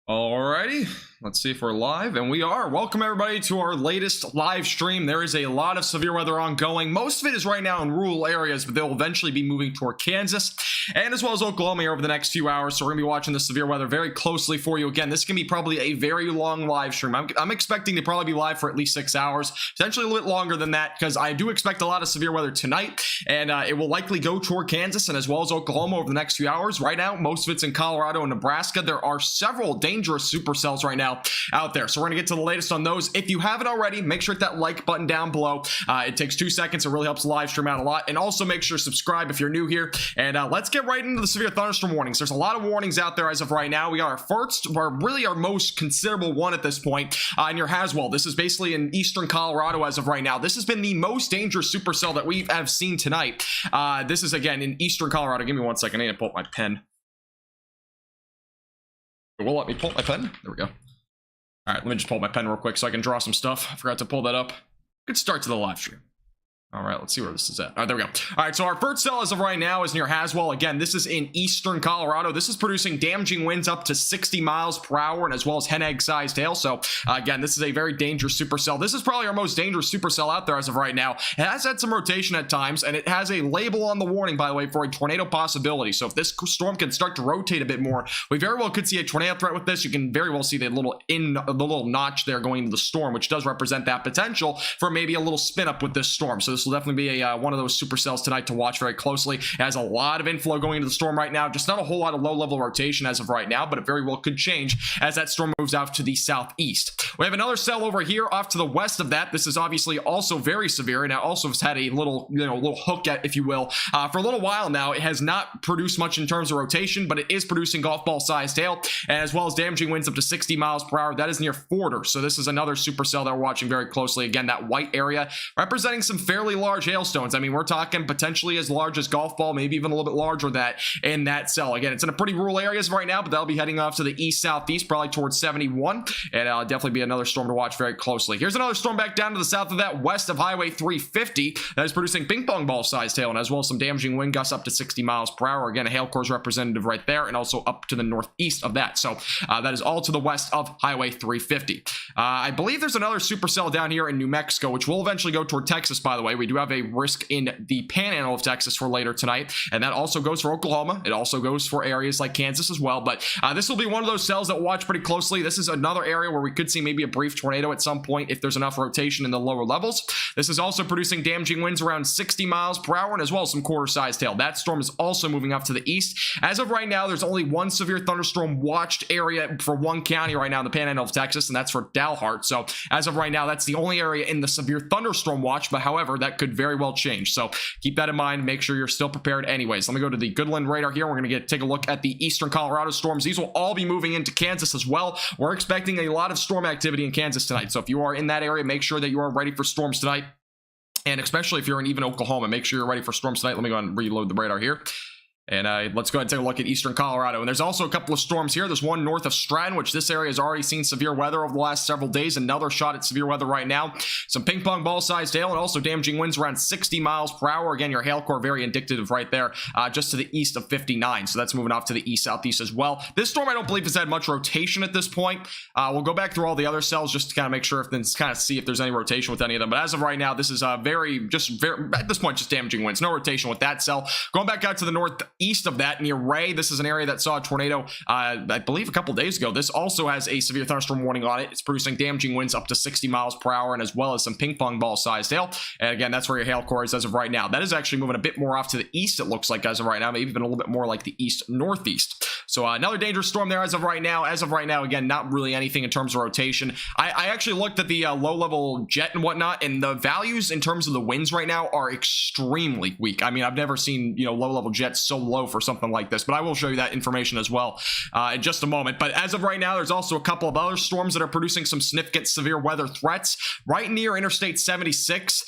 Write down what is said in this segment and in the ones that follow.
Alrighty, let's see if we're live, and we are. Welcome everybody to our latest live stream. There is a lot of severe weather ongoing. Most of it is right now in rural areas, but they'll eventually be moving toward Kansas and as well as Oklahoma here over the next few hours. So we're gonna be watching the severe weather very closely for you. Again, this can be probably a very long live stream. I'm expecting to probably be live for at least 6 hours, potentially a little bit longer than that, because I do expect a lot of severe weather tonight, and it will likely go toward Kansas and as well as Oklahoma over the next few hours. Right now, most of it's in Colorado and Nebraska. There are several dangerous supercells right now out there, so we're gonna get to the latest on those. If you haven't already, make sure to hit that like button down below. It takes 2 seconds. It really helps the live stream out a lot. And also make sure to subscribe if you're new here. And let's get right into the severe thunderstorm warnings. There's a lot of warnings out there as of right now. We got our first, or really our most considerable one at this point, near Haswell. This is basically in eastern Colorado as of right now. This has been the most dangerous supercell that we have seen tonight. This is again in eastern Colorado. Give me 1 second. I need to pull up my pen. It will let me pull up my pen. There we go. All right, let me just pull up my pen real quick so I can draw some stuff. I forgot to pull that up. Good start to the live stream. All right, let's see where this is at. All right, there we go. All right, so our first cell as of right now is near Haswell. Again, this is in eastern Colorado. This is producing damaging winds up to 60 miles per hour and as well as hen egg sized hail. So again, this is a very dangerous supercell. This is probably our most dangerous supercell out there as of right now. It has had some rotation at times, and it has a label on the warning, by the way, for a tornado possibility. So if this storm can start to rotate a bit more, we very well could see a tornado threat with this. You can very well see the little notch there going into the storm, which does represent that potential for maybe a little spin up with this storm. So this will definitely be a one of those supercells tonight to watch very closely. It has a lot of inflow going into the storm right now, just not a whole lot of low level rotation as of right now, but it very well could change as that storm moves out to the southeast. We have another cell over here off to the west of that. This is obviously also very severe, and it also has had a little hook at, if you will, for a little while now. It has not produced much in terms of rotation, but it is producing golf ball sized hail, and as well as damaging winds up to 60 miles per hour. That is near Forder. So this is another supercell that we're watching very closely. Again, that white area representing some fairly large hailstones. I mean, we're talking potentially as large as golf ball, maybe even a little bit larger than that in that cell. Again, it's in a pretty rural areas right now, but that'll be heading off to the east southeast, probably towards 71, and definitely be another storm to watch very closely. Here's another storm back down to the south of that, west of Highway 350, that is producing ping pong ball sized hail and as well as some damaging wind gusts up to 60 miles per hour. Again, a hail core's representative right there, and also up to the northeast of that. So that is all to the west of Highway 350. I believe there's another supercell down here in New Mexico, which will eventually go toward Texas, by the way. We do have a risk in the panhandle of Texas for later tonight, and that also goes for Oklahoma. It also goes for areas like Kansas as well, but this will be one of those cells that we'll watch pretty closely. This is another area where we could see maybe a brief tornado at some point if there's enough rotation in the lower levels. This is also producing damaging winds around 60 miles per hour and as well as some quarter-sized hail. That storm is also moving up to the east. As of right now, there's only one severe thunderstorm watched area for one county right now in the panhandle of Texas, and that's for Dalhart. So as of right now, that's the only area in the severe thunderstorm watch, but however, that could very well change. So keep that in mind. Make sure you're still prepared anyways. Let me go to the Goodland radar here. We're going to take a look at the eastern Colorado storms. These will all be moving into Kansas as well. We're expecting a lot of storm activity in Kansas tonight. So if you are in that area, make sure that you are ready for storms tonight. And especially if you're in even Oklahoma, make sure you're ready for storms tonight. Let me go ahead and reload the radar here. And let's go ahead and take a look at eastern Colorado. And there's also a couple of storms here. There's one north of Stratton, which this area has already seen severe weather over the last several days. Another shot at severe weather right now. Some ping pong ball sized hail and also damaging winds around 60 miles per hour. Again, your hail core very indicative right there, just to the east of 59. So that's moving off to the east southeast as well. This storm I don't believe has had much rotation at this point. We'll go back through all the other cells just to kind of make sure see if there's any rotation with any of them. But as of right now, this is at this point, just damaging winds. No rotation with that cell. Going back out to the northeast of that, near Ray, this is an area that saw a tornado, I believe a couple days ago. This also has a severe thunderstorm warning on it. It's producing damaging winds up to 60 miles per hour and as well as some ping pong ball sized hail. And again, that's where your hail core is as of right now. That is actually moving a bit more off to the east, it looks like, as of right now, maybe even a little bit more like the east northeast. So another dangerous storm there as of right now. As of right now, again, not really anything in terms of rotation. I actually looked at the low level jet and whatnot, and the values in terms of the winds right now are extremely weak. I mean, I've never seen low level jets so low for something like this, but I will show you that information as well in just a moment. But as of right now, there's also a couple of other storms that are producing some significant severe weather threats right near Interstate 76,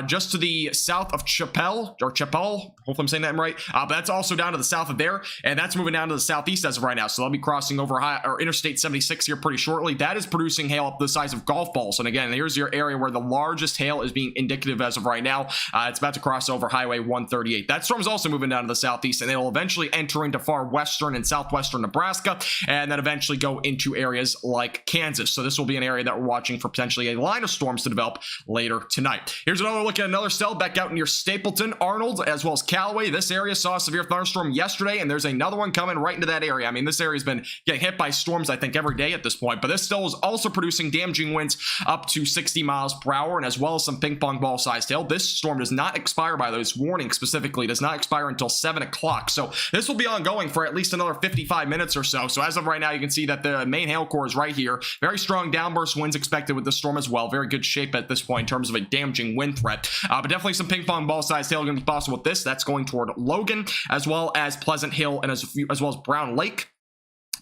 just to the south of Chappell, hopefully I'm saying that right, but that's also down to the south of there, and that's moving down to the southeast as of right now. So they'll be crossing over Interstate 76 here pretty shortly. That is producing hail up the size of golf balls. And again, here's your area where the largest hail is being indicative as of right now. It's about to cross over Highway 138. That storm is also moving down to the southeast, and it'll eventually enter into far western and southwestern Nebraska, and then eventually go into areas like Kansas. So this will be an area that we're watching for potentially a line of storms to develop later tonight. Here's another look at another cell back out near Stapleton, Arnold, as well as Callaway. This area saw a severe thunderstorm yesterday, and there's another one coming right into that area. I mean, this area's been getting hit by storms, I think, every day at this point, but this still is also producing damaging winds up to 60 miles per hour, and as well as some ping pong ball sized hail. This storm does not expire, by those warnings specifically, does not expire until 7 o'clock. So this will be ongoing for at least another 55 minutes or so. So as of right now, you can see that the main hail core is right here. Very strong downburst winds expected with this storm as well. Very good shape at this point in terms of a damaging wind threat. But definitely some ping pong ball sized hail going to be possible with this. That's going toward Logan, as well as Pleasant Hill, and as well as Brown Lake,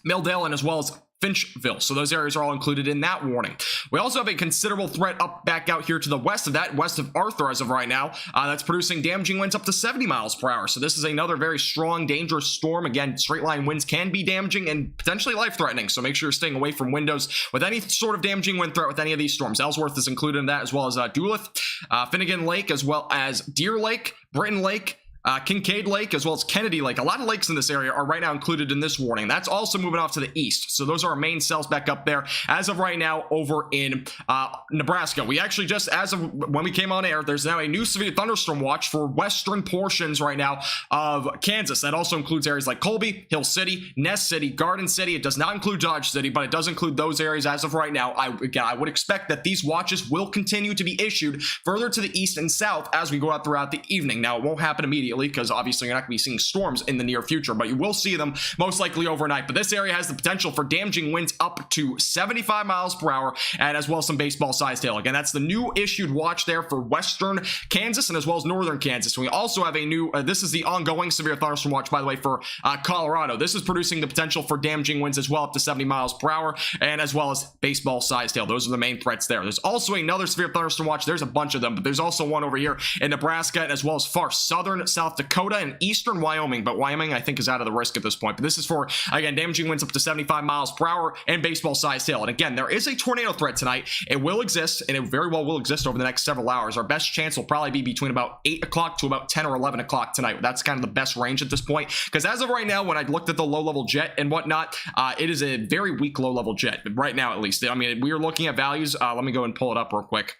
Milldale, and as well as Finchville. So those areas are all included in that warning. We also have a considerable threat back out here to the west of that, west of Arthur as of right now. That's producing damaging winds up to 70 miles per hour. So this is another very strong, dangerous storm. Again, straight line winds can be damaging and potentially life-threatening. So make sure you're staying away from windows with any sort of damaging wind threat with any of these storms. Ellsworth is included in that, as well as Duluth, Finnegan Lake, as well as Deer Lake, Britton Lake, Kincaid Lake, as well as Kennedy Lake. A lot of lakes in this area are right now included in this warning. That's also moving off to the east. So those are our main cells back up there as of right now over in Nebraska. We actually just, as of when we came on air, there's now a new severe thunderstorm watch for western portions right now of Kansas. That also includes areas like Colby, Hill City, Ness City, Garden City. It does not include Dodge City, but it does include those areas as of right now. I would expect that these watches will continue to be issued further to the east and south as we go out throughout the evening. Now, it won't happen immediately, because obviously you're not going to be seeing storms in the near future, but you will see them most likely overnight. But this area has the potential for damaging winds up to 75 miles per hour, and as well as some baseball sized hail. Again, that's the new issued watch there for western Kansas and as well as northern Kansas. We also have a new, this is the ongoing severe thunderstorm watch, by the way, for Colorado. This is producing the potential for damaging winds as well up to 70 miles per hour, and as well as baseball sized hail. Those are the main threats there. There's also another severe thunderstorm watch. There's a bunch of them, but there's also one over here in Nebraska, and as well as far southern South Dakota and eastern Wyoming, but Wyoming I think is out of the risk at this point. But this is for, again, damaging winds up to 75 miles per hour and baseball sized hail. And again, there is a tornado threat tonight. It will exist, and it very well will exist over the next several hours. Our best chance will probably be between about 8 o'clock to about 10 or 11 o'clock tonight. That's kind of the best range at this point, because as of right now, when I looked at the low level jet and whatnot, it is a very weak low level jet right now, at least. I mean, we are looking at values. Let me go and pull it up real quick.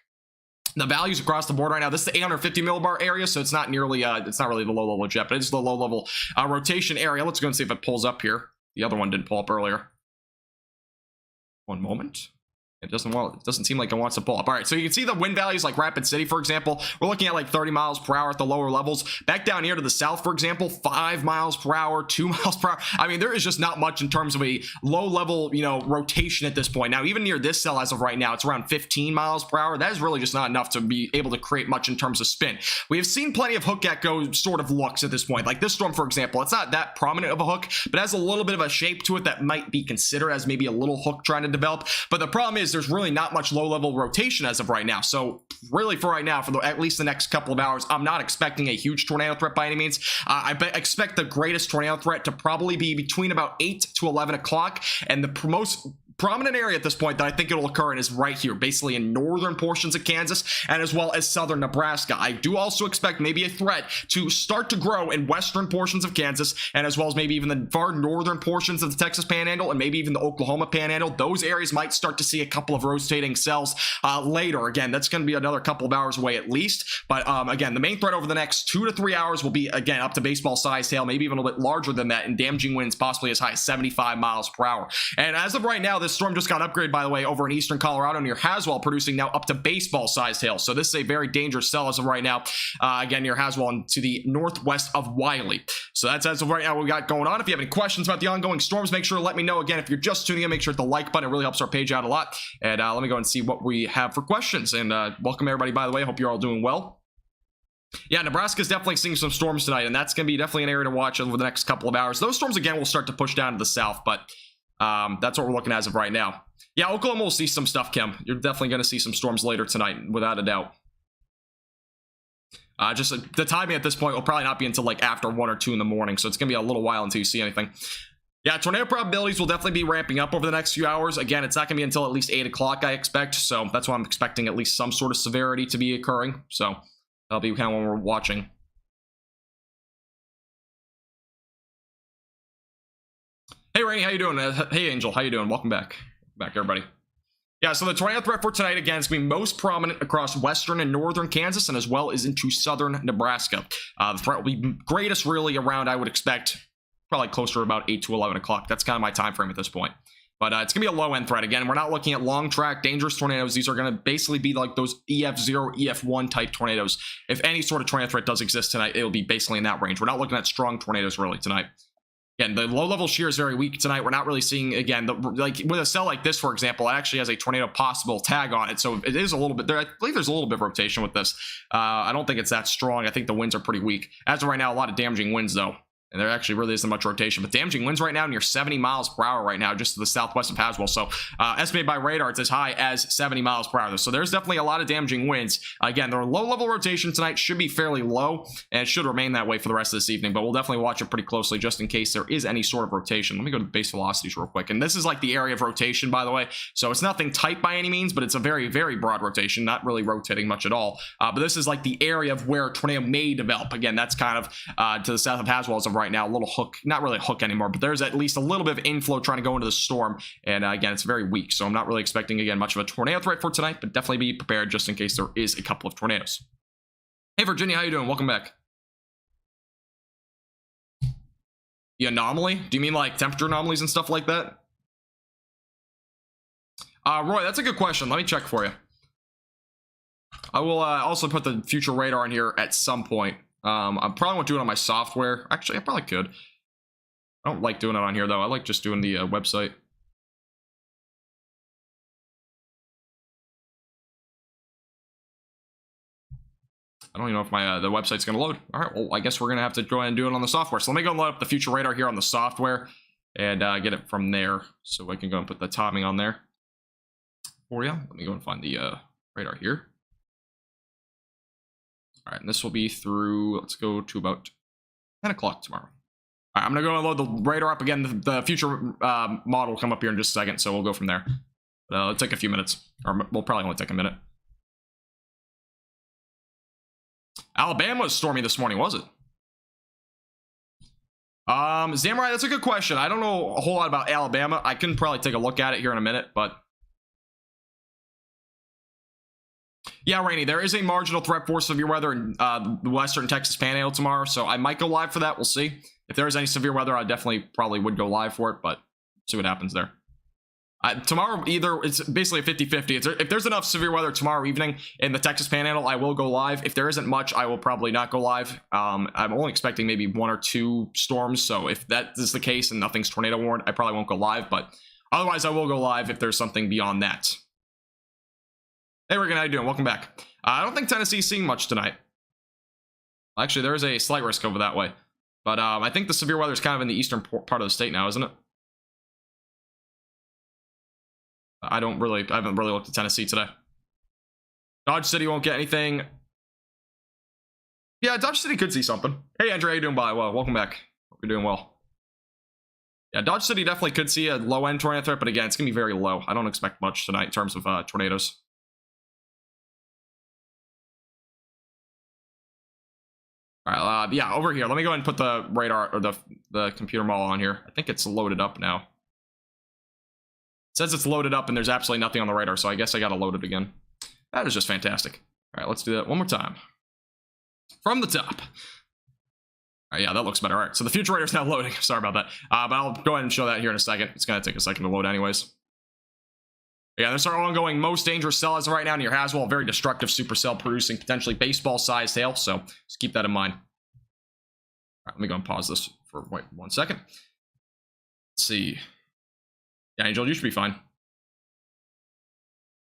The values across the board right now, this is the 850 millibar area, so it's not nearly, it's not really the low level jet, but it's the low level rotation area. Let's go and see if it pulls up here. The other one didn't pull up earlier. One moment. It doesn't seem like it wants to pull up. All right, so you can see the wind values like Rapid City, for example. We're looking at like 30 miles per hour at the lower levels. Back down here to the south, for example, 5 miles per hour, 2 miles per hour. I mean, there is just not much in terms of a low level, rotation at this point. Now, even near this cell as of right now, it's around 15 miles per hour. That is really just not enough to be able to create much in terms of spin. We have seen plenty of hook echo sort of looks at this point. Like this storm, for example, it's not that prominent of a hook, but has a little bit of a shape to it that might be considered as maybe a little hook trying to develop. But the problem is there's really not much low-level rotation as of right now. So really for right now, for at least the next couple of hours, I'm not expecting a huge tornado threat by any means. I expect the greatest tornado threat to probably be between about 8 to 11 o'clock, and the most prominent area at this point that I think it'll occur in is right here, basically in northern portions of Kansas and as well as southern Nebraska. I do also expect maybe a threat to start to grow in western portions of Kansas and as well as maybe even the far northern portions of the Texas Panhandle and maybe even the Oklahoma Panhandle. Those areas might start to see a couple of rotating cells later. Again, that's going to be another couple of hours away at least. But again, the main threat over the next 2 to 3 hours will be, again, up to baseball sized hail, maybe even a little bit larger than that, and damaging winds possibly as high as 75 miles per hour. And as of right now, this storm just got upgraded, by the way, over in eastern Colorado near Haswell, producing now up to baseball-sized hail. So this is a very dangerous cell as of right now, again, near Haswell and to the northwest of Wiley. So that's as of right now what we got going on. If you have any questions about the ongoing storms, make sure to let me know. Again, if you're just tuning in, make sure to hit the like button. It really helps our page out a lot. And let me go and see what we have for questions. And welcome, everybody, by the way. I hope you're all doing well. Yeah, Nebraska's definitely seeing some storms tonight, and that's going to be definitely an area to watch over the next couple of hours. Those storms, again, will start to push down to the south, but that's what we're looking at as of right now. Yeah, Oklahoma will see some stuff, Kim. You're definitely going to see some storms later tonight, without a doubt. Just the timing at this point will probably not be until like after 1 or 2 in the morning, so it's going to be a little while until you see anything. Yeah, tornado probabilities will definitely be ramping up over the next few hours. Again, it's not going to be until at least 8 o'clock, I expect, so that's why I'm expecting at least some sort of severity to be occurring. So that'll be kind of when we're watching. Hey, Rainey, how you doing? Hey, Angel, how you doing? Welcome back. Back, everybody. Yeah, so the tornado threat for tonight, again, is going to be most prominent across western and northern Kansas and as well as into southern Nebraska. The threat will be greatest really around, I would expect, probably closer to about 8 to 11 o'clock. That's kind of my time frame at this point. But it's going to be a low-end threat. Again, we're not looking at long-track, dangerous tornadoes. These are going to basically be like those EF0, EF1 type tornadoes. If any sort of tornado threat does exist tonight, it will be basically in that range. We're not looking at strong tornadoes really tonight. Again, the low-level shear is very weak tonight. We're not really seeing, again, like with a cell like this, for example, it actually has a tornado possible tag on it. So it is a little bit there. I believe there's a little bit of rotation with this. I don't think it's that strong. I think the winds are pretty weak. As of right now, a lot of damaging winds, though. And there actually really isn't much rotation. But damaging winds right now near 70 miles per hour right now, just to the southwest of Haswell. So estimated by radar, it's as high as 70 miles per hour. So there's definitely a lot of damaging winds. Again, their low-level rotation tonight should be fairly low, and it should remain that way for the rest of this evening. But we'll definitely watch it pretty closely just in case there is any sort of rotation. Let me go to the base velocities real quick. And this is like the area of rotation, by the way. So it's nothing tight by any means, but it's a very, very broad rotation, not really rotating much at all. But this is like the area of where a tornado may develop. Again, that's kind of to the south of Haswell as of right now, a little hook, not really a hook anymore, but there's at least a little bit of inflow trying to go into the storm. And again, it's very weak. So I'm not really expecting, again, much of a tornado threat for tonight, but definitely be prepared just in case there is a couple of tornadoes. Hey, Virginia, how you doing? Welcome back. The anomaly? Do you mean like temperature anomalies and stuff like that? Roy, that's a good question. Let me check for you. I will also put the future radar in here at some point. I probably won't do it on my software. Actually, I probably could. I don't like doing it on here, though. I like just doing the website. I don't even know if my the website's going to load. All right, well, I guess we're going to have to go ahead and do it on the software. So let me go load up the future radar here on the software and get it from there so I can go and put the timing on there for you. Let me go and find the radar here. All right, and this will be through, let's go to about 10 o'clock tomorrow. All right, I'm going to go and load the radar up again. The future model will come up here in just a second, so we'll go from there. But it'll take a few minutes, or we'll probably only take a minute. Alabama was stormy this morning, was it? Zamurai, that's a good question. I don't know a whole lot about Alabama. I can probably take a look at it here in a minute, but yeah, Rainey, there is a marginal threat for severe weather in the western Texas Panhandle tomorrow, so I might go live for that. We'll see. If there is any severe weather, I definitely probably would go live for it, but see what happens there. Tomorrow, either it's basically a 50-50. If there's enough severe weather tomorrow evening in the Texas Panhandle, I will go live. If there isn't much, I will probably not go live. I'm only expecting maybe 1 or 2 storms, so if that is the case and nothing's tornado warned, I probably won't go live, but otherwise I will go live if there's something beyond that. Hey, Regan, how you doing? Welcome back. I don't think Tennessee's seeing much tonight. Actually, there is a slight risk over that way. But I think the severe weather is kind of in the eastern part of the state now, isn't it? I haven't really looked at Tennessee today. Dodge City won't get anything. Yeah, Dodge City could see something. Hey, Andrew, how you doing? Well, welcome back. Hope you're doing well. Yeah, Dodge City definitely could see a low-end tornado threat, but again, it's going to be very low. I don't expect much tonight in terms of tornadoes. All right, yeah, over here. Let me go ahead and put the radar or the computer model on here. I think it's loaded up now. It says it's loaded up and there's absolutely nothing on the radar, so I guess I got to load it again. That is just fantastic. All right, let's do that one more time. From the top. All right, yeah, that looks better. All right, so the future radar is now loading. Sorry about that. But I'll go ahead and show that here in a second. It's going to take a second to load anyways. Yeah, there's our ongoing most dangerous cell as of right now near Haswell, a very destructive supercell producing potentially baseball-sized hail, so just keep that in mind. All right, let me go and pause this for 1 second. Let's see. Yeah, Angel, you should be fine.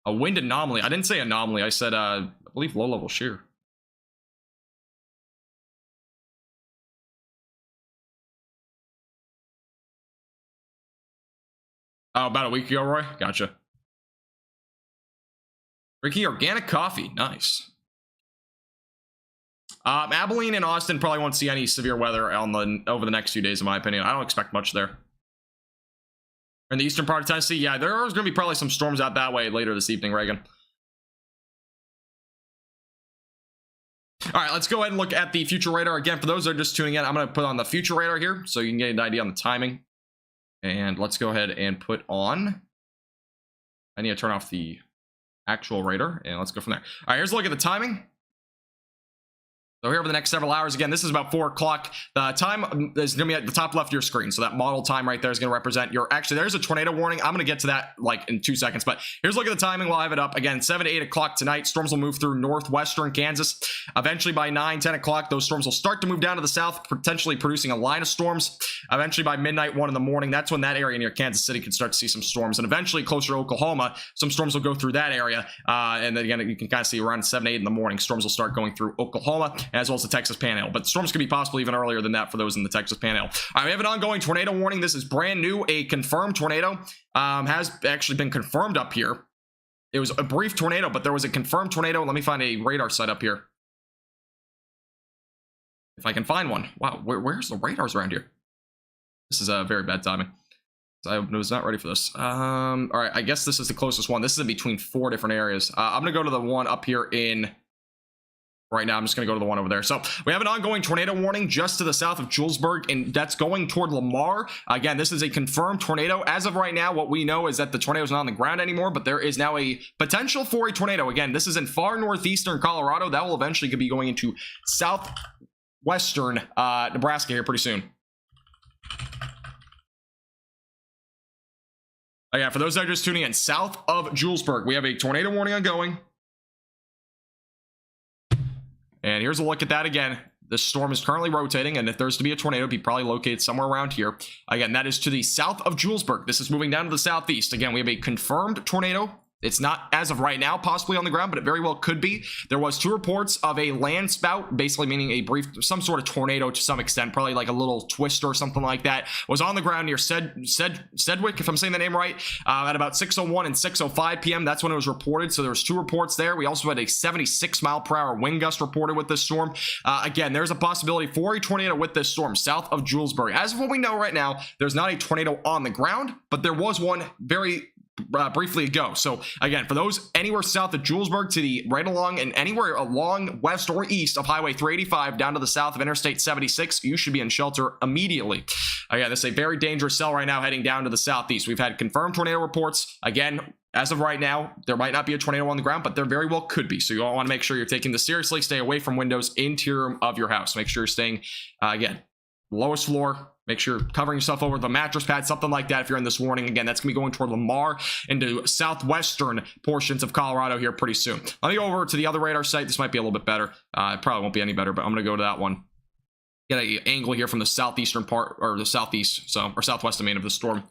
A wind anomaly. I didn't say anomaly. I said, I believe, low-level shear. Oh, about a week ago, Roy? Gotcha. Drinking organic coffee. Nice. Abilene and Austin probably won't see any severe weather over the next few days, in my opinion. I don't expect much there. In the eastern part of Tennessee, yeah, there's going to be probably some storms out that way later this evening, Reagan. All right, let's go ahead and look at the future radar again. For those that are just tuning in, I'm going to put on the future radar here so you can get an idea on the timing. And let's go ahead and put on, I need to turn off the actual radar, and let's go from there. All right, here's a look at the timing. So here over the next several hours, again, this is about 4 o'clock. The time is going to be at the top left of your screen. So that model time right there is going to represent your, actually, there's a tornado warning. I'm going to get to that like in 2 seconds, but here's a look at the timing while I have it up. Again, 7 to 8 o'clock tonight, storms will move through northwestern Kansas. Eventually by 9, 10 o'clock, those storms will start to move down to the south, potentially producing a line of storms. Eventually by midnight, 1 in the morning, that's when that area near Kansas City can start to see some storms. And eventually closer to Oklahoma, some storms will go through that area. And then again, you can kind of see around 7, 8 in the morning, storms will start going through Oklahoma, as well as the Texas Panhandle, but storms could be possible even earlier than that for those in the Texas Panhandle. All right, we have an ongoing tornado warning. This is brand new, a confirmed tornado. Has actually been confirmed up here. It was a brief tornado, but there was a confirmed tornado. Let me find a radar site up here, if I can find one. Wow, where's the radars around here? This is very bad timing. I was not ready for this. All right, I guess this is the closest one. This is in between 4 different areas. I'm gonna go to the one up here in. Right now, I'm just going to go to the one over there. So we have an ongoing tornado warning just to the south of Julesburg, and that's going toward Lamar. Again, this is a confirmed tornado. As of right now, what we know is that the tornado is not on the ground anymore, but there is now a potential for a tornado. Again, this is in far northeastern Colorado. That will eventually be going into southwestern Nebraska here pretty soon. Yeah, for those that are just tuning in, south of Julesburg, we have a tornado warning ongoing. And here's a look at that again. The storm is currently rotating, and if there's to be a tornado, it'd be probably located somewhere around here. Again, that is to the south of Julesburg. This is moving down to the southeast. Again, we have a confirmed tornado. It's not, as of right now, possibly on the ground, but it very well could be. There was 2 reports of a land spout, basically meaning a brief, some sort of tornado to some extent, probably like a little twister or something like that, was on the ground near Sedgwick, if I'm saying the name right, at about 6:01 and 6:05 p.m. That's when it was reported. So there was 2 reports there. We also had a 76-mile-per-hour wind gust reported with this storm. Again, there's a possibility for a tornado with this storm south of Julesburg. As of what we know right now, there's not a tornado on the ground, but there was one very briefly ago. So again, for those anywhere south of Julesburg to the right along and anywhere along west or east of Highway 385 down to the south of Interstate 76, you should be in shelter immediately. Again, this is a very dangerous cell right now heading down to the southeast. We've had confirmed tornado reports. Again, as of right now, there might not be a tornado on the ground, but there very well could be. So you all want to make sure you're taking this seriously. Stay away from windows, interior of your house. Make sure you're staying, again, lowest floor. Make sure you're covering yourself over with a mattress pad, something like that if you're in this warning. Again, that's going to be going toward Lamar into southwestern portions of Colorado here pretty soon. Let me go over to the other radar site. This might be a little bit better. It probably won't be any better, but I'm going to go to that one. Get an angle here from the southeastern part, or the southeast, so, or southwest, I mean, of the storm.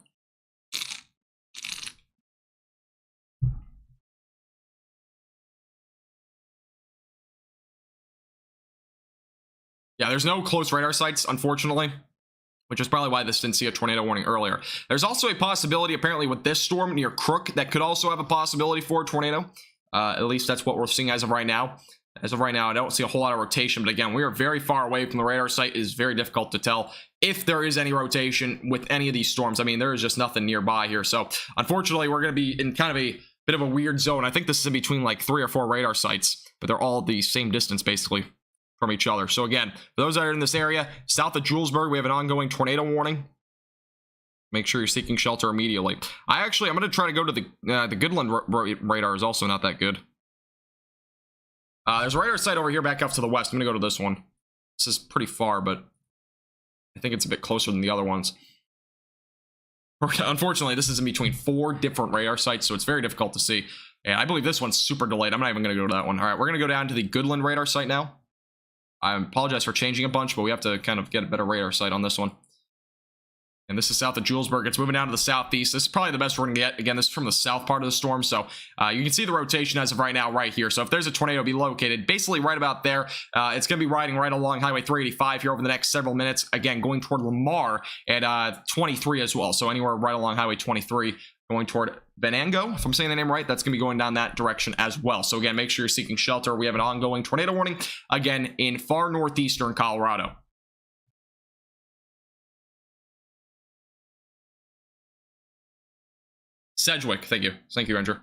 Yeah, there's no close radar sites, unfortunately, which is probably why this didn't see a tornado warning earlier. There's also a possibility, apparently, with this storm near Crook, that could also have a possibility for a tornado. At least that's what we're seeing as of right now. As of right now, I don't see a whole lot of rotation, but again, we are very far away from the radar site. It is very difficult to tell if there is any rotation with any of these storms. I mean, there is just nothing nearby here. So, unfortunately, we're going to be in kind of a bit of a weird zone. I think this is in between like 3 or 4 radar sites, but they're all the same distance, basically, from each other. So again, for those that are in this area, south of Julesburg, we have an ongoing tornado warning. Make sure you're seeking shelter immediately. I'm going to try to go to the Goodland radar is also not that good. There's a radar site over here back up to the west. I'm going to go to this one. This is pretty far, but I think it's a bit closer than the other ones. Unfortunately, this is in between 4 different radar sites, so it's very difficult to see. And I believe this one's super delayed. I'm not even going to go to that one. All right, we're going to go down to the Goodland radar site now. I apologize for changing a bunch, but we have to kind of get a better radar site on this one. And this is south of Julesburg. It's moving down to the southeast. This is probably the best we're going to get. Again, this is from the south part of the storm, so you can see the rotation as of right now right here. So if there's a tornado, it'll be located basically right about there. It's going to be riding right along Highway 385 here over the next several minutes. Again, going toward Lamar at 23 as well. So anywhere right along Highway 23 going toward Venango, if I'm saying the name right, that's going to be going down that direction as well. So again, make sure you're seeking shelter. We have an ongoing tornado warning, again, in far northeastern Colorado. Sedgwick, thank you. Thank you, Andrew.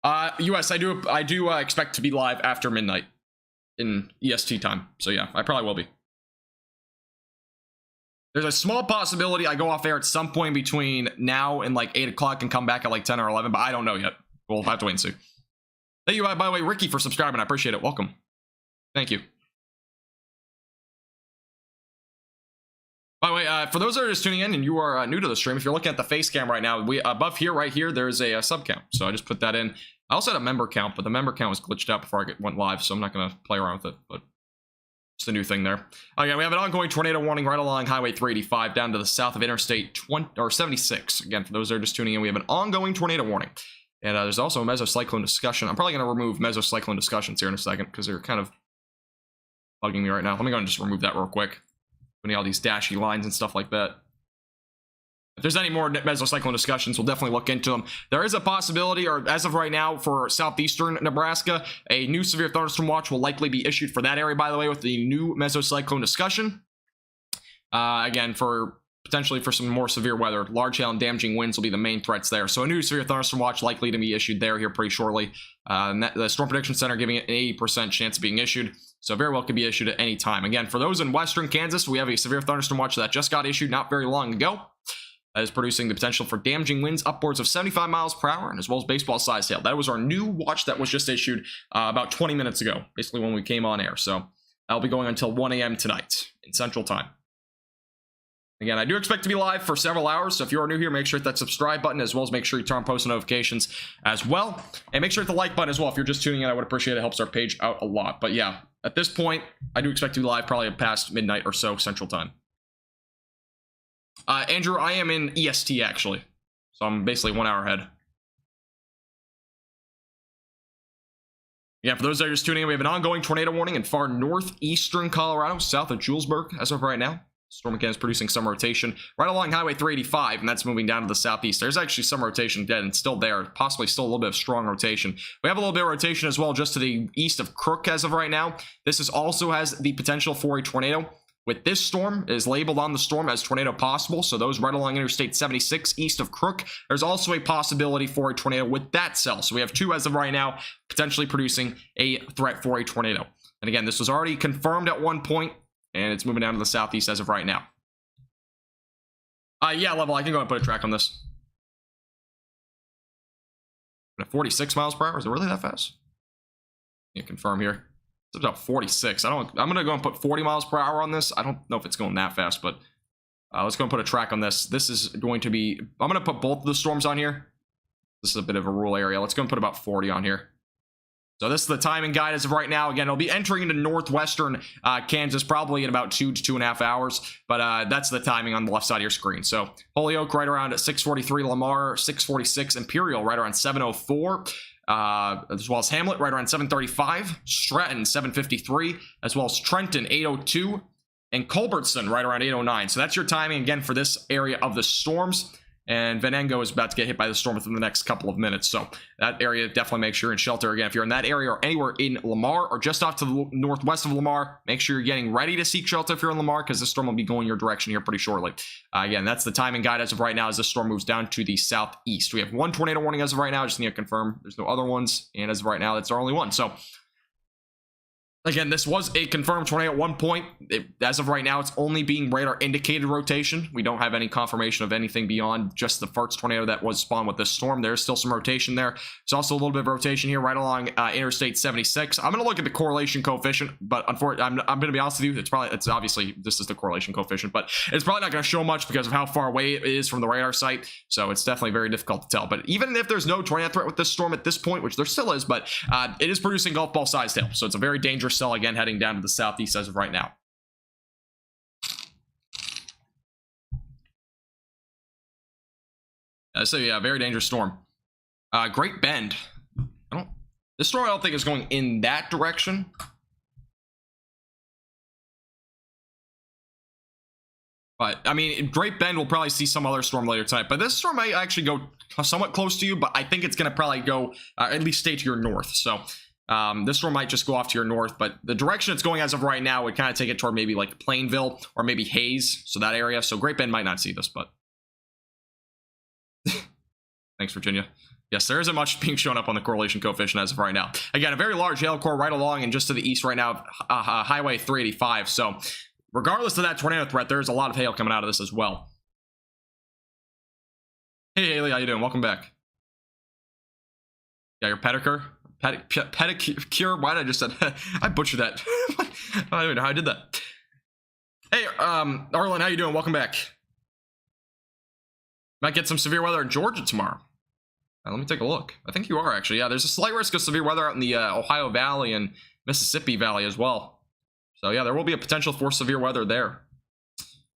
US, I do expect to be live after midnight in EST time. So yeah, I probably will be. There's a small possibility I go off air at some point between now and like 8 o'clock and come back at like 10 or 11, but I don't know yet. We'll have to wait and see. Thank you, by the way, Ricky, for subscribing. I appreciate it. Welcome. Thank you. By the way, for those that are just tuning in and you are new to the stream, if you're looking at the face cam right now, we above here, right here, there's a sub count. So I just put that in. I also had a member count, but the member count was glitched out before I went live, so I'm not going to play around with it, but just a new thing there. Okay, we have an ongoing tornado warning right along Highway 385 down to the south of Interstate 76. Again, for those that are just tuning in, we have an ongoing tornado warning. And there's also a mesocyclone discussion. I'm probably going to remove mesocyclone discussions here in a second because they're kind of bugging me right now. Let me go and just remove that real quick. Putting all these dashy lines and stuff like that. If there's any more mesocyclone discussions, we'll definitely look into them. There is a possibility, or as of right now, for southeastern Nebraska, a new severe thunderstorm watch will likely be issued for that area, by the way, with the new mesocyclone discussion. Again, potentially for some more severe weather. Large hail and damaging winds will be the main threats there. So a new severe thunderstorm watch likely to be issued there here pretty shortly. The Storm Prediction Center giving it an 80% chance of being issued. So very well could be issued at any time. Again, for those in western Kansas, we have a severe thunderstorm watch that just got issued not very long ago. That is producing the potential for damaging winds upwards of 75 miles per hour, and as well as baseball-sized hail. That was our new watch that was just issued about 20 minutes ago, basically when we came on air. So that'll be going until 1 a.m. tonight in Central Time. Again, I do expect to be live for several hours, so if you are new here, make sure to hit that subscribe button, as well as make sure you turn on post notifications as well. And make sure to hit the like button as well. If you're just tuning in, I would appreciate it. It helps our page out a lot. But yeah, at this point, I do expect to be live probably past midnight or so Central Time. Andrew, I am in EST, actually. So I'm basically 1 hour ahead. Yeah, for those that are just tuning in, we have an ongoing tornado warning in far northeastern Colorado, south of Julesburg, as of right now. Storm again is producing some rotation right along Highway 385, and that's moving down to the southeast. There's actually some rotation dead and still there, possibly still a little bit of strong rotation. We have a little bit of rotation as well just to the east of Crook as of right now. This also has the potential for a tornado. With this storm, it is labeled on the storm as tornado possible, so those right along Interstate 76 east of Crook, there's also a possibility for a tornado with that cell. So we have two as of right now, potentially producing a threat for a tornado. And again, this was already confirmed at one point, and it's moving down to the southeast as of right now. Yeah, level, I can go and put a track on this. At 46 miles per hour, is it really that fast? Can confirm here. It's about 46. I'm gonna go and put 40 miles per hour on this. I don't know if it's going that fast, but let's go and put a track on this. This is going to be, I'm gonna put both of the storms on here. This is a bit of a rural area. Let's go and put about 40 on here. So this is the timing guide as of right now. Again, it'll be entering into northwestern Kansas probably in about 2 to 2.5 hours. But that's the timing on the left side of your screen. So Holyoke right around at 6:43, Lamar 6:46, Imperial right around 7:04. As well as Hamlet right around 7:35, Stratton 7:53, as well as Trenton 8:02, and Culbertson right around 8:09. So that's your timing again for this area of the storms. And Venango is about to get hit by the storm within the next couple of minutes. So that area, definitely make sure you're in shelter. Again, if you're in that area or anywhere in Lamar or just off to the northwest of Lamar, make sure you're getting ready to seek shelter if you're in Lamar, because this storm will be going your direction here pretty shortly. Again, that's the timing guide as of right now as this storm moves down to the southeast. We have one tornado warning as of right now. Just need to confirm there's no other ones. And as of right now, that's our only one. So again, this was a confirmed tornado at one point. As of right now, it's only being radar indicated rotation. We don't have any confirmation of anything beyond just the first tornado that was spawned with this storm. There's still some rotation there. There's also a little bit of rotation here right along Interstate 76. I'm going to look at the correlation coefficient, but unfortunately, I'm going to be honest with you, it's obviously, this is the correlation coefficient, but it's probably not going to show much because of how far away it is from the radar site. So it's definitely very difficult to tell. But even if there's no tornado threat with this storm at this point, which there still is, but it is producing golf ball sized hail. So it's a very dangerous cell again heading down to the southeast as of right now. So yeah, very dangerous storm. Great Bend. This storm I don't think is going in that direction. But I mean, Great Bend will probably see some other storm later tonight. But this storm might actually go somewhat close to you, but I think it's going to probably go at least stay to your north. So this storm might just go off to your north, but the direction it's going as of right now would kind of take it toward maybe like Plainville or maybe Hayes, so that area. So Great Bend might not see this, but thanks, Virginia. Yes, there isn't much being shown up on the correlation coefficient as of right now. Again, a very large hail core right along and just to the east right now of Highway 385. So regardless of that tornado threat, there's a lot of hail coming out of this as well. Hey, Haley, how you doing? Welcome back. Yeah, your pedicure? Pedicure? Why did I just said? I butchered that. I don't even know how I did that. Hey, Arlen, how you doing? Welcome back. Might get some severe weather in Georgia tomorrow. Let me take a look. I think you are, actually. Yeah, there's a slight risk of severe weather out in the Ohio Valley and Mississippi Valley as well. So, yeah, there will be a potential for severe weather there.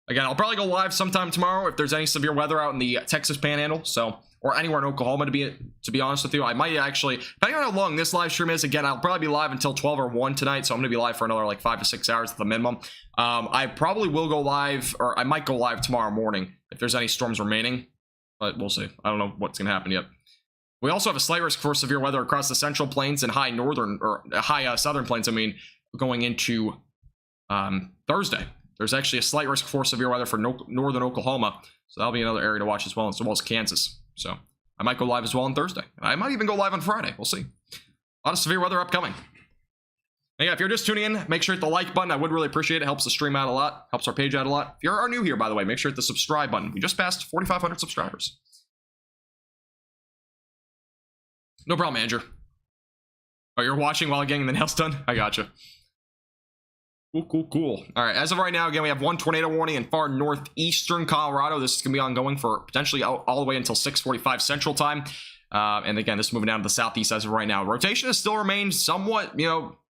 Again, I'll probably go live sometime tomorrow if there's any severe weather out in the Texas Panhandle. So, or anywhere in Oklahoma, to be honest with you. I might actually, depending on how long this live stream is, again, I'll probably be live until 12 or 1 tonight. So, I'm going to be live for another like 5 to 6 hours at the minimum. I probably will go live, or I might go live tomorrow morning if there's any storms remaining. But we'll see. I don't know what's going to happen yet. We also have a slight risk for severe weather across the central plains and high northern, or high southern plains, I mean, going into Thursday. There's actually a slight risk for severe weather for northern Oklahoma. So that'll be another area to watch as well as Kansas. So I might go live as well on Thursday. I might even go live on Friday. We'll see. A lot of severe weather upcoming. And yeah, if you're just tuning in, make sure to hit the like button. I would really appreciate it. It helps the stream out a lot. Helps our page out a lot. If you're new here, by the way, make sure to hit the subscribe button. We just passed 4,500 subscribers. No problem, Andrew. Oh, you're watching while getting the nails done? I gotcha. Cool. All right, as of right now, again, we have one tornado warning in far northeastern Colorado. This is going to be ongoing for potentially all the way until 6:45 Central Time. And again, this is moving down to the southeast as of right now. Rotation has still remained somewhat,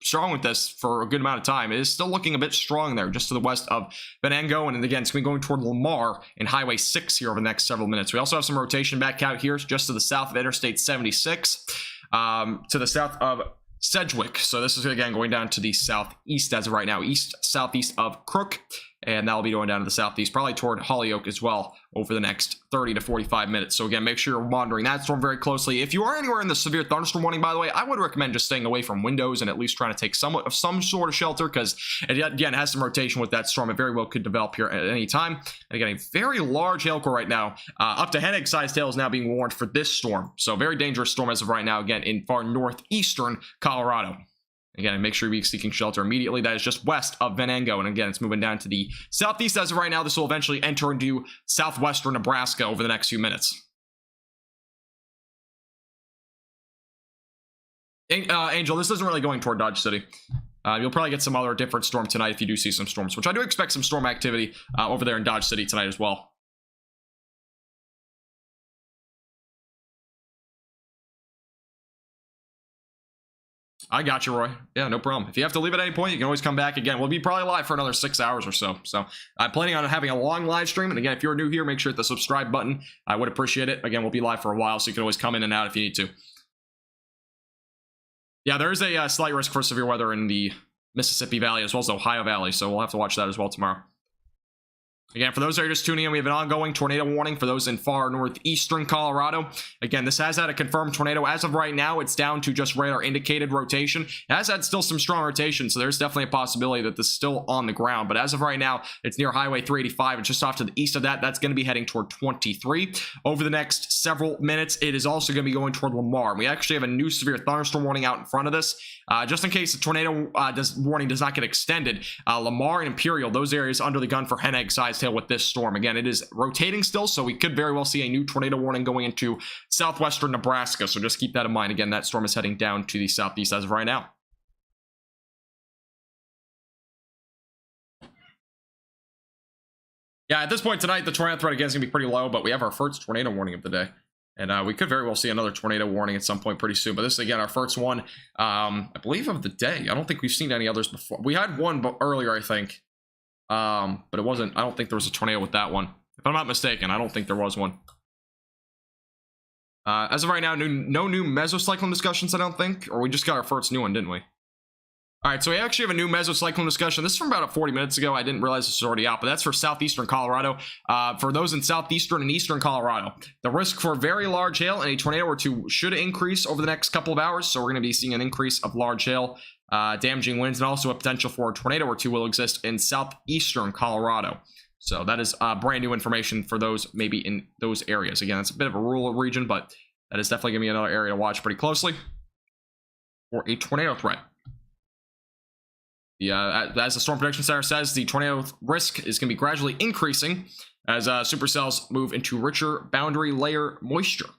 strong with this for a good amount of time. It is still looking a bit strong there, just to the west of Venango. And again, it's going to be going toward Lamar and Highway 6 here over the next several minutes. We also have some rotation back out here, just to the south of Interstate 76, to the south of Sedgwick. So this is again going down to the southeast as of right now, southeast of Crook, and that'll be going down to the southeast, probably toward Holyoke as well over the next 30 to 45 minutes. So again, make sure you're monitoring that storm very closely. If you are anywhere in the severe thunderstorm warning, by the way, I would recommend just staying away from windows and at least trying to take some sort of shelter, because it again has some rotation with that storm. It very well could develop here at any time. And again, a very large hail core right now, up to head egg sized hail is now being warned for this storm. So very dangerous storm as of right now, again in far northeastern Colorado. Again, make sure you be seeking shelter immediately. That is just west of Venango. And again, it's moving down to the southeast as of right now. This will eventually enter into southwestern Nebraska over the next few minutes. Angel, this isn't really going toward Dodge City. You'll probably get some other different storm tonight if you do see some storms, which I do expect some storm activity over there in Dodge City tonight as well. I got you, Roy. Yeah, no problem. If you have to leave at any point, you can always come back again. We'll be probably live for another 6 hours or so. So I'm planning on having a long live stream. And again, if you're new here, make sure to hit the subscribe button. I would appreciate it. Again, we'll be live for a while, so you can always come in and out if you need to. Yeah, there is a slight risk for severe weather in the Mississippi Valley as well as the Ohio Valley. So we'll have to watch that as well tomorrow. Again, for those that are just tuning in, we have an ongoing tornado warning for those in far northeastern Colorado. Again, this has had a confirmed tornado. As of right now, it's down to just radar indicated rotation. It has had still some strong rotation, so there's definitely a possibility that this is still on the ground. But as of right now, it's near Highway 385. It's just off to the east of that. That's going to be heading toward 23. Over the next several minutes, it is also going to be going toward Lamar. We actually have a new severe thunderstorm warning out in front of this. Just in case the tornado warning does not get extended, Lamar and Imperial, those areas under the gun for hen egg sized hail with this storm. Again, it is rotating still, so we could very well see a new tornado warning going into southwestern Nebraska. So just keep that in mind. Again, that storm is heading down to the southeast as of right now. Yeah, at this point tonight, the tornado threat again is going to be pretty low, but we have our first tornado warning of the day. And we could very well see another tornado warning at some point pretty soon. But this is, again, our first one, I believe, of the day. I don't think we've seen any others before. We had one earlier, I think. But it wasn't, I don't think there was a tornado with that one. If I'm not mistaken, I don't think there was one. As of right now, no new mesocyclone discussions, I don't think. Or we just got our first new one, didn't we? All right, so we actually have a new mesocyclone discussion. This is from about 40 minutes ago. I didn't realize this was already out, but that's for southeastern Colorado. For those in southeastern and eastern Colorado, the risk for very large hail and a tornado or two should increase over the next couple of hours. So we're going to be seeing an increase of large hail, damaging winds, and also a potential for a tornado or two will exist in southeastern Colorado. So that is brand new information for those maybe in those areas. Again, it's a bit of a rural region, but that is definitely going to be another area to watch pretty closely for a tornado threat. As the Storm Prediction Center says, the tornado risk is going to be gradually increasing as supercells move into richer boundary layer moisture.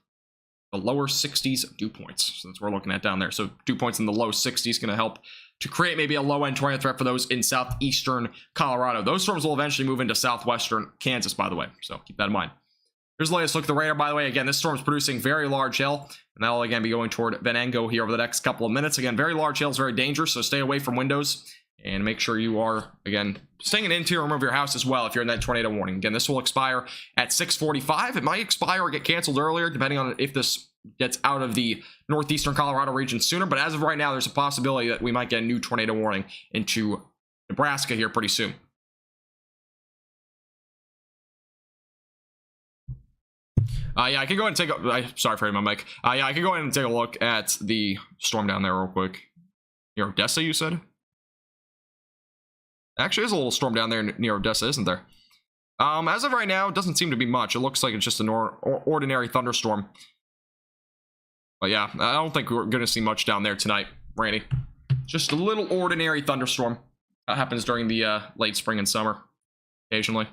The lower 60s dew points. So that's what we're looking at down there. So dew points in the low 60s going to help to create maybe a low-end tornado threat for those in southeastern Colorado. Those storms will eventually move into southwestern Kansas, by the way. So keep that in mind. Here's the latest look at the radar, by the way. Again, this storm is producing very large hail, and that'll again be going toward Venango here over the next couple of minutes. Again, very large hail is very dangerous, so stay away from windows and make sure you are, again, staying in the interior room of your house as well if you're in that tornado warning. Again, this will expire at 6:45. It might expire or get canceled earlier, depending on if this gets out of the northeastern Colorado region sooner. But as of right now, there's a possibility that we might get a new tornado warning into Nebraska here pretty soon. Yeah, I can go ahead and take a... sorry for my mic. Yeah, I can go ahead and take a look at the storm down there real quick. Near Odessa, you said? Actually, there's a little storm down there near Odessa, isn't there? As of right now, it doesn't seem to be much. It looks like it's just an ordinary thunderstorm. But yeah, I don't think we're going to see much down there tonight, Randy. Just a little ordinary thunderstorm. That happens during the late spring and summer, occasionally.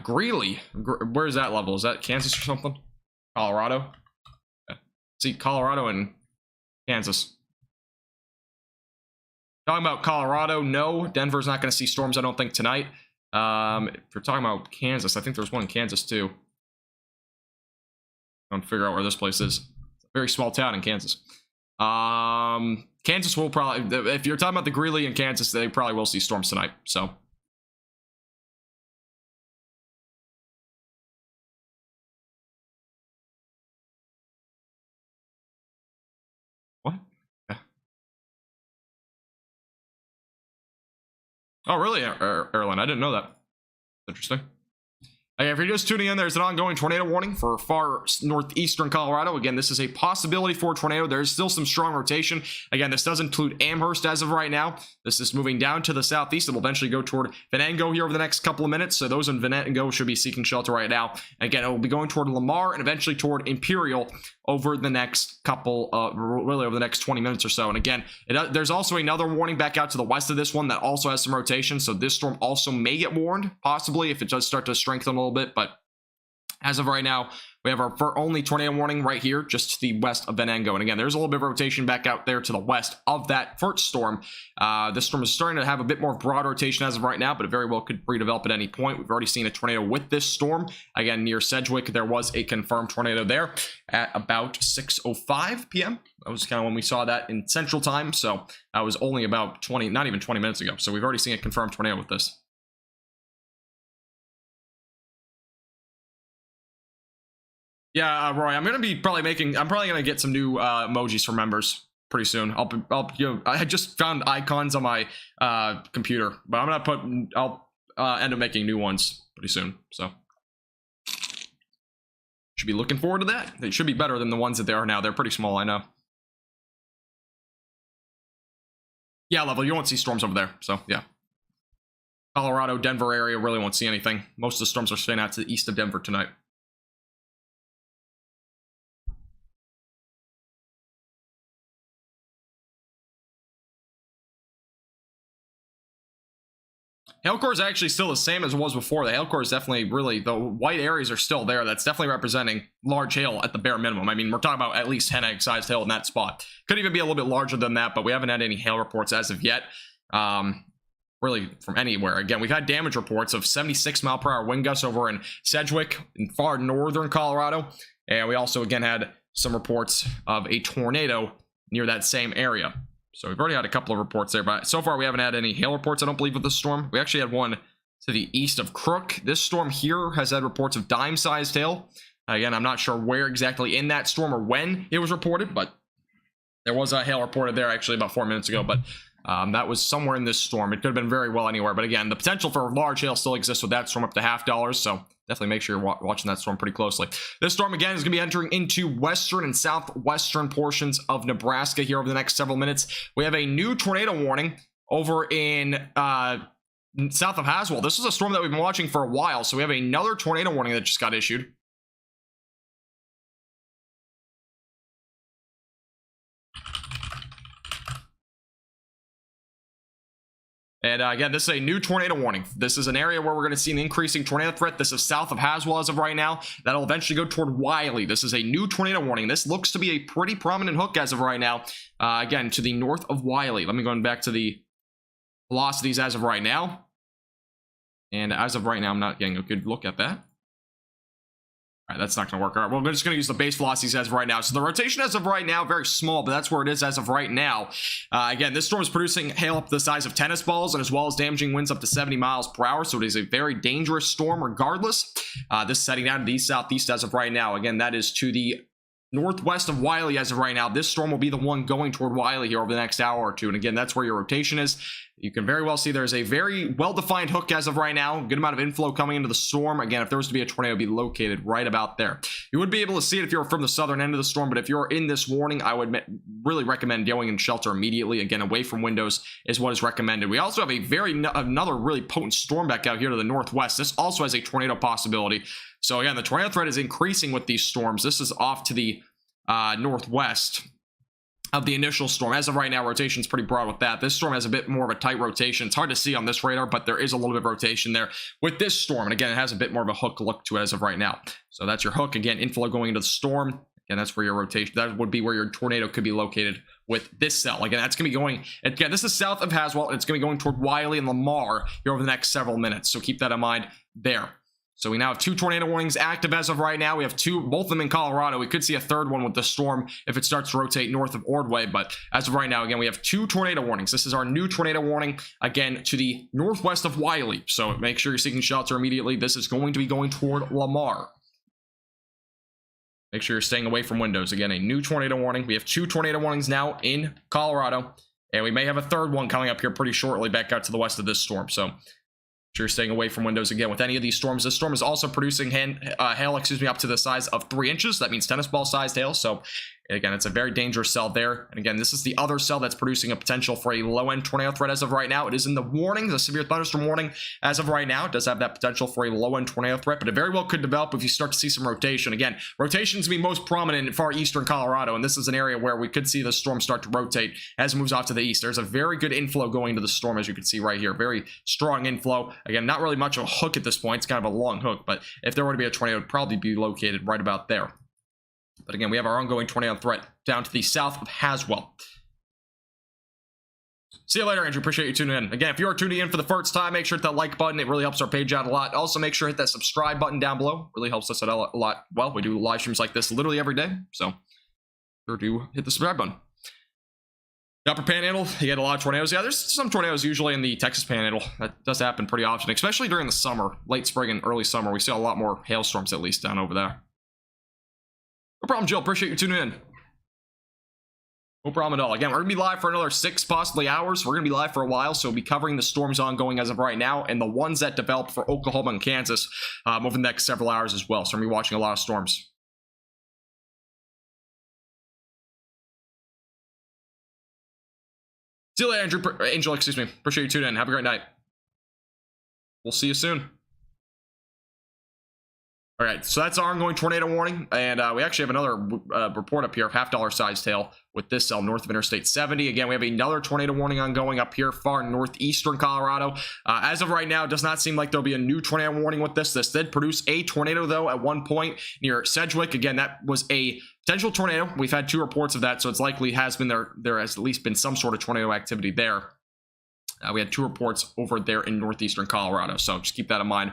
Greeley, where is that level? Is that Kansas or something? Colorado? Yeah. See, Colorado and Kansas. Talking about Colorado, no. Denver's not going to see storms, I don't think, tonight. If you're talking about Kansas, I think there's one in Kansas, too. I'm trying to figure out where this place is. It's a very small town in Kansas. Kansas will probably... If you're talking about the Greeley in Kansas, they probably will see storms tonight, so... What? Yeah. Oh, really, Erlen? I didn't know that. Interesting. If you're just tuning in, there's an ongoing tornado warning for far northeastern Colorado. Again, this is a possibility for a tornado. There's still some strong rotation. Again, this does include Amherst as of right now. This is moving down to the southeast. It will eventually go toward Venango here over the next couple of minutes. So those in Venango should be seeking shelter right now. Again, it will be going toward Lamar and eventually toward Imperial over the next couple, really over the next 20 minutes or so. And again, there's also another warning back out to the west of this one that also has some rotation. So this storm also may get warned, possibly, if it does start to strengthen a little bit. But as of right now, we have our only tornado warning right here, just to the west of Venango. And again, there's a little bit of rotation back out there to the west of that first storm. This storm is starting to have a bit more broad rotation as of right now, but it very well could redevelop at any point. We've already seen a tornado with this storm. Again, near Sedgwick, there was a confirmed tornado there at about 6:05 p.m. That was kind of when we saw that in Central Time. So that was only about not even 20 minutes ago. So we've already seen a confirmed tornado with this. Yeah, Roy, I'm probably gonna get some new emojis for members pretty soon. I just found icons on my computer, but I'll end up making new ones pretty soon. So should be looking forward to that. They should be better than the ones that they are now. They're pretty small, I know. Yeah, Level, you won't see storms over there. So yeah, Colorado, Denver area really won't see anything. Most of the storms are staying out to the east of Denver tonight. Hail core is actually still the same as it was before. The hail core is definitely the white areas are still there. That's definitely representing large hail at the bare minimum. I mean, we're talking about at least 10 egg sized hail in that spot. Could even be a little bit larger than that, but we haven't had any hail reports as of yet. Really from anywhere. Again, we've had damage reports of 76-mile-per-hour wind gusts over in Sedgwick in far northern Colorado. And we also, again, had some reports of a tornado near that same area. So we've already had a couple of reports there, but so far we haven't had any hail reports, I don't believe, with this storm. We actually had one to the east of Crook. This storm here has had reports of dime-sized hail. Again, I'm not sure where exactly in that storm or when it was reported, but there was a hail reported there actually about 4 minutes ago, but that was somewhere in this storm. It could have been very well anywhere, but again, the potential for large hail still exists with that storm up to $0.50, so definitely make sure you're watching that storm pretty closely. This storm, again, is going to be entering into western and southwestern portions of Nebraska here over the next several minutes. We have a new tornado warning over in south of Haswell. This is a storm that we've been watching for a while, so we have another tornado warning that just got issued. And again, this is a new tornado warning. This is an area where we're going to see an increasing tornado threat. This is south of Haswell as of right now. That'll eventually go toward Wiley. This is a new tornado warning. This looks to be a pretty prominent hook as of right now. Again, to the north of Wiley. Let me go back to the velocities as of right now. And as of right now, I'm not getting a good look at that. All right, that's not going to work. All right, well, we're just going to use the base velocities as of right now. So the rotation as of right now, very small, but that's where it is as of right now. Again, this storm is producing hail up the size of tennis balls and as well as damaging winds up to 70 miles per hour. So it is a very dangerous storm regardless. This is heading down to the southeast as of right now. Again, that is to the northwest of Wiley as of right now. This storm will be the one going toward Wiley here over the next hour or two. And again, that's where your rotation is. You can very well see there's a very well-defined hook as of right now. Good amount of inflow coming into the storm. Again, if there was to be a tornado, it would be located right about there. You would be able to see it if you're from the southern end of the storm, but if you're in this warning, I would really recommend going in shelter immediately. Again, away from windows is what is recommended. We also have another really potent storm back out here to the northwest. This also has a tornado possibility. So again, the tornado threat is increasing with these storms. This is off to the northwest of the initial storm. As of right now, rotation is pretty broad with that. This storm has a bit more of a tight rotation. It's hard to see on this radar, but there is a little bit of rotation there with this storm. And again, it has a bit more of a hook look to it as of right now. So that's your hook. Again, inflow going into the storm. Again, that's where your rotation, that would be where your tornado could be located with this cell. Again, that's going to be going, again, this is south of Haswell, and it's going to be going toward Wiley and Lamar here over the next several minutes. So keep that in mind there. So we now have 2 tornado warnings active as of right now. We have 2, both of them in Colorado. We could see a third one with the storm if it starts to rotate north of Ordway. But as of right now, again, we have 2 tornado warnings. This is our new tornado warning, again, to the northwest of Wiley. So make sure you're seeking shelter immediately. This is going to be going toward Lamar. Make sure you're staying away from windows. Again, a new tornado warning. We have 2 tornado warnings now in Colorado. And we may have a third one coming up here pretty shortly back out to the west of this storm. So sure, staying away from windows again with any of these storms. This storm is also producing hail, up to the size of 3 inches. That means tennis ball sized hail. So again, it's a very dangerous cell there. And again, this is the other cell that's producing a potential for a low-end tornado threat as of right now. It is in the warning, the severe thunderstorm warning as of right now. It does have that potential for a low-end tornado threat, but it very well could develop if you start to see some rotation. Again, rotations be most prominent in far eastern Colorado, and this is an area where we could see the storm start to rotate as it moves off to the east. There's a very good inflow going into the storm, as you can see right here. Very strong inflow. Again, not really much of a hook at this point. It's kind of a long hook, but if there were to be a tornado, it would probably be located right about there. But again, we have our ongoing tornado threat down to the south of Haswell. See you later, Andrew. Appreciate you tuning in. Again, if you are tuning in for the first time, make sure to hit that like button. It really helps our page out a lot. Also, make sure to hit that subscribe button down below. Really helps us out a lot. Well, we do live streams like this literally every day, so sure do hit the subscribe button. The upper panhandle, you get a lot of tornadoes. Yeah, there's some tornadoes usually in the Texas panhandle. That does happen pretty often, especially during the summer, late spring and early summer. We see a lot more hailstorms, at least, down over there. No problem, Jill. Appreciate you tuning in. No problem at all. Again, we're going to be live for another 6 possibly hours. We're going to be live for a while, so we'll be covering the storms ongoing as of right now and the ones that develop for Oklahoma and Kansas over the next several hours as well. So we're going to be watching a lot of storms. See you later, Angel, excuse me. Appreciate you tuning in. Have a great night. We'll see you soon. All right, so that's our ongoing tornado warning, and we actually have another report up here of $half sized hail with this cell north of Interstate 70. Again, we have another tornado warning ongoing up here far northeastern Colorado. As of right now, it does not seem like there'll be a new tornado warning with this. This did produce a tornado, though, at one point near Sedgwick. Again, that was a potential tornado. We've had 2 reports of that, so it's likely has been there has at least been some sort of tornado activity there. We had 2 reports over there in northeastern Colorado, so just keep that in mind.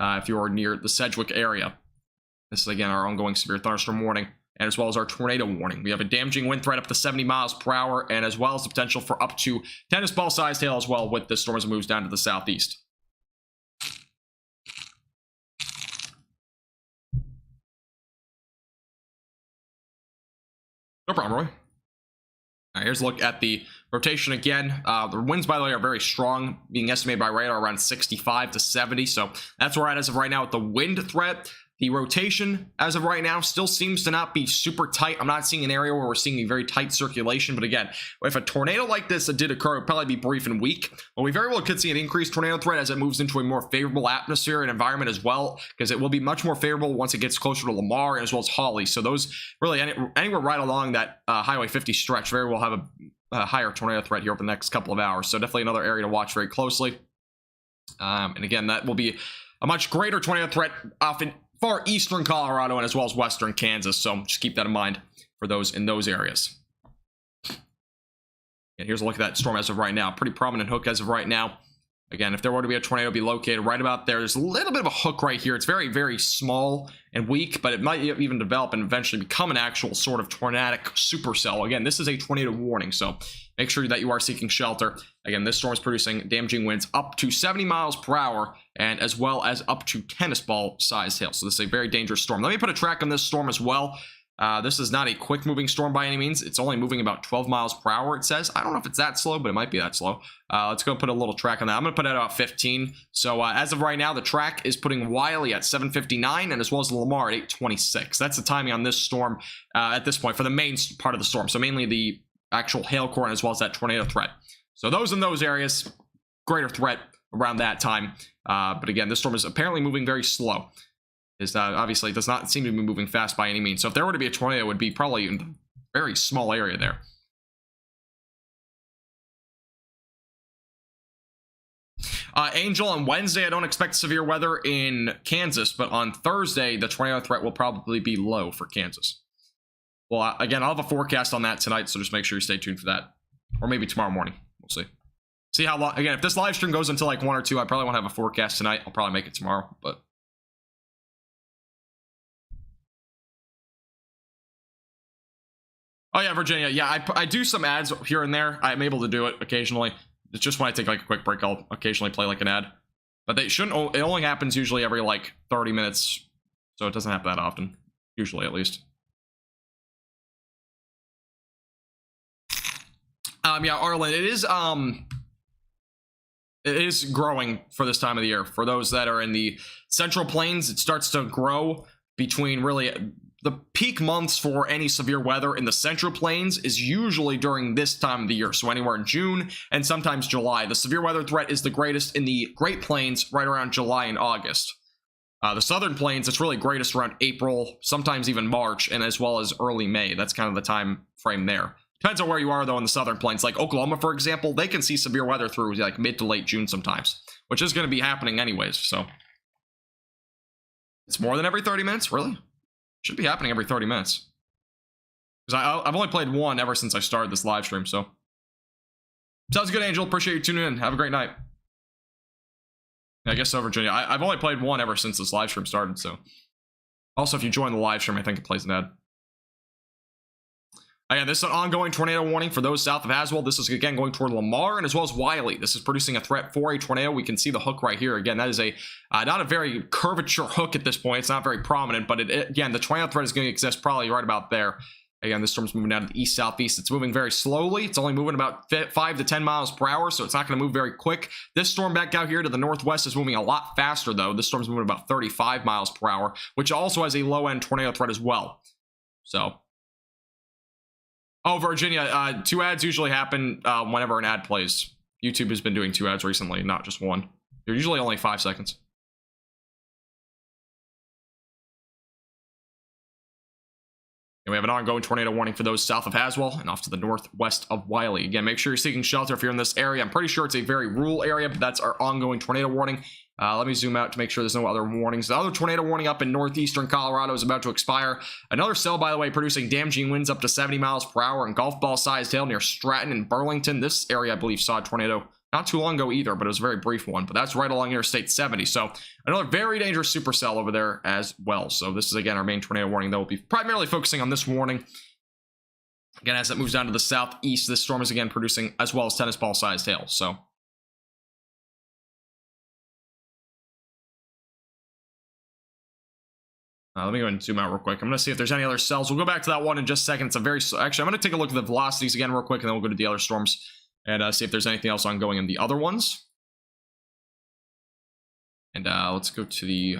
If you're near the Sedgwick area. This is, again, our ongoing severe thunderstorm warning, and as well as our tornado warning. We have a damaging wind threat up to 70 miles per hour, and as well as the potential for up to tennis ball sized hail as well with the storm as it moves down to the southeast. No problem, Roy. All right, here's a look at the rotation again. The winds, by the way, are very strong, being estimated by radar around 65 to 70. So that's where we're at as of right now with the wind threat. The rotation, as of right now, still seems to not be super tight. I'm not seeing an area where we're seeing a very tight circulation. But again, if a tornado like this did occur, it would probably be brief and weak. But we very well could see an increased tornado threat as it moves into a more favorable atmosphere and environment as well, because it will be much more favorable once it gets closer to Lamar as well as Hawley. So those really, anywhere right along that Highway 50 stretch very well have a higher tornado threat here over the next couple of hours. So definitely another area to watch very closely. And again, that will be a much greater tornado threat off in far eastern Colorado and as well as western Kansas. So just keep that in mind for those in those areas. And here's a look at that storm as of right now. Pretty prominent hook as of right now. Again, if there were to be a tornado, it'd be located right about there. There's a little bit of a hook right here. It's very, very small and weak, but it might even develop and eventually become an actual sort of tornadic supercell. Again, this is a tornado warning, so make sure that you are seeking shelter. Again, this storm is producing damaging winds up to 70 miles per hour and as well as up to tennis ball sized hail. So this is a very dangerous storm. Let me put a track on this storm as well. This is not a quick moving storm by any means. It's only moving about 12 miles per hour, it says. I don't know if it's that slow, but it might be that slow. Let's go put a little track on that. I'm going to put it at about 15. So as of right now, the track is putting Wiley at 7:59 and as well as Lamar at 8:26. That's the timing on this storm at this point for the main part of the storm. So mainly the actual hail core and as well as that tornado threat. So those in those areas, greater threat around that time. But again, this storm is apparently moving very slow. Obviously it does not seem to be moving fast by any means. So if there were to be a tornado, it would be probably in a very small area there. Angel, on Wednesday, I don't expect severe weather in Kansas, but on Thursday, the tornado threat will probably be low for Kansas. Well, again, I'll have a forecast on that tonight, so just make sure you stay tuned for that. Or maybe tomorrow morning. We'll see. See how long. Again, if this live stream goes until like 1 or 2, I probably won't have a forecast tonight. I'll probably make it tomorrow, but... Oh yeah, Virginia. Yeah, I do some ads here and there. I'm able to do it occasionally. It's just when I take like a quick break, I'll occasionally play like an ad. But they shouldn't. It only happens usually every like 30 minutes, so it doesn't happen that often. Usually, at least. Yeah, Arlen. It is growing for this time of the year. For those that are in the Central Plains, it starts to grow between really. The peak months for any severe weather in the Central Plains is usually during this time of the year, so anywhere in June and sometimes July. The severe weather threat is the greatest in the Great Plains right around July and August. The Southern Plains, it's really greatest around April, sometimes even March, and as well as early May. That's kind of the time frame there. Depends on where you are, though, in the Southern Plains. Like Oklahoma, for example, they can see severe weather through like mid to late June sometimes, which is going to be happening anyways, so. It's more than every 30 minutes, really? Should be happening every 30 minutes. Because I've only played one ever since I started this live stream, so. Sounds good, Angel. Appreciate you tuning in. Have a great night. Yeah, I guess so, Virginia. I've only played one ever since this live stream started, so. Also, if you join the live stream, I think it plays an ad. Again, this is an ongoing tornado warning for those south of Haswell. This is, again, going toward Lamar and as well as Wiley. This is producing a threat for a tornado. We can see the hook right here. Again, that is a not a very curvature hook at this point. It's not very prominent, but again, the tornado threat is going to exist probably right about there. Again, this storm's moving down to the east-southeast. It's moving very slowly. It's only moving about 5 to 10 miles per hour, so it's not going to move very quick. This storm back out here to the northwest is moving a lot faster, though. This storm's moving about 35 miles per hour, which also has a low-end tornado threat as well. So... Oh, Virginia, 2 ads usually happen whenever an ad plays. YouTube has been doing 2 ads recently, not just 1. They're usually only 5 seconds. And we have an ongoing tornado warning for those south of Haswell and off to the northwest of Wiley. Again, make sure you're seeking shelter if you're in this area. I'm pretty sure it's a very rural area, but that's our ongoing tornado warning. Let me zoom out to make sure there's no other warnings. The other tornado warning up in northeastern Colorado is about to expire. Another cell, by the way, producing damaging winds up to 70 miles per hour and golf ball sized hail near Stratton and Burlington. This area, I believe, saw a tornado not too long ago either, but it was a very brief one. But that's right along Interstate 70. So another very dangerous supercell over there as well. So this is, again, our main tornado warning that will be primarily focusing on this warning. Again, as it moves down to the southeast, this storm is, again, producing as well as tennis ball sized hail. So... let me go ahead and zoom out real quick. I'm going to see if there's any other cells. We'll go back to that one in just a second. It's a very... Actually, I'm going to take a look at the velocities again real quick, and then we'll go to the other storms and see if there's anything else ongoing in the other ones. And let's go to the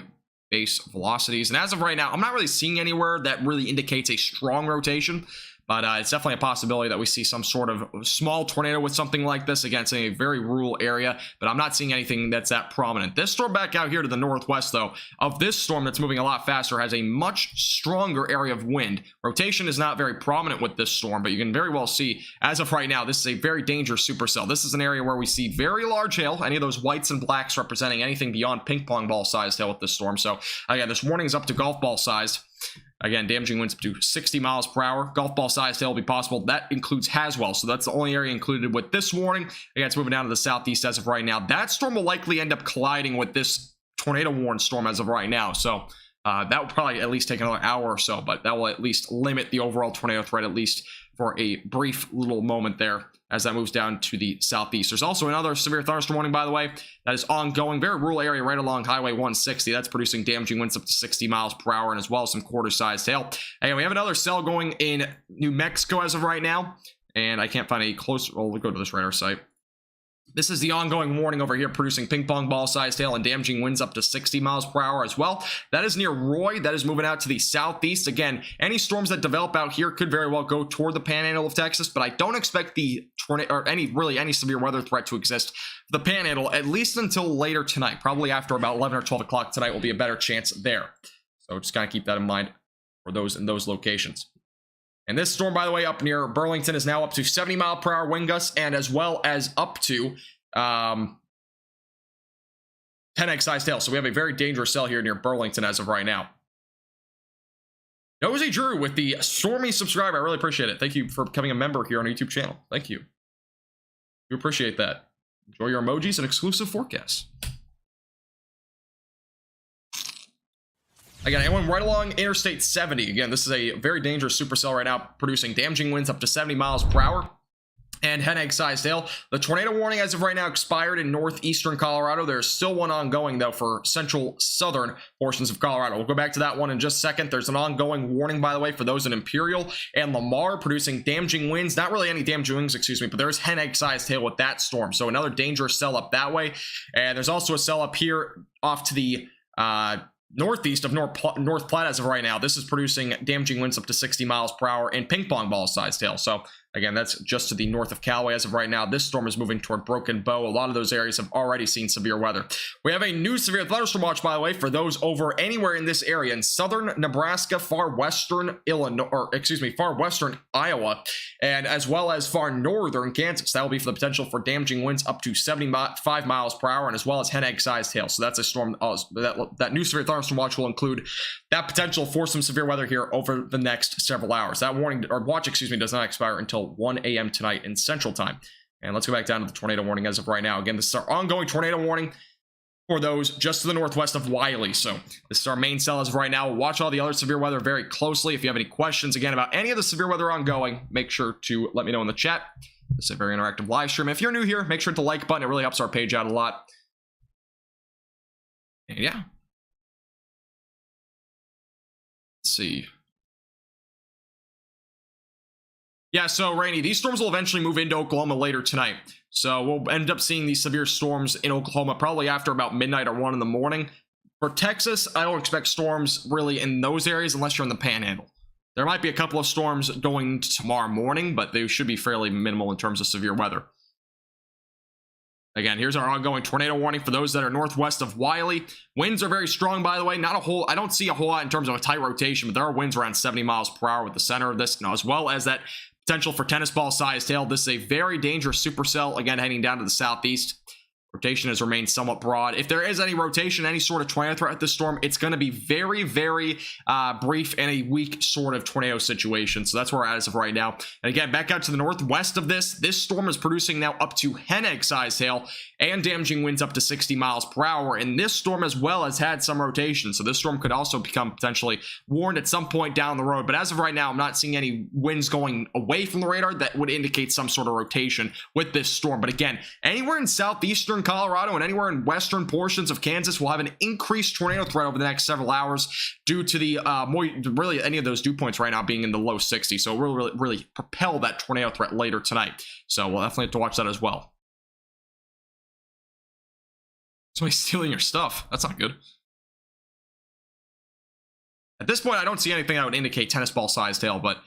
base velocities. And as of right now, I'm not really seeing anywhere that really indicates a strong rotation. but it's definitely a possibility that we see some sort of small tornado with something like this. Again, it's in a very rural area, but I'm not seeing anything that's that prominent. This storm back out here to the northwest, though, of this storm that's moving a lot faster, has a much stronger area of wind. Rotation is not very prominent with this storm, but you can very well see, as of right now, this is a very dangerous supercell. This is an area where we see very large hail, any of those whites and blacks representing anything beyond ping pong ball sized hail with this storm. So again, this warning is up to golf ball sized. Again, damaging winds up to 60 miles per hour. Golf ball sized hail will be possible. That includes Haswell, so that's the only area included with this warning. Again, it's moving down to the southeast as of right now. That storm will likely end up colliding with this tornado warned storm as of right now. So that will probably at least take another hour or so, but that will at least limit the overall tornado threat, at least for a brief little moment there, as that moves down to the southeast. There's also another severe thunderstorm warning, by the way, that is ongoing. Very rural area right along Highway 160. That's producing damaging winds up to 60 miles per hour, and as well as some quarter-sized hail. And we have another cell going in New Mexico as of right now, and I can't find any closer. Well, we'll go to this radar site. This is the ongoing warning over here, producing ping pong ball sized hail and damaging winds up to 60 miles per hour as well. That is near Roy. That is moving out to the southeast. Again, any storms that develop out here could very well go toward the panhandle of Texas, but I don't expect the tornado or any severe weather threat to exist for the panhandle, at least until later tonight. Probably after about 11 or 12 o'clock tonight will be a better chance there. So just kind of keep that in mind for those in those locations. And this storm, by the way, up near Burlington is now up to 70 mile per hour wind gusts, and as well as up to 10x sized hail. So we have a very dangerous cell here near Burlington as of right now. Nosy Drew with the stormy subscriber. I really appreciate it. Thank you for becoming a member here on our YouTube channel. Thank you. We appreciate that. Enjoy your emojis and exclusive forecasts. Again, anyone right along Interstate 70. Again, this is a very dangerous supercell right now, producing damaging winds up to 70 miles per hour and 10x sized hail. The tornado warning as of right now expired in northeastern Colorado. There's still one ongoing, though, for central southern portions of Colorado. We'll go back to that one in just a second. There's an ongoing warning, by the way, for those in Imperial and Lamar, producing damaging winds. Not really any damaging winds, excuse me, but there's 10x sized hail with that storm. So another dangerous cell up that way. And there's also a cell up here off to the northeast of North Platte as of right now. This is producing damaging winds up to 60 miles per hour and ping pong ball sized hail. So again, that's just to the north of Callaway as of right now. This storm is moving toward Broken Bow. A lot of those areas have already seen severe weather. We have a new severe thunderstorm watch, by the way, for those over anywhere in this area in southern Nebraska, far western Illinois, or excuse me, far western Iowa, and as well as far northern Kansas. That will be for the potential for damaging winds up to 75 miles per hour, and as well as 10x sized hail. So that's a storm. That new severe thunderstorm watch will include that potential for some severe weather here over the next several hours. That warning or watch, excuse me, does not expire until 1 a.m. tonight in Central Time. And let's go back down to the tornado warning as of right now. Again, this is our ongoing tornado warning for those just to the northwest of Wiley. So this is our main cell as of right now. Watch all the other severe weather very closely. If you have any questions, again, about any of the severe weather ongoing, make sure to let me know in the chat. This is a very interactive live stream. If you're new here, make sure to hit the like button. It really helps our page out a lot. And yeah. Let's see. Yeah, so Rainy, these storms will eventually move into Oklahoma later tonight. So we'll end up seeing these severe storms in Oklahoma probably after about midnight or 1 in the morning. For Texas, I don't expect storms really in those areas unless you're in the panhandle. There might be a couple of storms going tomorrow morning, but they should be fairly minimal in terms of severe weather. Again, here's our ongoing tornado warning for those that are northwest of Wiley. Winds are very strong, by the way. I don't see a whole lot in terms of a tight rotation, but there are winds around 70 miles per hour with the center of this, as well as that potential for tennis ball sized hail. This is a very dangerous supercell, again, heading down to the southeast. Rotation has remained somewhat broad. If there is any rotation, any sort of tornado threat at this storm, it's going to be very, very brief and a weak sort of tornado situation. So that's where we're at as of right now. And again, back out to the northwest of this storm is producing now up to 10x sized hail and damaging winds up to 60 miles per hour. And this storm as well has had some rotation. So this storm could also become potentially warned at some point down the road. But as of right now, I'm not seeing any winds going away from the radar that would indicate some sort of rotation with this storm. But again, anywhere in southeastern Colorado and anywhere in western portions of Kansas will have an increased tornado threat over the next several hours due to the really any of those dew points right now being in the low 60s. So really propel that tornado threat later tonight. So we'll definitely have to watch that as well. Somebody's stealing your stuff. That's not good. At this point, I don't see anything that would indicate tennis ball sized hail, but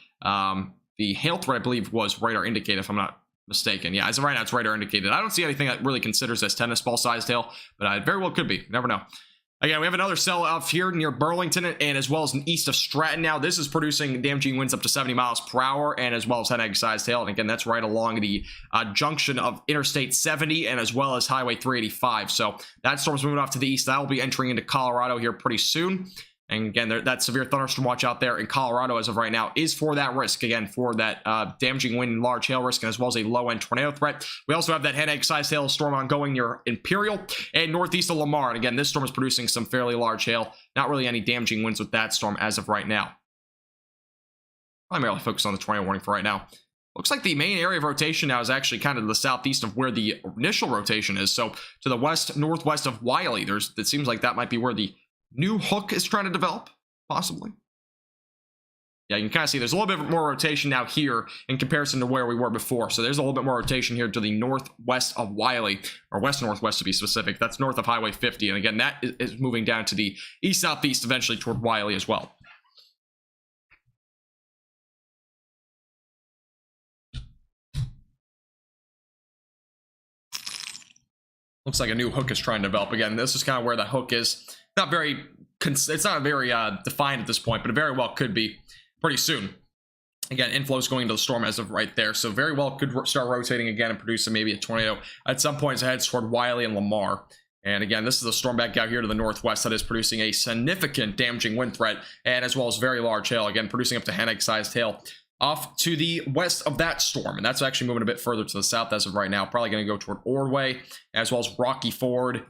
the hail threat, I believe, was radar indicated, if I'm not mistaken. Yeah, as of right now, it's radar indicated. I don't see anything that really considers as tennis ball sized hail, but it very well could be. Never know. Again, we have another cell out here near Burlington and as well as east of Stratton now. This is producing damaging winds up to 70 miles per hour and as well as 10 sized hail. And again, that's right along the junction of Interstate 70 and as well as Highway 385. So that storm's moving off to the east. That will be entering into Colorado here pretty soon. And again, that severe thunderstorm watch out there in Colorado as of right now is for that risk, again, for that damaging wind and large hail risk, and as well as a low-end tornado threat. We also have that headache-sized hail storm ongoing near Imperial and northeast of Lamar. And again, this storm is producing some fairly large hail. Not really any damaging winds with that storm as of right now. Primarily focused on the tornado warning for right now. Looks like the main area of rotation now is actually kind of the southeast of where the initial rotation is. So to the west, northwest of Wiley, it seems like that might be where the new hook is trying to develop, possibly. Yeah, you can kind of see there's a little bit more rotation now here in comparison to where we were before. So there's a little bit more rotation here to the northwest of Wiley, or west-northwest to be specific. That's north of Highway 50. And again, that is moving down to the east-southeast eventually toward Wiley as well. Looks like a new hook is trying to develop. Again, this is kind of where that hook is. It's not very defined at this point, but it very well could be pretty soon. Again, inflow is going into the storm as of right there, so very well could start rotating again and producing maybe a tornado at some point as it heads toward Wiley and Lamar. And again, this is a storm back out here to the northwest that is producing a significant damaging wind threat and as well as very large hail, again producing up to hand-sized hail off to the west of that storm. And that's actually moving a bit further to the south as of right now, probably going to go toward Ordway as well as Rocky Ford.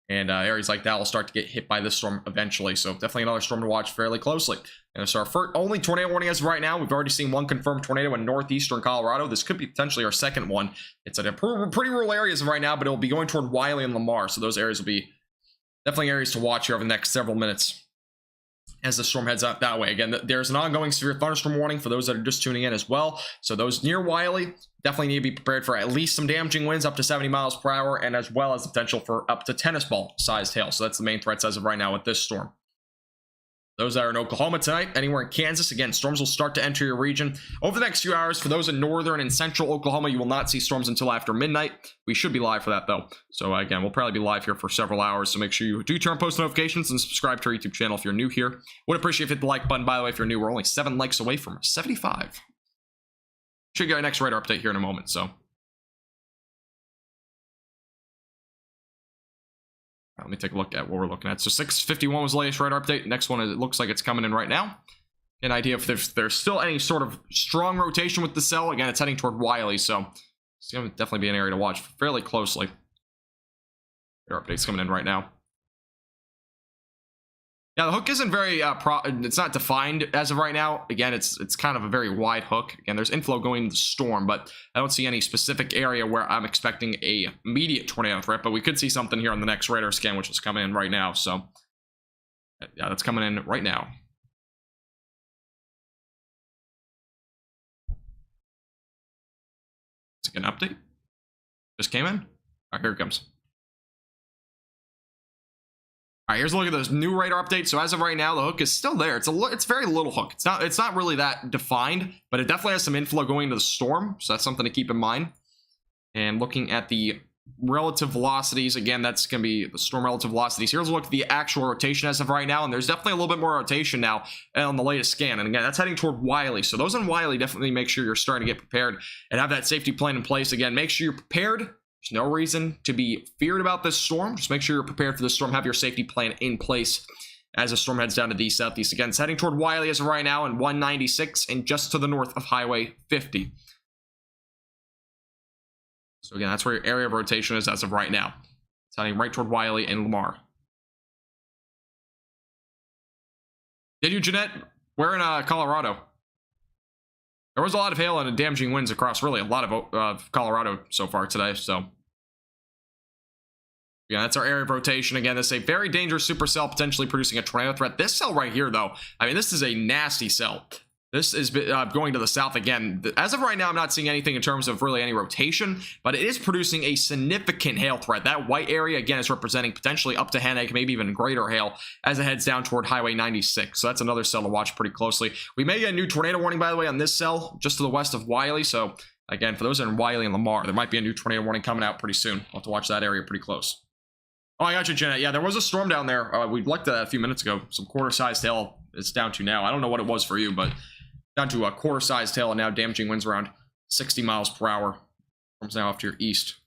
And areas like that will start to get hit by this storm eventually. So definitely another storm to watch fairly closely. And it's our only tornado warning as of right now. We've already seen one confirmed tornado in northeastern Colorado. This could be potentially our second one. It's at a pretty rural areas of right now, but it will be going toward Wiley and Lamar. So those areas will be definitely areas to watch here over the next several minutes as the storm heads out that way. Again, there's an ongoing severe thunderstorm warning for those that are just tuning in as well. So those near Wiley definitely need to be prepared for at least some damaging winds up to 70 miles per hour and as well as the potential for up to tennis ball sized hail. So that's the main threats as of right now with this storm. Those that are in Oklahoma tonight, anywhere in Kansas, again, storms will start to enter your region over the next few hours. For those in northern and central Oklahoma, you will not see storms until after midnight. We should be live for that, though. So, again, we'll probably be live here for several hours. So make sure you do turn on post notifications and subscribe to our YouTube channel if you're new here. Would appreciate if you hit the like button, by the way, if you're new. We're only 7 likes away from 75. Should get our next radar update here in a moment, so. Let me take a look at what we're looking at. So 651 was the latest radar update. Next one, it looks like it's coming in right now. An idea if there's still any sort of strong rotation with the cell. Again, it's heading toward Wiley, so it's going to definitely be an area to watch fairly closely. Radar update's coming in right now. Yeah, the hook isn't very, it's not defined as of right now. Again, it's kind of a very wide hook. Again, there's inflow going into the storm, but I don't see any specific area where I'm expecting a immediate tornado threat, but we could see something here on the next radar scan, which is coming in right now. So, yeah, that's coming in right now. It's like an update. Just came in. All right, here it comes. All right, here's a look at those new radar updates. So as of right now, the hook is still there. It's very little hook. It's not really that defined, but it definitely has some inflow going into the storm. So that's something to keep in mind. And looking at the relative velocities, again, that's going to be the storm relative velocities. Here's a look at the actual rotation as of right now, and there's definitely a little bit more rotation now on the latest scan. And again, that's heading toward Wiley. So those in Wiley, definitely make sure you're starting to get prepared and have that safety plan in place. Again, make sure you're prepared. There's no reason to be feared about this storm. Just make sure you're prepared for this storm. Have your safety plan in place as the storm heads down to the southeast. Again, it's heading toward Wiley as of right now and 196 and just to the north of Highway 50. So again, that's where your area of rotation is as of right now. It's heading right toward Wiley and Lamar. Did you, Jeanette? We're in Colorado. There was a lot of hail and damaging winds across really a lot of Colorado so far today. So, yeah, that's our area of rotation. Again, this is a very dangerous supercell, potentially producing a tornado threat. This cell right here, though, I mean, this is a nasty cell. This is going to the south again. As of right now, I'm not seeing anything in terms of really any rotation, but it is producing a significant hail threat. That white area, again, is representing potentially up to Hennig, maybe even greater hail as it heads down toward Highway 96. So that's another cell to watch pretty closely. We may get a new tornado warning, by the way, on this cell just to the west of Wiley. So again, for those in Wiley and Lamar, there might be a new tornado warning coming out pretty soon. We'll have to watch that area pretty close. Oh, I got you, Janet. Yeah, there was a storm down there. We looked at that a few minutes ago. Some quarter-sized hail it's down to now. I don't know what it was for you, but down to a quarter-sized hail and now damaging winds around 60 miles per hour. Comes now off to your east.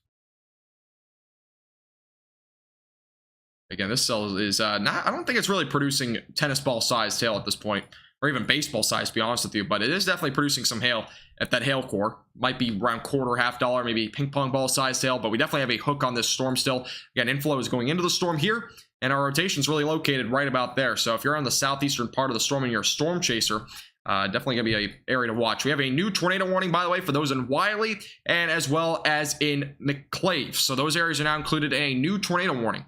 Again, this cell is not, I don't think it's really producing tennis ball sized hail at this point, or even baseball size, to be honest with you, but it is definitely producing some hail at that hail core. Might be around quarter, half dollar, maybe ping pong ball sized hail, but we definitely have a hook on this storm still. Again, inflow is going into the storm here, and our rotation is really located right about there. So if you're on the southeastern part of the storm and you're a storm chaser, definitely gonna be an area to watch. We have a new tornado warning, by the way, for those in Wiley and as well as in McClave. So those areas are now included in a new tornado warning.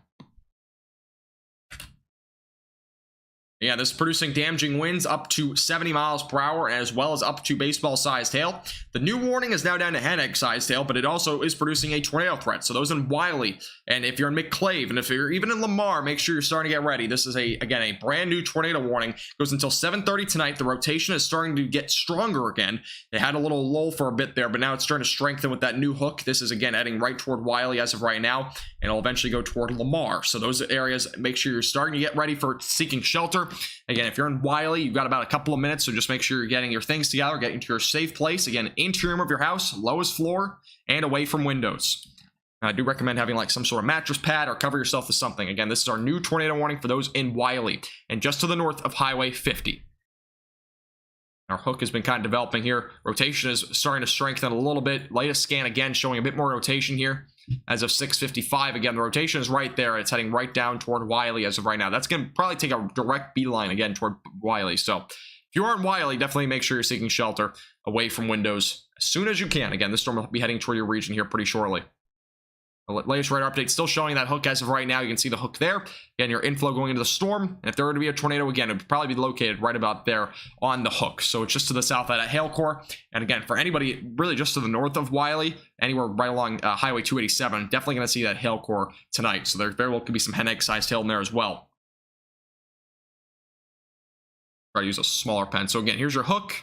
Yeah, this is producing damaging winds up to 70 miles per hour as well as up to baseball-sized hail. The new warning is now down to Hennig-sized hail, but it also is producing a tornado threat. So those in Wiley, and if you're in McClave, and if you're even in Lamar, make sure you're starting to get ready. This is, again, a brand new tornado warning. It goes until 7:30 tonight. The rotation is starting to get stronger again. It had a little lull for a bit there, but now it's starting to strengthen with that new hook. This is, again, heading right toward Wiley as of right now, and it'll eventually go toward Lamar. So those areas, make sure you're starting to get ready for seeking shelter. Again, if you're in Wiley, you've got about a couple of minutes, so just make sure you're getting your things together, getting to your safe place. Again, interior of your house, lowest floor, and away from windows. I do recommend having like some sort of mattress pad or cover yourself with something. Again, this is our new tornado warning for those in Wiley and just to the north of Highway 50. Our hook has been kind of developing here. Rotation is starting to strengthen a little bit. Latest scan again showing a bit more rotation here. As of 6:55, again, the rotation is right there. It's heading right down toward Wiley as of right now. That's going to probably take a direct beeline again toward Wiley. So if you are in Wiley, definitely make sure you're seeking shelter away from windows as soon as you can. Again, this storm will be heading toward your region here pretty shortly. The latest radar update still showing that hook as of right now. You can see the hook there. Again, your inflow going into the storm. And if there were to be a tornado, again, it would probably be located right about there on the hook. So it's just to the south of that hail core. And again, for anybody really just to the north of Wiley, anywhere right along Highway 287, definitely going to see that hail core tonight. So there very well could be some Hennig-sized hail in there as well. Try to use a smaller pen. So again, here's your hook.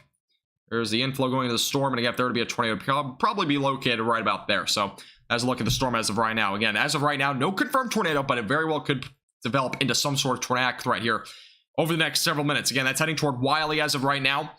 There's the inflow going into the storm. And again, if there were to be a tornado, it'll probably be located right about there. So as a look at the storm as of right now. Again, as of right now, no confirmed tornado, but it very well could develop into some sort of tornadic threat here over the next several minutes. Again, that's heading toward Wiley as of right now.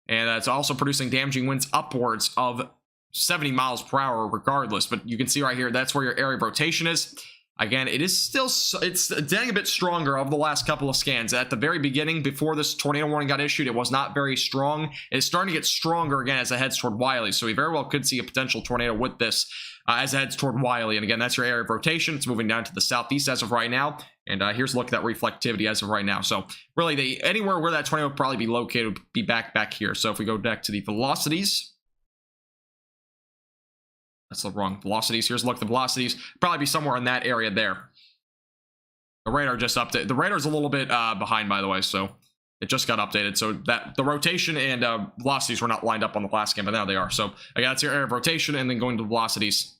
And it's also producing damaging winds upwards of 70 miles per hour regardless. But you can see right here, that's where your area of rotation is. Again, it is still, it's getting a bit stronger over the last couple of scans. At the very beginning, before this tornado warning got issued, it was not very strong. It's starting to get stronger again as it heads toward Wiley. So we very well could see a potential tornado with this as it heads toward Wiley. And again, that's your area of rotation. It's moving down to the southeast as of right now. And here's a look at that reflectivity as of right now. So really, anywhere where that tornado would probably be located would be back here. So if we go back to the velocities, that's the wrong velocities. Here's a look at the velocities. Probably be somewhere in that area there. The radar just updated. The radar's a little bit behind, by the way, so it just got updated. So that the rotation and velocities were not lined up on the last scan, but now they are. So again, that's your area of rotation, and then going to velocities.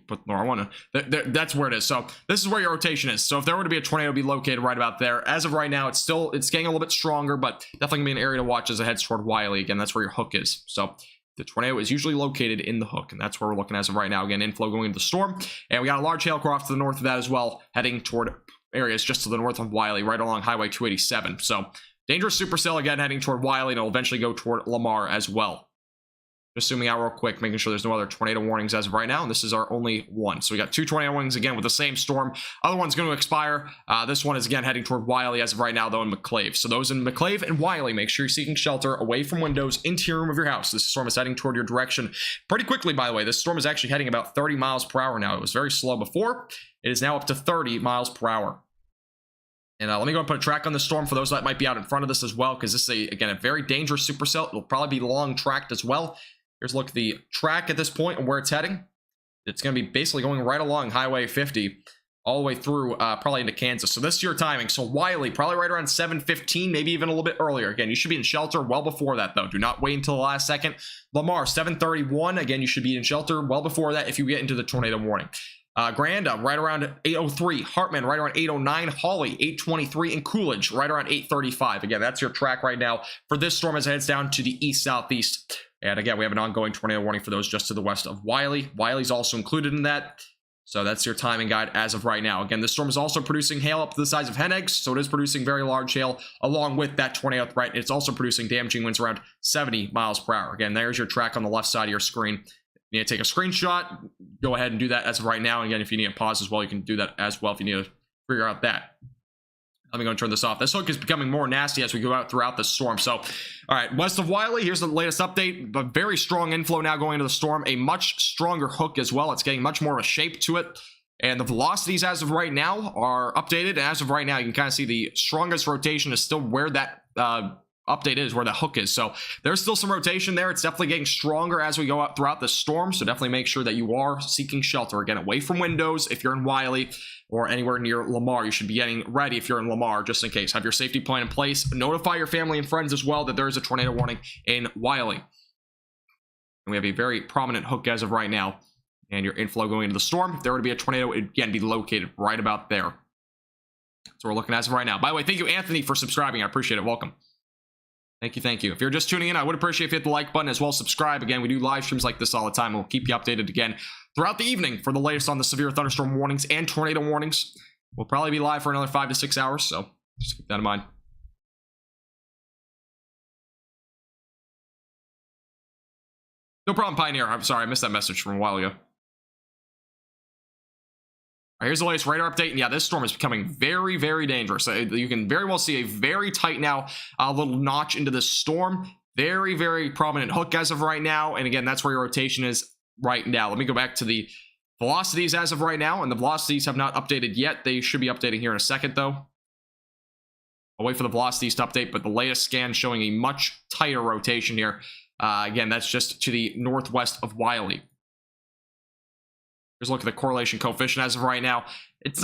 Put the wrong one. That's where it is. So this is where your rotation is. So if there were to be a tornado, it'd be located right about there. As of right now, it's getting a little bit stronger, but definitely gonna be an area to watch as it heads toward Wiley. Again, that's where your hook is. So the tornado is usually located in the hook, and that's where we're looking as of right now. Again, inflow going into the storm, and we got a large hail core off to the north of that as well, heading toward areas just to the north of Wiley, right along Highway 287. So dangerous supercell again heading toward Wiley, and it'll eventually go toward Lamar as well. Just zooming out real quick, making sure there's no other tornado warnings as of right now, and this is our only one. So we got two tornado warnings again with the same storm. Other one's going to expire. This one is again heading toward Wiley as of right now, though, in McClave. So those in McClave and Wiley, make sure you're seeking shelter away from windows, interior room of your house. This storm is heading toward your direction pretty quickly, by the way. This storm is actually heading about 30 miles per hour now. It was very slow before. It is now up to 30 miles per hour. And let me go and put a track on the storm for those that might be out in front of this as well, because this is, again, a very dangerous supercell. It'll probably be long tracked as well. Here's a look at the track at this point and where it's heading. It's going to be basically going right along Highway 50. all the way through probably into Kansas. So this is your timing. So Wiley, probably right around 7:15, maybe even a little bit earlier. Again, you should be in shelter well before that, though. Do not wait until the last second. Lamar, 7:31. Again, you should be in shelter well before that if you get into the tornado warning. Granda, right around 8:03. Hartman, right around 8:09. Hawley, 8:23. And Coolidge, right around 8:35. Again, that's your track right now for this storm as it heads down to the east-southeast. And again, we have an ongoing tornado warning for those just to the west of Wiley. Wiley's also included in that. So that's your timing guide as of right now. Again, this storm is also producing hail up to the size of hen eggs. So it is producing very large hail along with that tornado threat. It's also producing damaging winds around 70 miles per hour. Again, there's your track on the left side of your screen. You need to take a screenshot. Go ahead and do that as of right now. And again, if you need a pause as well, you can do that as well if you need to figure out that. I'm going to turn this off. This hook is becoming more nasty as we go out throughout the storm. So, all right, west of Wiley, here's the latest update. A very strong inflow now going into the storm. A much stronger hook as well. It's getting much more of a shape to it. And the velocities as of right now are updated. And as of right now, you can kind of see the strongest rotation is still where that update is, where the hook is. So there's still some rotation there. It's definitely getting stronger as we go out throughout the storm. So definitely make sure that you are seeking shelter. Again, away from windows if you're in Wiley or anywhere near Lamar. You should be getting ready if you're in Lamar, just in case. Have your safety plan in place. Notify your family and friends as well that there is a tornado warning in Wiley. And we have a very prominent hook as of right now. And your inflow going into the storm. If there were to be a tornado, it would again be located right about there. So we're looking as of right now. By the way, thank you, Anthony, for subscribing. I appreciate it. Welcome. Thank you, thank you. If you're just tuning in, I would appreciate if you hit the like button as well as subscribe. Again, we do live streams like this all the time. We'll keep you updated again throughout the evening for the latest on the severe thunderstorm warnings and tornado warnings. We'll probably be live for another 5 to 6 hours, so just keep that in mind. No problem, Pioneer. I'm sorry, I missed that message from a while ago. All right, here's the latest radar update. And yeah, this storm is becoming very, very dangerous. You can very well see a very tight now little notch into this storm. Very, very prominent hook as of right now. And again, that's where your rotation is right now. Let me go back to the velocities as of right now. And the velocities have not updated yet. They should be updating here in a second, though. I'll wait for the velocities to update, but the latest scan showing a much tighter rotation here. Again, that's just to the northwest of Wiley. Here's a look at the correlation coefficient as of right now. It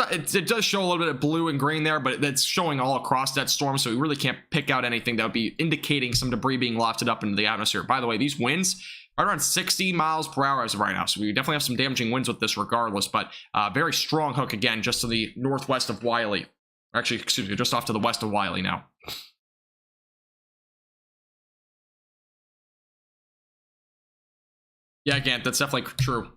does show a little bit of blue and green there, but it's showing all across that storm, so we really can't pick out anything that would be indicating some debris being lofted up into the atmosphere. By the way, these winds are around 60 miles per hour as of right now, so we definitely have some damaging winds with this regardless, but very strong hook again, just to the northwest of Wiley. Actually, excuse me, just off to the west of Wiley now. Yeah, again, that's definitely true.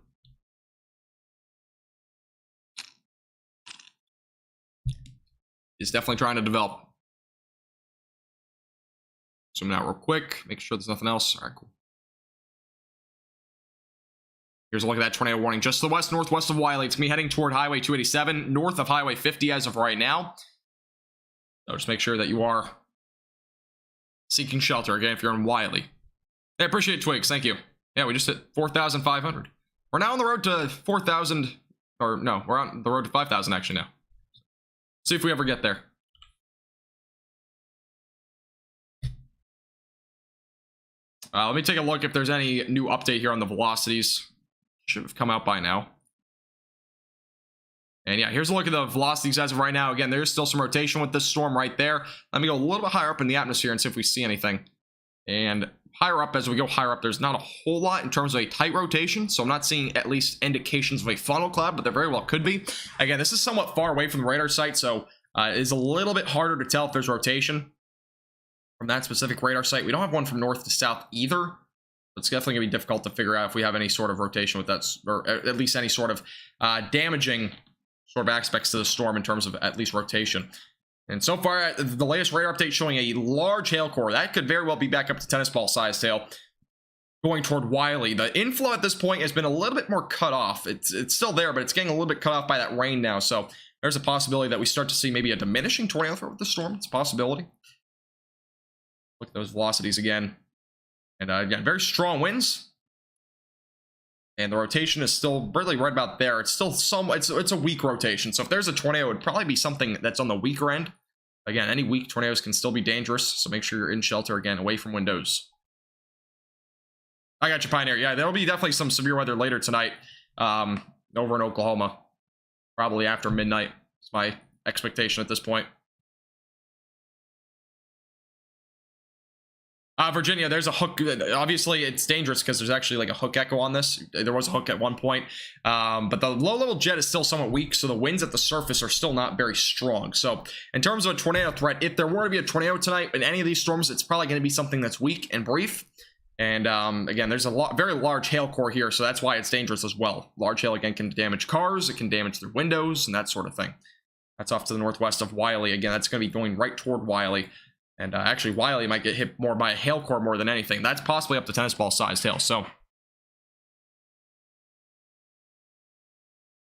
Is definitely trying to develop. Zoom out real quick, make sure there's nothing else. All right, cool. Here's a look at that tornado warning just to the west northwest of Wiley. It's going to be heading toward Highway 287, north of Highway 50 as of right now. So just make sure that you are seeking shelter again if you're in Wiley. Hey, I appreciate it, Twigs. Thank you. Yeah, we just hit 4,500. We're now on the road to 4,000, or no, we're on the road to 5,000 actually now. See if we ever get there. Let me take a look if there's any new update here on the velocities. Should have come out by now. And yeah, here's a look at the velocities as of right now. Again, there's still some rotation with this storm right there. Let me go a little bit higher up in the atmosphere and see if we see anything. And higher up, as we go higher up, there's not a whole lot in terms of a tight rotation. So I'm not seeing at least indications of a funnel cloud, but there very well could be. Again, this is somewhat far away from the radar site, so it is a little bit harder to tell if there's rotation from that specific radar site. We don't have one from north to south either. It's definitely going to be difficult to figure out if we have any sort of rotation with that, or at least any sort of damaging sort of aspects to the storm in terms of at least rotation. And so far, the latest radar update showing a large hail core. That could very well be back up to tennis ball size hail going toward Wiley. The inflow at this point has been a little bit more cut off. It's still there, but it's getting a little bit cut off by that rain now. So there's a possibility that we start to see maybe a diminishing tornado threat with the storm. It's a possibility. Look at those velocities again. And again, very strong winds. And the rotation is still really right about there. It's still it's a weak rotation. So if there's a tornado, it would probably be something that's on the weaker end. Again, any weak tornadoes can still be dangerous. So make sure you're in shelter again, away from windows. I got you, Pioneer. Yeah, there'll be definitely some severe weather later tonight over in Oklahoma. probably after midnight. It's my expectation at this point. Virginia, there's a hook. Obviously, it's dangerous because there's actually like a hook echo on this. There was a hook at one point, but the low-level jet is still somewhat weak, so the winds at the surface are still not very strong. So in terms of a tornado threat, if there were to be a tornado tonight in any of these storms, it's probably going to be something that's weak and brief. And again, there's a very large hail core here, so that's why it's dangerous as well. Large hail, again, can damage cars. It can damage their windows and that sort of thing. That's off to the northwest of Wiley. Again, that's going to be going right toward Wiley. And actually, Wiley might get hit more by a hail core more than anything. That's possibly up to tennis ball sized hail. So,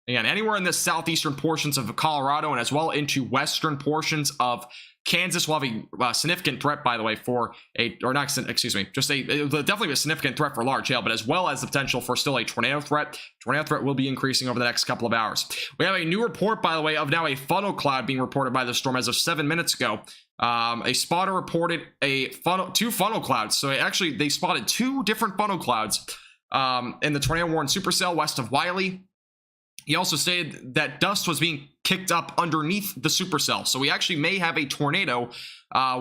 again, anywhere in the southeastern portions of Colorado and as well into western portions of Kansas will have a significant threat, by the way, for it'll definitely be a significant threat for large hail, but as well as the potential for still a tornado threat. Tornado threat will be increasing over the next couple of hours. We have a new report, by the way, of now a funnel cloud being reported by the storm as of 7 minutes ago. A spotter reported two funnel clouds. So actually, they spotted two different funnel clouds in the tornado warned supercell west of Wiley. He also stated that dust was being kicked up underneath the supercell. So we actually may have a tornado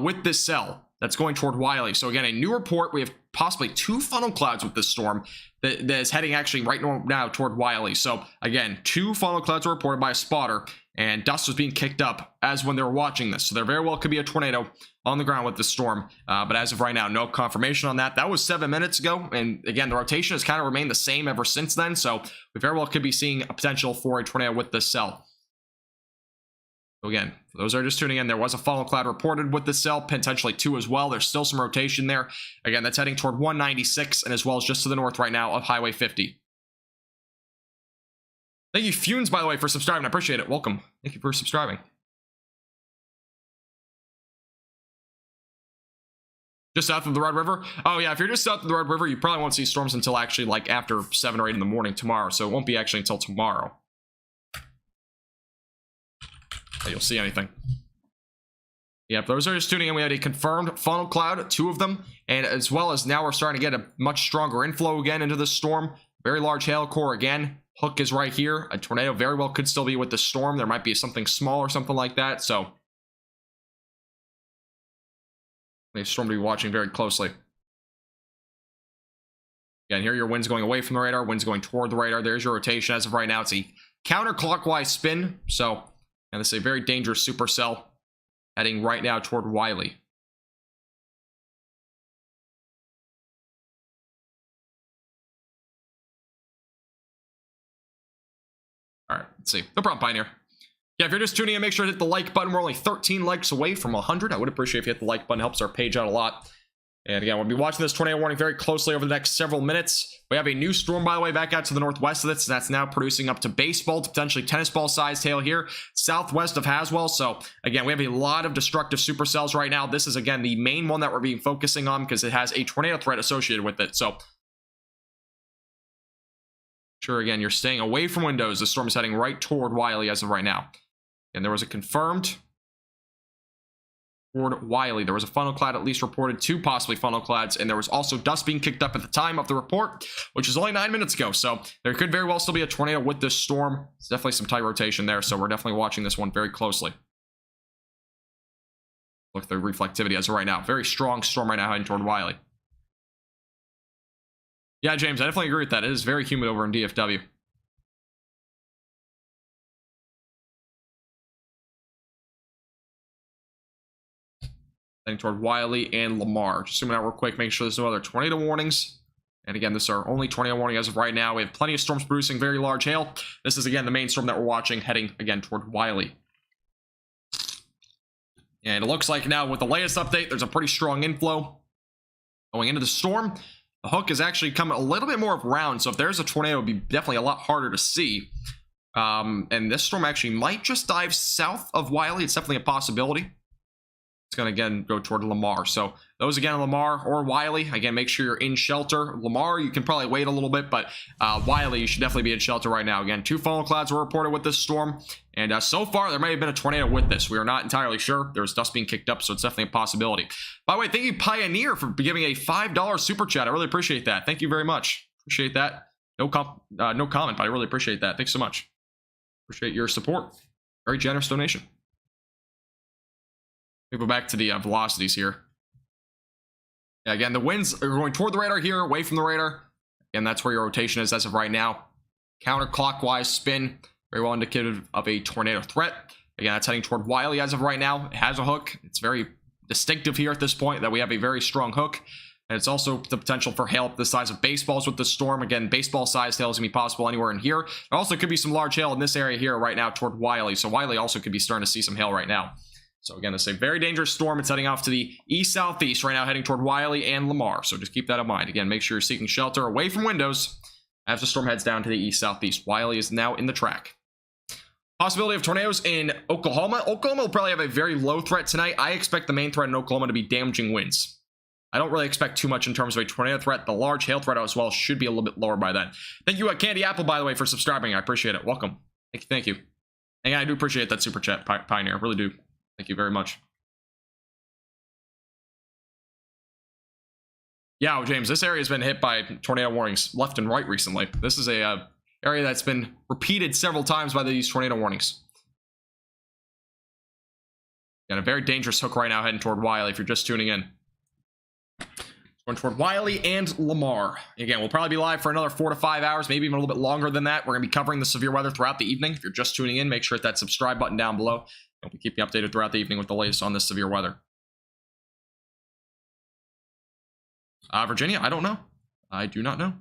with this cell that's going toward Wiley. So again, a new report. We have possibly two funnel clouds with this storm that is heading actually right now toward Wiley. So again, two funnel clouds were reported by a spotter, and dust was being kicked up as when they were watching this. So there very well could be a tornado on the ground with this storm. But as of right now, no confirmation on that. That was 7 minutes ago. And again, the rotation has kind of remained the same ever since then. So we very well could be seeing a potential for a tornado with this cell. So again, for those that are just tuning in, there was a funnel cloud reported with this cell, potentially two as well. There's still some rotation there. Again, that's heading toward 196 and as well as just to the north right now of Highway 50. Thank you, Funes, by the way, for subscribing. I appreciate it. Welcome. Thank you for subscribing. Just south of the Red River? Oh, yeah, if you're just south of the Red River, you probably won't see storms until actually like after 7 or 8 in the morning tomorrow. So it won't be actually until tomorrow that you'll see anything. Yeah, for those who are just tuning in, we had a confirmed funnel cloud, two of them, and as well as now we're starting to get a much stronger inflow again into this storm. Very large hail core again. Hook is right here. A tornado very well could still be with the storm. There might be something small or something like that. So a storm to be watching very closely. Again, here your wind's going away from the radar. Wind's going toward the radar. There's your rotation. As of right now, it's a counterclockwise spin. So, and this is a very dangerous supercell heading right now toward Wiley. All right, let's see. No problem, Pioneer. Yeah, if you're just tuning in, make sure to hit the like button. We're only 13 likes away from 100. I would appreciate if you hit the like button. It helps our page out a lot. And again, we'll be watching this tornado warning very closely over the next several minutes. We have a new storm, by the way, back out to the northwest of this. That's now producing up to baseball to potentially tennis ball sized hail here, southwest of Haswell. So again, we have a lot of destructive supercells right now. This is, again, the main one that we're being focusing on because it has a tornado threat associated with it. So sure, again, you're staying away from windows. The storm is heading right toward Wiley as of right now. And there was a confirmed toward Wiley. There was a funnel cloud at least reported, two possibly funnel clouds, and there was also dust being kicked up at the time of the report, which is only 9 minutes ago. So there could very well still be a tornado with this storm. It's definitely some tight rotation there, so we're definitely watching this one very closely. Look at the reflectivity as of right now. Very strong storm right now heading toward Wiley. Yeah, James, I definitely agree with that. It is very humid over in DFW. Heading toward Wiley and Lamar. Just zooming out real quick, make sure there's no other tornado warnings. And again, this is our only tornado warning as of right now. We have plenty of storms producing very large hail. This is, again, the main storm that we're watching heading, again, toward Wiley. And it looks like now with the latest update, there's a pretty strong inflow going into the storm. The hook is actually coming a little bit more round, so if there's a tornado, it would be definitely a lot harder to see. And this storm actually might just dive south of Wiley. It's definitely a possibility. It's going to, again, go toward Lamar. So those, again, Lamar or Wiley, again, make sure you're in shelter. Lamar, you can probably wait a little bit, but Wiley, you should definitely be in shelter right now. Again, two funnel clouds were reported with this storm, and so far, there may have been a tornado with this. We are not entirely sure. There's dust being kicked up, so it's definitely a possibility. By the way, thank you, Pioneer, for giving a $5 super chat. I really appreciate that. Thank you very much. Appreciate that. No comment, but I really appreciate that. Thanks so much. Appreciate your support. Very generous donation. We go back to the velocities here. Yeah, again, the winds are going toward the radar here, away from the radar. Again, that's where your rotation is as of right now. Counterclockwise spin, very well indicative of a tornado threat. Again, that's heading toward Wiley as of right now. It has a hook. It's very distinctive here at this point that we have a very strong hook. And it's also the potential for hail the size of baseballs with the storm. Again, baseball-sized hail is going to be possible anywhere in here. There also could be some large hail in this area here right now toward Wiley. So Wiley also could be starting to see some hail right now. So again, this is a very dangerous storm. It's heading off to the east-southeast right now, heading toward Wiley and Lamar. So just keep that in mind. Again, make sure you're seeking shelter away from windows as the storm heads down to the east-southeast. Wiley is now in the track. Possibility of tornadoes in Oklahoma. Oklahoma will probably have a very low threat tonight. I expect the main threat in Oklahoma to be damaging winds. I don't really expect too much in terms of a tornado threat. The large hail threat as well should be a little bit lower by then. Thank you, Candy Apple, by the way, for subscribing. I appreciate it. Welcome. Thank you. And I do appreciate that super chat, Pioneer. I really do. Thank you very much. Yeah, James, this area has been hit by tornado warnings left and right recently. This is a area that's been repeated several times by these tornado warnings. Got a very dangerous hook right now heading toward Wiley if you're just tuning in. Going toward Wiley and Lamar. Again, we'll probably be live for another 4 to 5 hours, maybe even a little bit longer than that. We're going to be covering the severe weather throughout the evening. If you're just tuning in, make sure to hit that subscribe button down below. We'll keep you updated throughout the evening with the latest on this severe weather. Virginia, I don't know. I do not know.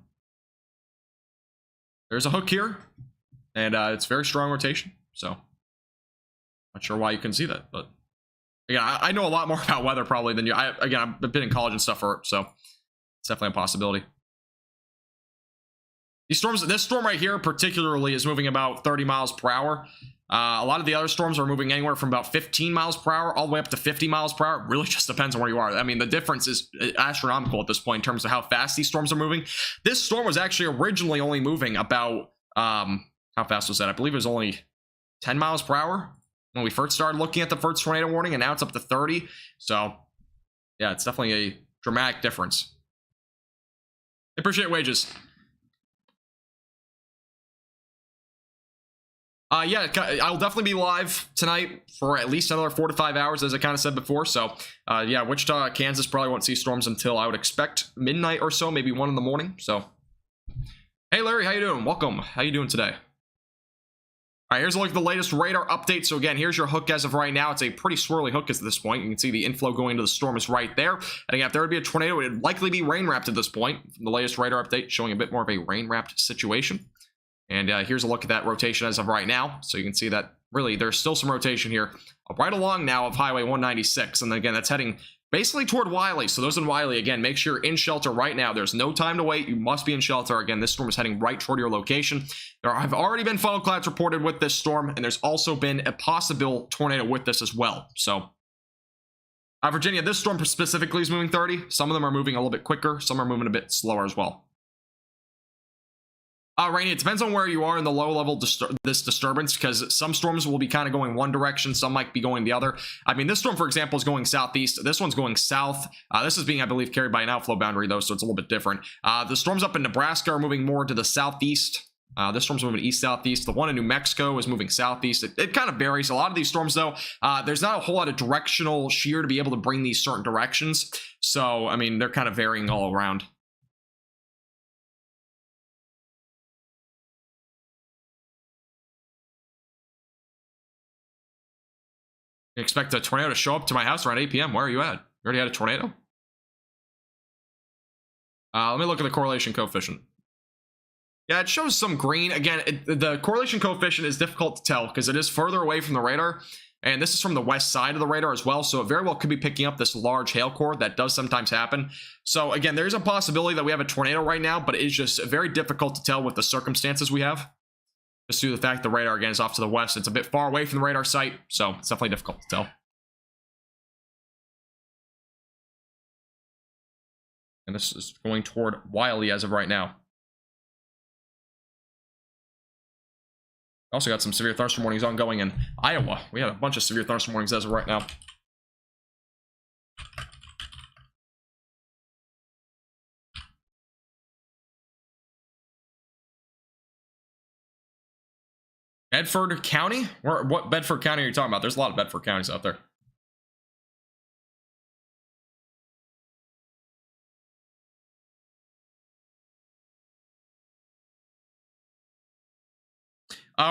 There's a hook here, and it's very strong rotation, so not sure why you couldn't see that, but again, I know a lot more about weather probably than you. Again, I've been in college and stuff for it, so it's definitely a possibility. These storms, this storm right here particularly is moving about 30 miles per hour. A lot of the other storms are moving anywhere from about 15 miles per hour all the way up to 50 miles per hour. It really just depends on where you are. I mean, the difference is astronomical at this point in terms of how fast these storms are moving. This storm was actually originally only moving about, how fast was that? I believe it was only 10 miles per hour when we first started looking at the first tornado warning, and now it's up to 30. So, yeah, it's definitely a dramatic difference. I appreciate wages. Yeah, I'll definitely be live tonight for at least another 4 to 5 hours, as I kind of said before. So, yeah, Wichita, Kansas probably won't see storms until I would expect midnight or so, maybe 1 in the morning. So, hey, Larry, how you doing? Welcome. How you doing today? All right, here's a look at the latest radar update. So again, here's your hook as of right now. It's a pretty swirly hook at this point. You can see the inflow going into the storm is right there. And again, if there would be a tornado, it would likely be rain-wrapped at this point. From the latest radar update showing a bit more of a rain-wrapped situation. And here's a look at that rotation as of right now. So you can see that really there's still some rotation here right along now of Highway 196. And then again, that's heading basically toward Wiley. So those in Wiley, again, make sure you're in shelter right now. There's no time to wait. You must be in shelter. Again, this storm is heading right toward your location. There have already been funnel clouds reported with this storm, and there's also been a possible tornado with this as well. So, Virginia, this storm specifically is moving 30. Some of them are moving a little bit quicker. Some are moving a bit slower as well. Rainy, it depends on where you are in the low level this disturbance, because some storms will be kind of going one direction, some might be going the other. I mean, this storm, for example, is going southeast. This one's going south. This is being, I believe, carried by an outflow boundary, though, so it's a little bit different. The storms up in Nebraska are moving more to the southeast. This storm's moving east-southeast. The one in New Mexico is moving southeast. It kind of varies. A lot of these storms, though, there's not a whole lot of directional shear to be able to bring these certain directions. So, I mean, they're kind of varying all around. Expect a tornado to show up to my house around 8 p.m. Where are you at? You already had a tornado? Let me look at the correlation coefficient. Yeah, it shows some green. Again, the correlation coefficient is difficult to tell because it is further away from the radar. And this is from the west side of the radar as well. So it very well could be picking up this large hail core. That does sometimes happen. So again, there's a possibility that we have a tornado right now, but it's just very difficult to tell with the circumstances we have. Just due to the fact the radar, again, is off to the west. It's a bit far away from the radar site, so it's definitely difficult to tell. And this is going toward Wiley as of right now. Also got some severe thunderstorm warnings ongoing in Iowa. We had a bunch of severe thunderstorm warnings as of right now. Bedford County? What Bedford County are you talking about? There's a lot of Bedford counties out there.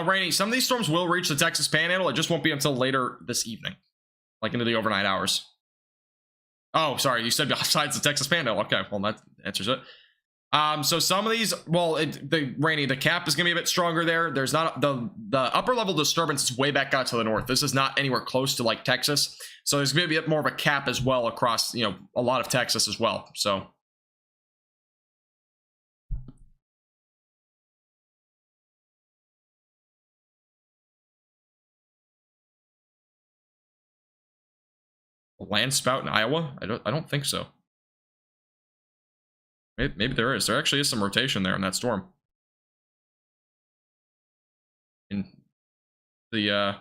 Rainy, some of these storms will reach the Texas Panhandle. It just won't be until later this evening, like into the overnight hours. Oh, sorry, you said besides the Texas Panhandle. Okay, well, that answers it. So some of these, well, the cap is gonna be a bit stronger there. There's not the upper level disturbance is way back out to the north. This is not anywhere close to like Texas, so there's gonna be a bit more of a cap as well across, you know, a lot of Texas as well. So a land spout in Iowa? I don't think so. Maybe there is. There actually is some rotation there in that storm. In the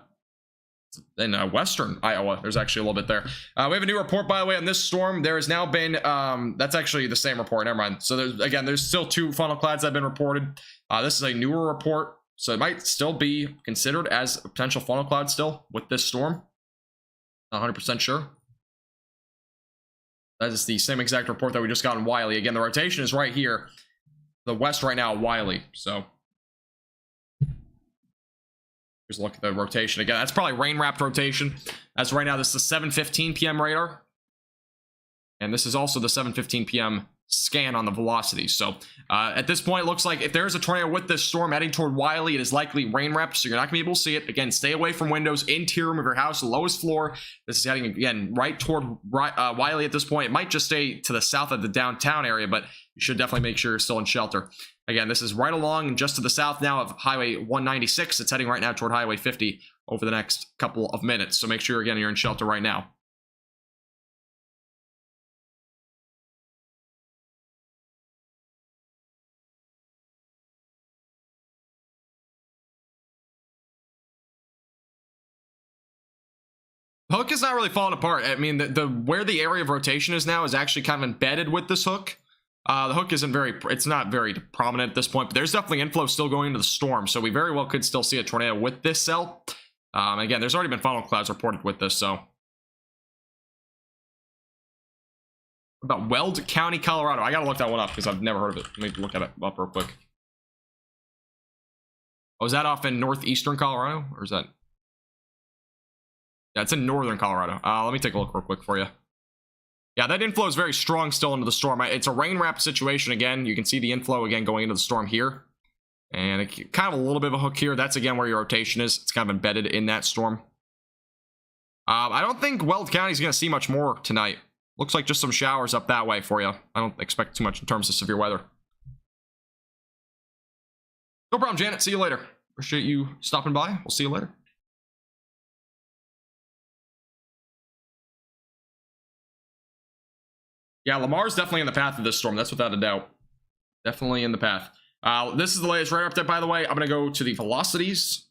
western Iowa, there's actually a little bit there. We have a new report, by the way, on this storm. There has now been that's actually the same report. Never mind. So there's still 2 funnel clouds that have been reported. This is a newer report, so it might still be considered as a potential funnel cloud still with this storm. 100% sure. That is the same exact report that we just got in Wiley. Again, the rotation is right here, the west right now, Wiley. So here's a look at the rotation again. That's probably rain wrapped rotation. As right now, this is the 7:15 p.m. radar, and this is also the 7:15 p.m. scan on the velocities. So at this point, it looks like if there's a tornado with this storm heading toward Wiley, it is likely rain wrapped, so you're not gonna be able to see it. Again, stay away from windows, interior room of your house, lowest floor. This is heading again right toward Wiley at this point. It might just stay to the south of the downtown area, but you should definitely make sure you're still in shelter. Again, this is right along and just to the south now of Highway 196. It's heading right now toward Highway 50 over the next couple of minutes. So make sure again you're in shelter right now. Hook is not really falling apart. I mean, where the area of rotation is now is actually kind of embedded with this hook. The hook it's not very prominent at this point, but there's definitely inflow still going into the storm, so we very well could still see a tornado with this cell. Again, there's already been funnel clouds reported with this, so. What about Weld County, Colorado? I gotta look that one up because I've never heard of it. Let me look at it up real quick. Oh, is that off in northeastern Colorado, or is that? Yeah, it's in northern Colorado. Let me take a look real quick for you. Yeah, that inflow is very strong still into the storm. It's a rain wrap situation again. You can see the inflow again going into the storm here. And kind of a little bit of a hook here. That's again where your rotation is. It's kind of embedded in that storm. I don't think Weld County is going to see much more tonight. Looks like just some showers up that way for you. I don't expect too much in terms of severe weather. No problem, Janet. See you later. Appreciate you stopping by. We'll see you later. Yeah, Lamar's definitely in the path of this storm. That's without a doubt. Definitely in the path. This is the latest radar update, by the way. I'm going to go to the velocities.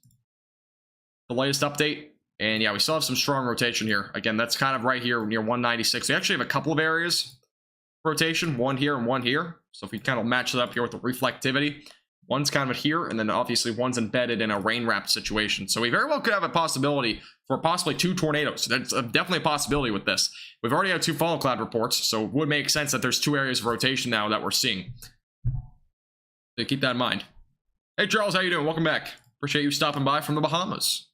The latest update. And yeah, we still have some strong rotation here. Again, that's kind of right here near 196. We actually have a couple of areas rotation. One here and one here. So if we kind of match it up here with the reflectivity. One's kind of here, and then obviously one's embedded in a rain wrap situation. So we very well could have a possibility for possibly 2 tornadoes. That's definitely a possibility with this. We've already had 2 funnel cloud reports, so it would make sense that there's 2 areas of rotation now that we're seeing. So keep that in mind. Hey Charles, how you doing? Welcome back. Appreciate you stopping by from the Bahamas.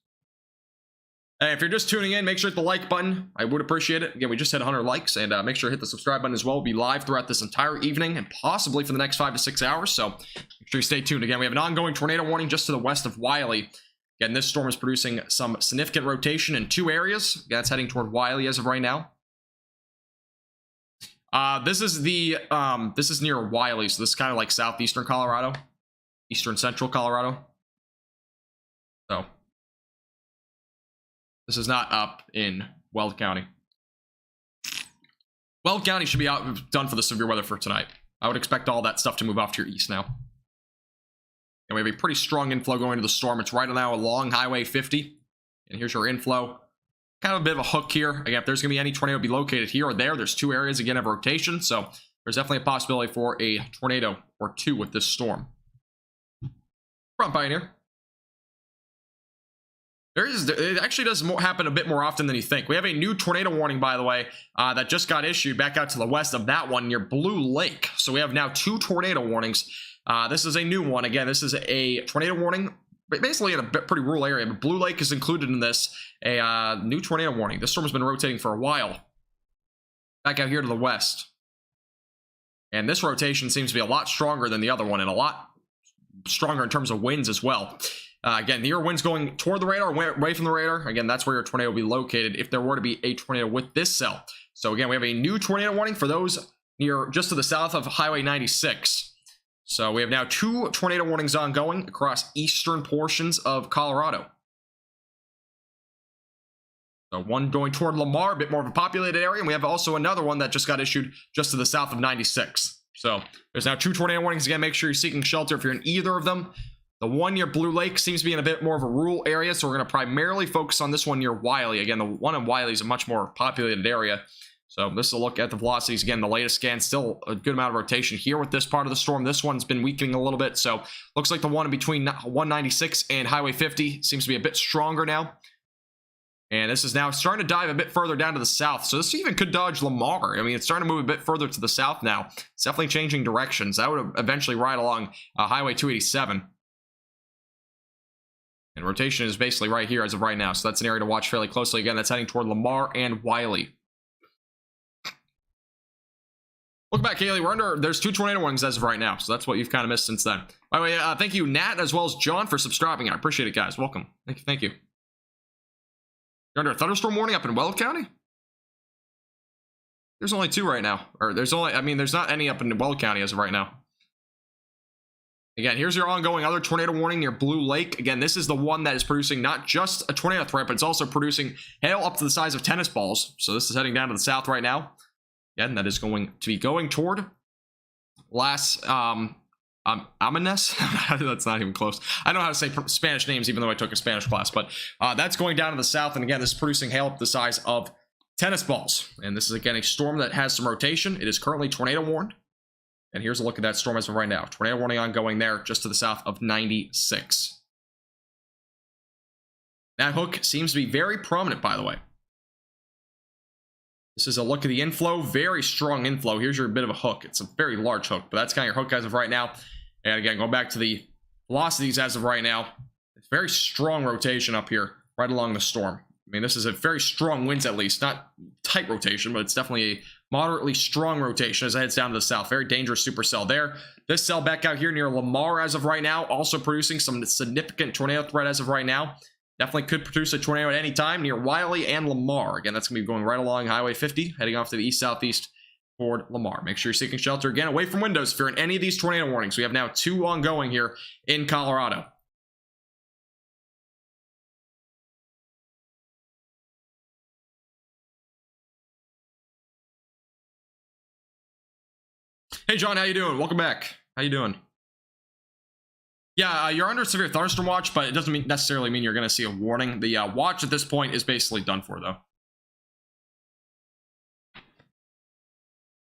Hey, if you're just tuning in, make sure to hit the like button. I would appreciate it. Again, we just hit 100 likes, and make sure to hit the subscribe button as well. We'll be live throughout this entire evening and possibly for the next 5 to 6 hours, so make sure you stay tuned. Again, we have an ongoing tornado warning just to the west of Wiley. Again, this storm is producing some significant rotation in 2 areas. Again, it's heading toward Wiley as of right now. This is near Wiley, so this is kind of like southeastern Colorado, eastern central Colorado. So this is not up in Weld County. Weld County should be done for the severe weather for tonight. I would expect all that stuff to move off to your east now. And we have a pretty strong inflow going into the storm. It's right now along Highway 50. And here's your inflow. Kind of a bit of a hook here. Again, if there's going to be any tornado be located here or there, there's 2 areas again of rotation. So there's definitely a possibility for a tornado or 2 with this storm. Front Pioneer. It actually does happen a bit more often than you think. We have a new tornado warning, by the way, that just got issued back out to the west of that one near Blue Lake. So we have now 2 tornado warnings. This is a new one. Again, this is a tornado warning, basically in a pretty rural area, but Blue Lake is included in this, a new tornado warning. This storm has been rotating for a while. Back out here to the west. And this rotation seems to be a lot stronger than the other one, and a lot stronger in terms of winds as well. Again, your wind's going toward the radar, away from the radar. Again, that's where your tornado will be located if there were to be a tornado with this cell. So again, we have a new tornado warning for those near just to the south of Highway 96. So we have now 2 tornado warnings ongoing across eastern portions of Colorado. So one going toward Lamar, a bit more of a populated area, and we have also another one that just got issued just to the south of 96. So there's now 2 tornado warnings. Again, make sure you're seeking shelter if you're in either of them. The one near Blue Lake seems to be in a bit more of a rural area, so we're going to primarily focus on this one near Wiley. Again, the one in Wiley is a much more populated area. So this is a look at the velocities. Again, the latest scan, still a good amount of rotation here with this part of the storm. This one's been weakening a little bit, so looks like the one in between 196 and Highway 50 seems to be a bit stronger now. And this is now starting to dive a bit further down to the south. So this even could dodge Lamar. I mean, it's starting to move a bit further to the south now. It's definitely changing directions. That would eventually ride along Highway 287. And rotation is basically right here as of right now. So that's an area to watch fairly closely. Again, that's heading toward Lamar and Wiley. Look back, Haley. There's 2 tornado warnings as of right now. So that's what you've kind of missed since then. By the way, thank you, Nat, as well as John, for subscribing. I appreciate it, guys. Welcome. Thank you. You're under a thunderstorm warning up in Weld County? There's only 2 right now. Or there's not any up in Weld County as of right now. Again, here's your ongoing other tornado warning near Blue Lake. Again, this is the one that is producing not just a tornado threat, but it's also producing hail up to the size of tennis balls. So this is heading down to the south right now. Again, that is going to be going toward Las Amenes. That's not even close. I don't know how to say Spanish names, even though I took a Spanish class. But that's going down to the south. And again, this is producing hail up the size of tennis balls. And this is, again, a storm that has some rotation. It is currently tornado warned. And here's a look at that storm as of right now. Tornado warning ongoing there, just to the south of 96. That hook seems to be very prominent, by the way. This is a look at the inflow. Very strong inflow. Here's your bit of a hook. It's a very large hook, but that's kind of your hook as of right now. And again, going back to the velocities as of right now, it's very strong rotation up here, right along the storm. I mean, this is a very strong winds, at least. Not tight rotation, but it's definitely a moderately strong rotation as it heads down to the south. Very dangerous supercell there. This cell back out here near Lamar as of right now, also producing some significant tornado threat as of right now. Definitely could produce a tornado at any time near Wiley and Lamar. Again, that's going to be going right along Highway 50, heading off to the east-southeast toward Lamar. Make sure you're seeking shelter, again, away from windows if you're in any of these tornado warnings. We have now 2 ongoing here in Colorado. Hey, John, how you doing? Welcome back. How you doing? Yeah, you're under severe thunderstorm watch, but it doesn't necessarily mean you're going to see a warning. The watch at this point is basically done for, though.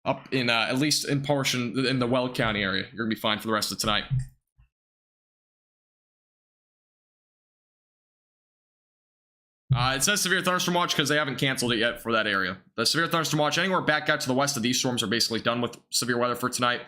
Up in, at least in portion, in the Weld County area. You're going to be fine for the rest of tonight. It says severe thunderstorm watch because they haven't canceled it yet for that area. The severe thunderstorm watch anywhere back out to the west of these storms are basically done with severe weather for tonight.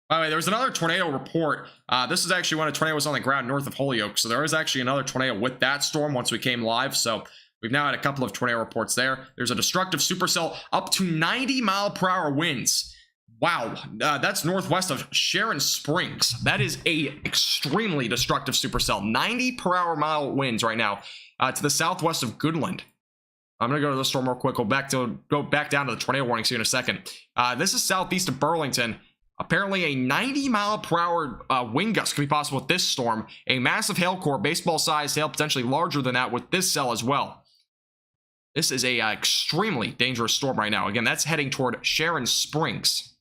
By the way, there was another tornado report. This is actually when a tornado was on the ground north of Holyoke. So there was actually another tornado with that storm once we came live. So we've now had a couple of tornado reports there. There's a destructive supercell up to 90-mile-per-hour winds. Wow, that's northwest of Sharon Springs. That is a extremely destructive supercell. 90-per-hour-mile winds right now to the southwest of Goodland. I'm going to go to the storm real quick. Go back down to the tornado warnings here in a second. This is southeast of Burlington. Apparently a 90-mile-per-hour wind gust could be possible with this storm. A massive hail core, baseball-sized hail, potentially larger than that with this cell as well. This is a extremely dangerous storm right now. Again, that's heading toward Sharon Springs.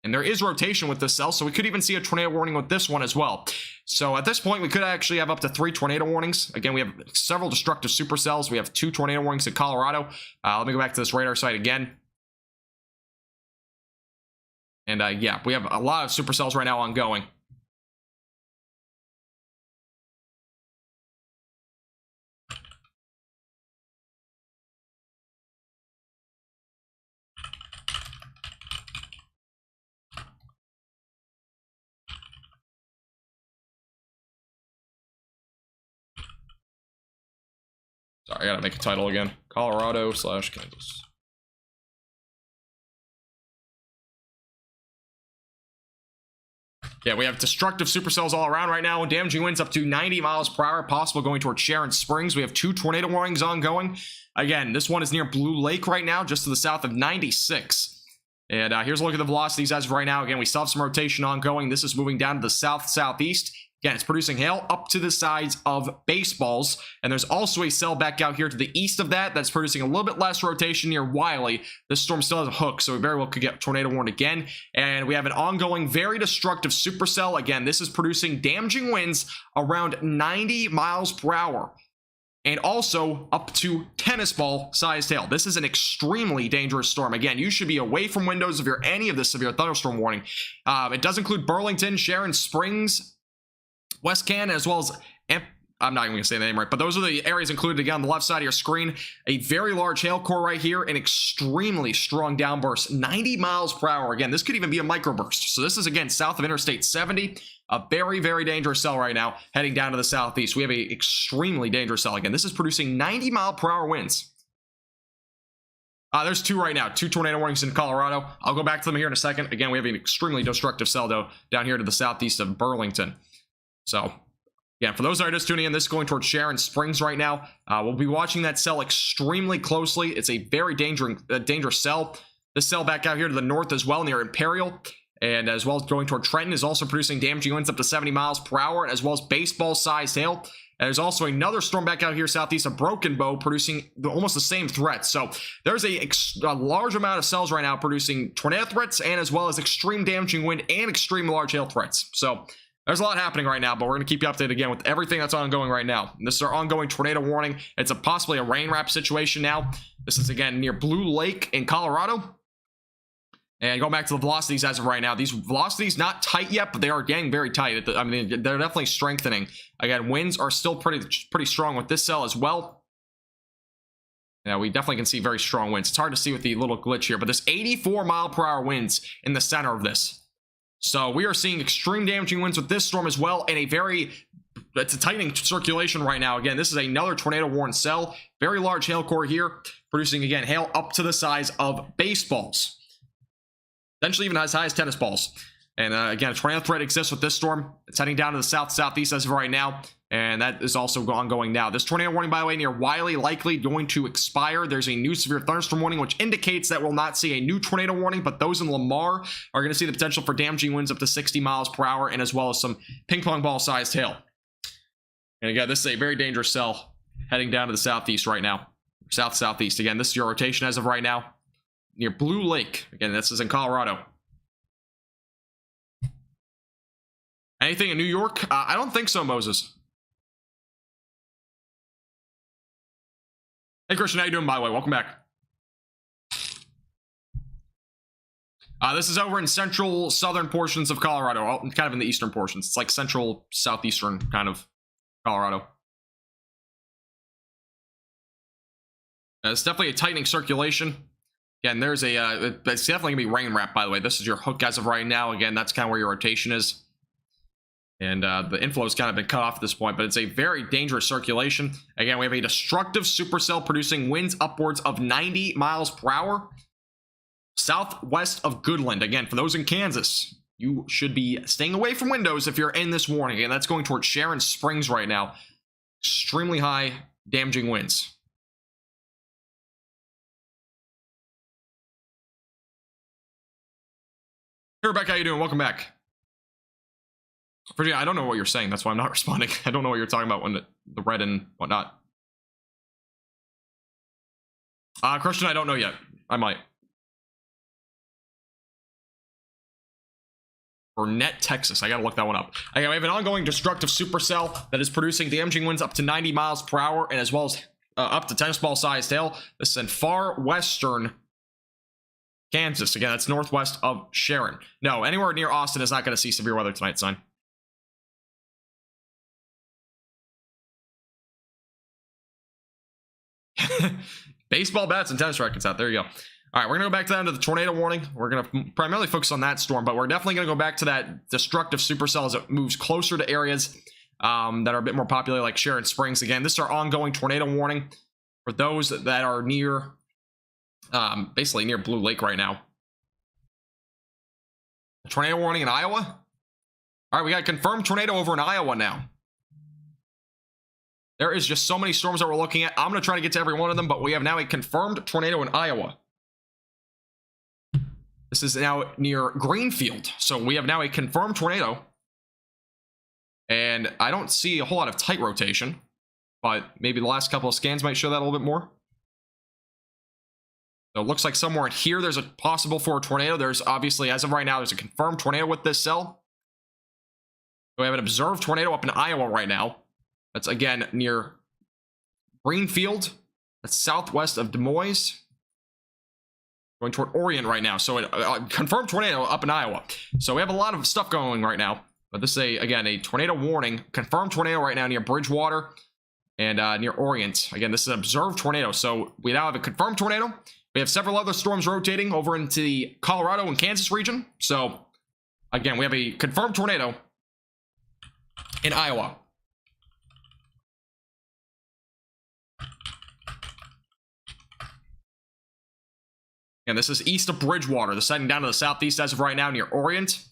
And there is rotation with this cell, so we could even see a tornado warning with this one as well. So at this point, we could actually have up to 3 tornado warnings. Again, we have several destructive supercells. We have 2 tornado warnings in Colorado. Let me go back to this radar site again. And yeah, we have a lot of supercells right now ongoing. Sorry, I gotta make a title again. Colorado/Kansas. Yeah, we have destructive supercells all around right now. Damaging winds up to 90 miles per hour, possible going towards Sharon Springs. We have 2 tornado warnings ongoing. Again, this one is near Blue Lake right now, just to the south of 96. And here's a look at the velocities as of right now. Again, we still have some rotation ongoing. This is moving down to the south-southeast. Again, it's producing hail up to the size of baseballs. And there's also a cell back out here to the east of that that's producing a little bit less rotation near Wiley. This storm still has a hook, so we very well could get tornado warned again. And we have an ongoing, very destructive supercell. Again, this is producing damaging winds around 90 miles per hour. And also up to tennis ball sized hail. This is an extremely dangerous storm. Again, you should be away from windows if you're any of this severe thunderstorm warning. It does include Burlington, Sharon Springs, West Canton, as well as I'm not even going to say the name right, but those are the areas included again on the left side of your screen. A very large hail core right here, an extremely strong downburst, 90 miles per hour. Again, this could even be a microburst. So this is, again, south of Interstate 70. A very, very dangerous cell right now, heading down to the southeast. We have a extremely dangerous cell. Again, this is producing 90 mile per hour winds. There's 2 right now, 2 tornado warnings in Colorado. I'll go back to them here in a second. Again, we have an extremely destructive cell, though, down here to the southeast of Burlington. So, yeah, for those that are just tuning in, this is going towards Sharon Springs right now. We'll be watching that cell extremely closely. It's a very dangerous cell. This cell back out here to the north as well, near Imperial. And as well as going toward Trenton is also producing damaging winds up to 70 miles per hour, as well as baseball-sized hail. And there's also another storm back out here southeast of Broken Bow producing almost the same threat. So there's a large amount of cells right now producing tornado threats and as well as extreme damaging wind and extreme large hail threats. So there's a lot happening right now, but we're going to keep you updated again with everything that's ongoing right now. And this is our ongoing tornado warning. It's possibly a rain wrap situation now. This is, again, near Blue Lake in Colorado. And going back to the velocities as of right now, these velocities not tight yet, but they are getting very tight. I mean, they're definitely strengthening. Again, winds are still pretty strong with this cell as well. Yeah, we definitely can see very strong winds. It's hard to see with the little glitch here, but there's 84 mile per hour winds in the center of this. So we are seeing extreme damaging winds with this storm as well, and it's a tightening circulation right now. Again, this is another tornado warned cell. Very large hail core here, producing, again, hail up to the size of baseballs. Potentially even as high as tennis balls. And again, a tornado threat exists with this storm. It's heading down to the south-southeast as of right now, and that is also ongoing now. This tornado warning, by the way, near Wiley, likely going to expire. There's a new severe thunderstorm warning, which indicates that we'll not see a new tornado warning, but those in Lamar are going to see the potential for damaging winds up to 60 miles per hour, and as well as some ping-pong ball-sized hail. And again, this is a very dangerous cell heading down to the southeast right now. South-southeast. Again, this is your rotation as of right now. Near Blue Lake. Again, this is in Colorado. Anything in New York? I don't think so, Moses. Hey, Christian, how you doing, by the way? Welcome back. This is over in central southern portions of Colorado, kind of in the eastern portions. It's like central southeastern kind of Colorado. It's definitely a tightening circulation. Again, there's it's definitely gonna be rain wrap, by the way. This is your hook as of right now. Again, that's kind of where your rotation is. And the inflow has kind of been cut off at this point, but it's a very dangerous circulation. Again, we have a destructive supercell producing winds upwards of 90 miles per hour. Southwest of Goodland. Again, for those in Kansas, you should be staying away from windows if you're in this warning. And that's going towards Sharon Springs right now. Extremely high damaging winds. Hey, Rebecca, how you doing? Welcome back. Virginia, I don't know what you're saying. That's why I'm not responding. I don't know what you're talking about when the red and whatnot. Christian, I don't know yet. I might. Burnett, Texas. I gotta look that one up. Again, we have an ongoing destructive supercell that is producing damaging winds up to 90 miles per hour and as well as up to tennis ball sized hail. This is in far western Kansas. Again, that's northwest of Sharon. No, anywhere near Austin is not going to see severe weather tonight, son. Baseball bats and tennis rackets out. There you go. All right, we're going to go back down to the tornado warning. We're going to primarily focus on that storm, but we're definitely going to go back to that destructive supercell as it moves closer to areas that are a bit more populated, like Sharon Springs. Again, this is our ongoing tornado warning. for those that are near, basically near Blue Lake right now. Tornado warning in Iowa. All right, we got a confirmed tornado over in Iowa now. There is just so many storms that we're looking at. I'm going to try to get to every one of them, but we have now a confirmed tornado in Iowa. This is now near Greenfield. So we have now a confirmed tornado. And I don't see a whole lot of tight rotation, but maybe the last couple of scans might show that a little bit more. So it looks like somewhere in here there's a possible for a tornado. There's obviously, as of right now, there's a confirmed tornado with this cell. So we have an observed tornado up in Iowa right now. That's, again, near Greenfield. That's southwest of Des Moines. Going toward Orient right now. So a confirmed tornado up in Iowa. So we have a lot of stuff going right now. But this is, again, a tornado warning. Confirmed tornado right now near Bridgewater and near Orient. Again, this is an observed tornado. So we now have a confirmed tornado. We have several other storms rotating over into the Colorado and Kansas region. So, again, we have a confirmed tornado in Iowa. And this is east of Bridgewater. This is heading down to the southeast as of right now near Orient.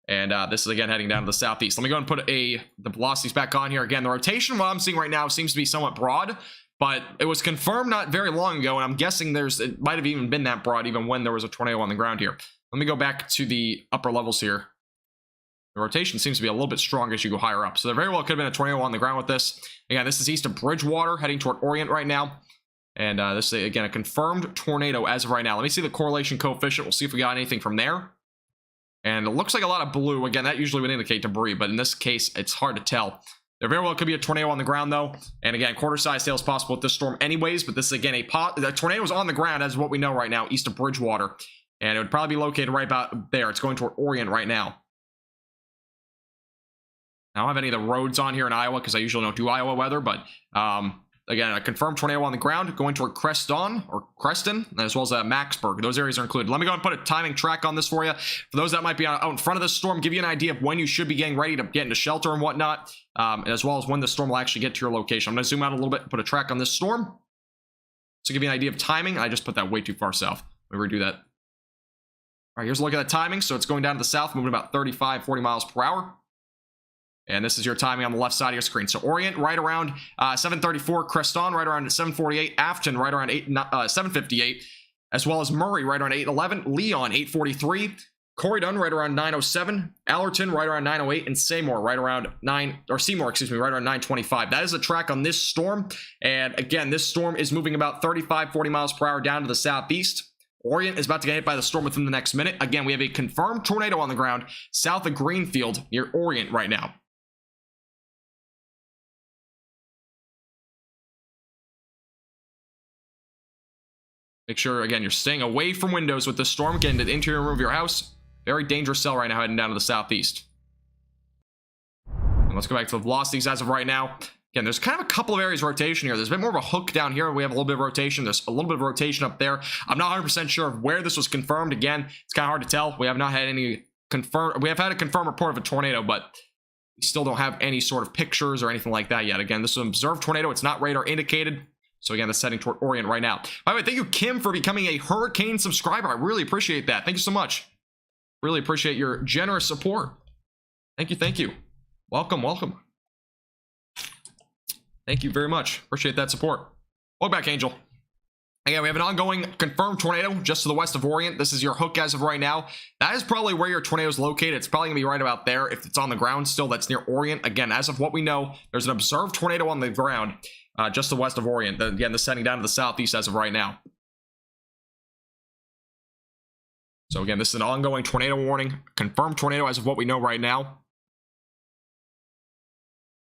And this is, again, heading down to the southeast. Let me go and put the velocities back on here. Again, the rotation, what I'm seeing right now, seems to be somewhat broad. But it was confirmed not very long ago, and I'm guessing it might have even been that broad even when there was a tornado on the ground here. Let me go back to the upper levels here. The rotation seems to be a little bit stronger as you go higher up. So there very well could have been a tornado on the ground with this. Again, this is east of Bridgewater, heading toward Orient right now. And this is, again, a confirmed tornado as of right now. Let me see the correlation coefficient. We'll see if we got anything from there. And it looks like a lot of blue. Again, that usually would indicate debris, but in this case, it's hard to tell. There very well could be a tornado on the ground, though. And again, quarter-size hail is possible with this storm anyways, but this is, again, the tornado is on the ground, as what we know right now, east of Bridgewater. And it would probably be located right about there. It's going toward Orient right now. I don't have any of the roads on here in Iowa because I usually don't do Iowa weather, but again, a confirmed tornado on the ground going toward Creston, as well as Maxburg. Those areas are included. Let me go and put a timing track on this for you. For those that might be out in front of the storm, give you an idea of when you should be getting ready to get into shelter and whatnot, as well as when the storm will actually get to your location. I'm going to zoom out a little bit and put a track on this storm. To give you an idea of timing, I just put that way too far south. Let me redo that. All right, here's a look at the timing. So it's going down to the south, moving about 35, 40 miles per hour. And this is your timing on the left side of your screen. So Orient right around 7:34, Creston right around 7:48, Afton right around 7:58, as well as Murray right around 8:11, Leon 8:43, Corydon right around 9:07, Allerton right around 9:08, and Seymour right around Seymour, excuse me, right around 9:25. That is a track on this storm. And again, this storm is moving about 35, 40 miles per hour down to the southeast. Orient is about to get hit by the storm within the next minute. Again, we have a confirmed tornado on the ground south of Greenfield near Orient right now. Make sure, again, you're staying away from windows with this storm, getting to the interior room of your house. Very dangerous cell right now, heading down to the southeast. And let's go back to the velocities as of right now. Again, there's kind of a couple of areas of rotation here. There's a bit more of a hook down here. We have a little bit of rotation. There's a little bit of rotation up there. I'm not 100% sure of where this was confirmed. Again, it's kind of hard to tell. We have not had any confirmed. We have had a confirmed report of a tornado, but we still don't have any sort of pictures or anything like that yet. Again, this is an observed tornado. It's not radar indicated. So again, that's heading toward Orient right now. By the way, thank you, Kim, for becoming a Hurricane subscriber. I really appreciate that. Thank you so much. Really appreciate your generous support. Thank you, thank you. Welcome, welcome. Thank you very much. Appreciate that support. Welcome back, Angel. Again, we have an ongoing confirmed tornado just to the west of Orient. This is your hook as of right now. That is probably where your tornado is located. It's probably going to be right about there. If it's on the ground still, that's near Orient. Again, as of what we know, there's an observed tornado on the ground just to the west of Orient. Again, this is heading down to the southeast as of right now. So again, this is an ongoing tornado warning. Confirmed tornado as of what we know right now.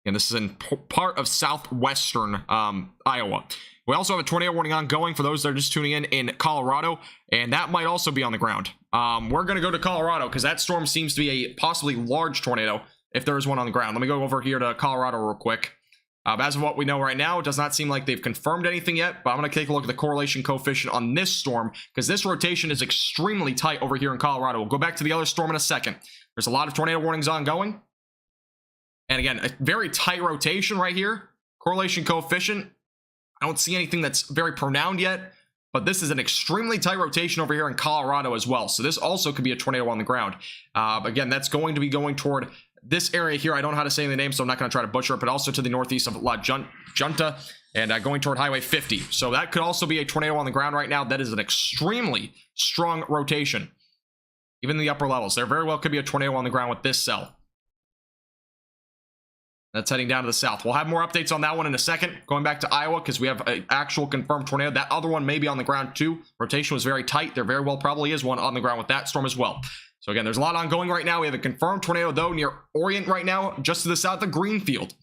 And this is in part of southwestern Iowa. We also have a tornado warning ongoing for those that are just tuning in Colorado, and that might also be on the ground. We're going to go to Colorado because that storm seems to be a possibly large tornado if there is one on the ground. Let me go over here to Colorado real quick. As of what we know right now, it does not seem like they've confirmed anything yet, but I'm going to take a look at the correlation coefficient on this storm because this rotation is extremely tight over here in Colorado. We'll go back to the other storm in a second. There's a lot of tornado warnings ongoing. And again, a very tight rotation right here. Correlation coefficient, I don't see anything that's very pronounced yet, but this is an extremely tight rotation over here in Colorado as well. So this also could be a tornado on the ground. Again, that's going to be going toward this area here. I don't know how to say the name, so I'm not going to try to butcher it, but also to the northeast of La Junta and going toward Highway 50. So that could also be a tornado on the ground right now. That is an extremely strong rotation. Even in the upper levels, there very well could be a tornado on the ground with this cell. That's heading down to the south. We'll have more updates on that one in a second. Going back to Iowa, because we have an actual confirmed tornado. That other one may be on the ground too. Rotation was very tight. There very well probably is one on the ground with that storm as well. So again, there's a lot ongoing right now. We have a confirmed tornado, though, near Orient right now, just to the south of Greenfield.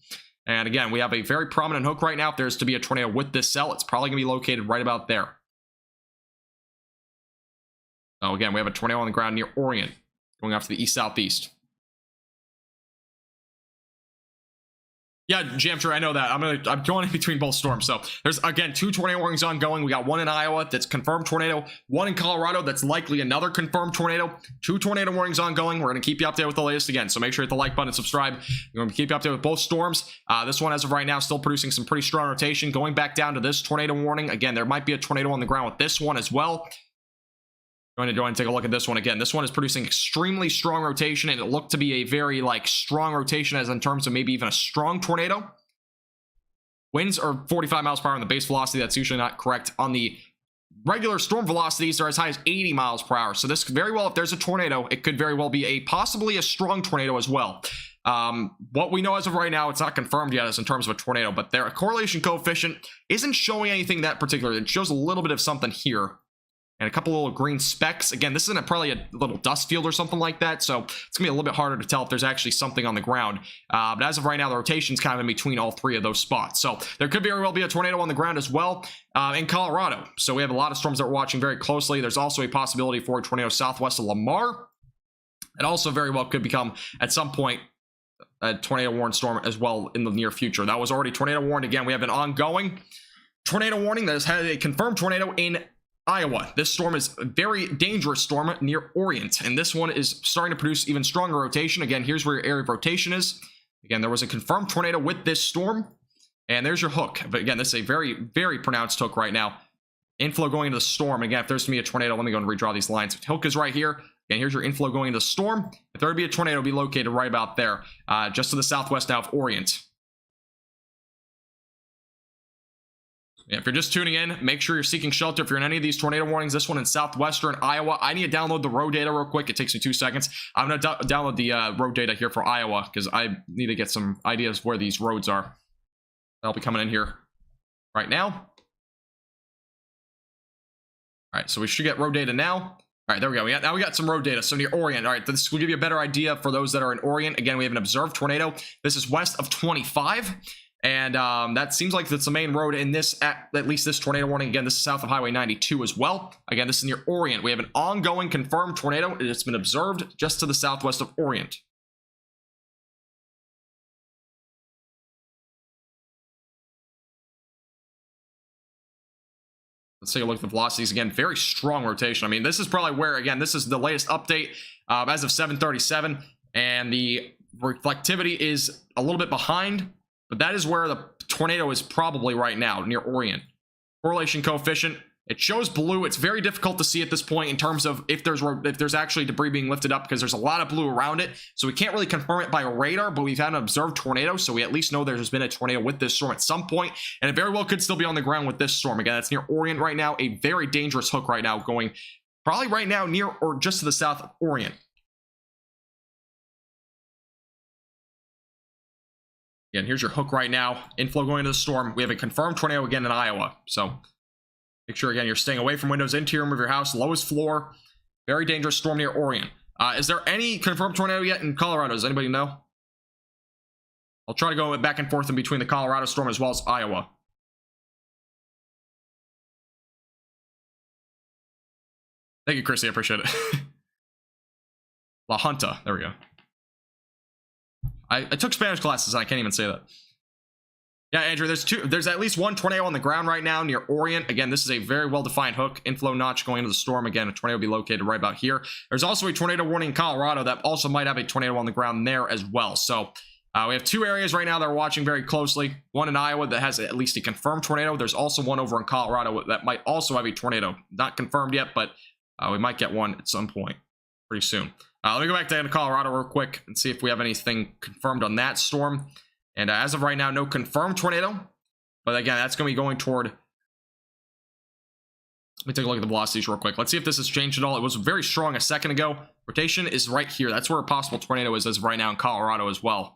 And again, we have a very prominent hook right now. If there's to be a tornado with this cell, it's probably going to be located right about there. So again, we have a tornado on the ground near Orient, going off to the east-southeast. Yeah, Jamter, I know that. I'm going in between both storms. So there's, again, 2 tornado warnings ongoing. We got one in Iowa that's confirmed tornado, one in Colorado that's likely another confirmed tornado, 2 tornado warnings ongoing. We're going to keep you updated with the latest again. So make sure you hit the like button and subscribe. We're going to keep you updated with both storms. This one, as of right now, still producing some pretty strong rotation. Going back down to this tornado warning. Again, there might be a tornado on the ground with this one as well. Going to go ahead and take a look at this one again. This one is producing extremely strong rotation, and it looked to be a very strong rotation, as in terms of maybe even a strong tornado. Winds are 45 miles per hour on the base velocity. That's usually not correct. On the regular storm velocities, they're as high as 80 miles per hour. So this could very well, if there's a tornado, it could very well be possibly a strong tornado as well. What we know as of right now, it's not confirmed yet as in terms of a tornado, but their correlation coefficient isn't showing anything that particular. It shows a little bit of something here. And a couple little green specks. Again, this isn't probably a little dust field or something like that, so it's going to be a little bit harder to tell if there's actually something on the ground. But as of right now, the rotation's kind of in between all 3 of those spots. So there could very well be a tornado on the ground as well in Colorado. So we have a lot of storms that we're watching very closely. There's also a possibility for a tornado southwest of Lamar. It also very well could become, at some point, a tornado warned storm as well in the near future. That was already tornado warned. Again, we have an ongoing tornado warning that has had a confirmed tornado in Iowa. This storm is a very dangerous storm near Orient, and this one is starting to produce even stronger rotation. Again, here's where your area of rotation is. Again, there was a confirmed tornado with this storm, and there's your hook. But again, this is a very, very pronounced hook right now. Inflow going into the storm. Again, if there's to be a tornado, let me go and redraw these lines. Hook is right here. Again, here's your inflow going into the storm. If there would be a tornado, it would be located right about there, just to the southwest now of Orient. If you're just tuning in, make sure you're seeking shelter if you're in any of these tornado warnings. This one in southwestern Iowa. I need to download the road data real quick. It takes me 2 seconds. I'm going to download the road data here for Iowa because I need to get some ideas where these roads are. I'll be coming in here right now. All right, so we should get road data now. All right, there we go. Now we got some road data. So near Orient. All right, this will give you a better idea for those that are in Orient. Again, we have an observed tornado. This is west of 25. And that seems like that's the main road in this, at least this tornado warning. Again, this is south of Highway 92 as well. Again, this is near Orient. We have an ongoing confirmed tornado. It's been observed just to the southwest of Orient. Let's take a look at the velocities again. Very strong rotation. I mean, this is probably where, again, this is the latest update as of 7:37. And the reflectivity is a little bit behind. But that is where the tornado is probably right now, near Orient. Correlation coefficient, it shows blue. It's very difficult to see at this point in terms of if there's actually debris being lifted up, because there's a lot of blue around it. So we can't really confirm it by radar, but we've had an observed tornado, so we at least know there's been a tornado with this storm at some point, and it very well could still be on the ground with this storm. Again, that's near Orient right now, a very dangerous hook right now, going probably right now near or just to the south of Orient. Again, here's your hook right now. Inflow going into the storm. We have a confirmed tornado again in Iowa. So make sure, again, you're staying away from windows, interior room of your house, lowest floor. Very dangerous storm near Orient. Is there any confirmed tornado yet in Colorado? Does anybody know? I'll try to go back and forth in between the Colorado storm as well as Iowa. Thank you, Chrissy. I appreciate it. La Junta. There we go. I took Spanish classes, and I can't even say that. Yeah, Andrew, there's at least one tornado on the ground right now near Orient. Again, this is a very well-defined hook. Inflow notch going into the storm. Again, a tornado will be located right about here. There's also a tornado warning in Colorado that also might have a tornado on the ground there as well. So We have 2 areas right now that are watching very closely. One in Iowa that has at least a confirmed tornado. There's also one over in Colorado that might also have a tornado. Not confirmed yet, but we might get one at some point pretty soon. Let me go back to Colorado real quick and see if we have anything confirmed on that storm. And as of right now, no confirmed tornado. But again, that's going to be going toward... Let me take a look at the velocities real quick. Let's see if this has changed at all. It was very strong a second ago. Rotation is right here. That's where a possible tornado is as of right now in Colorado as well.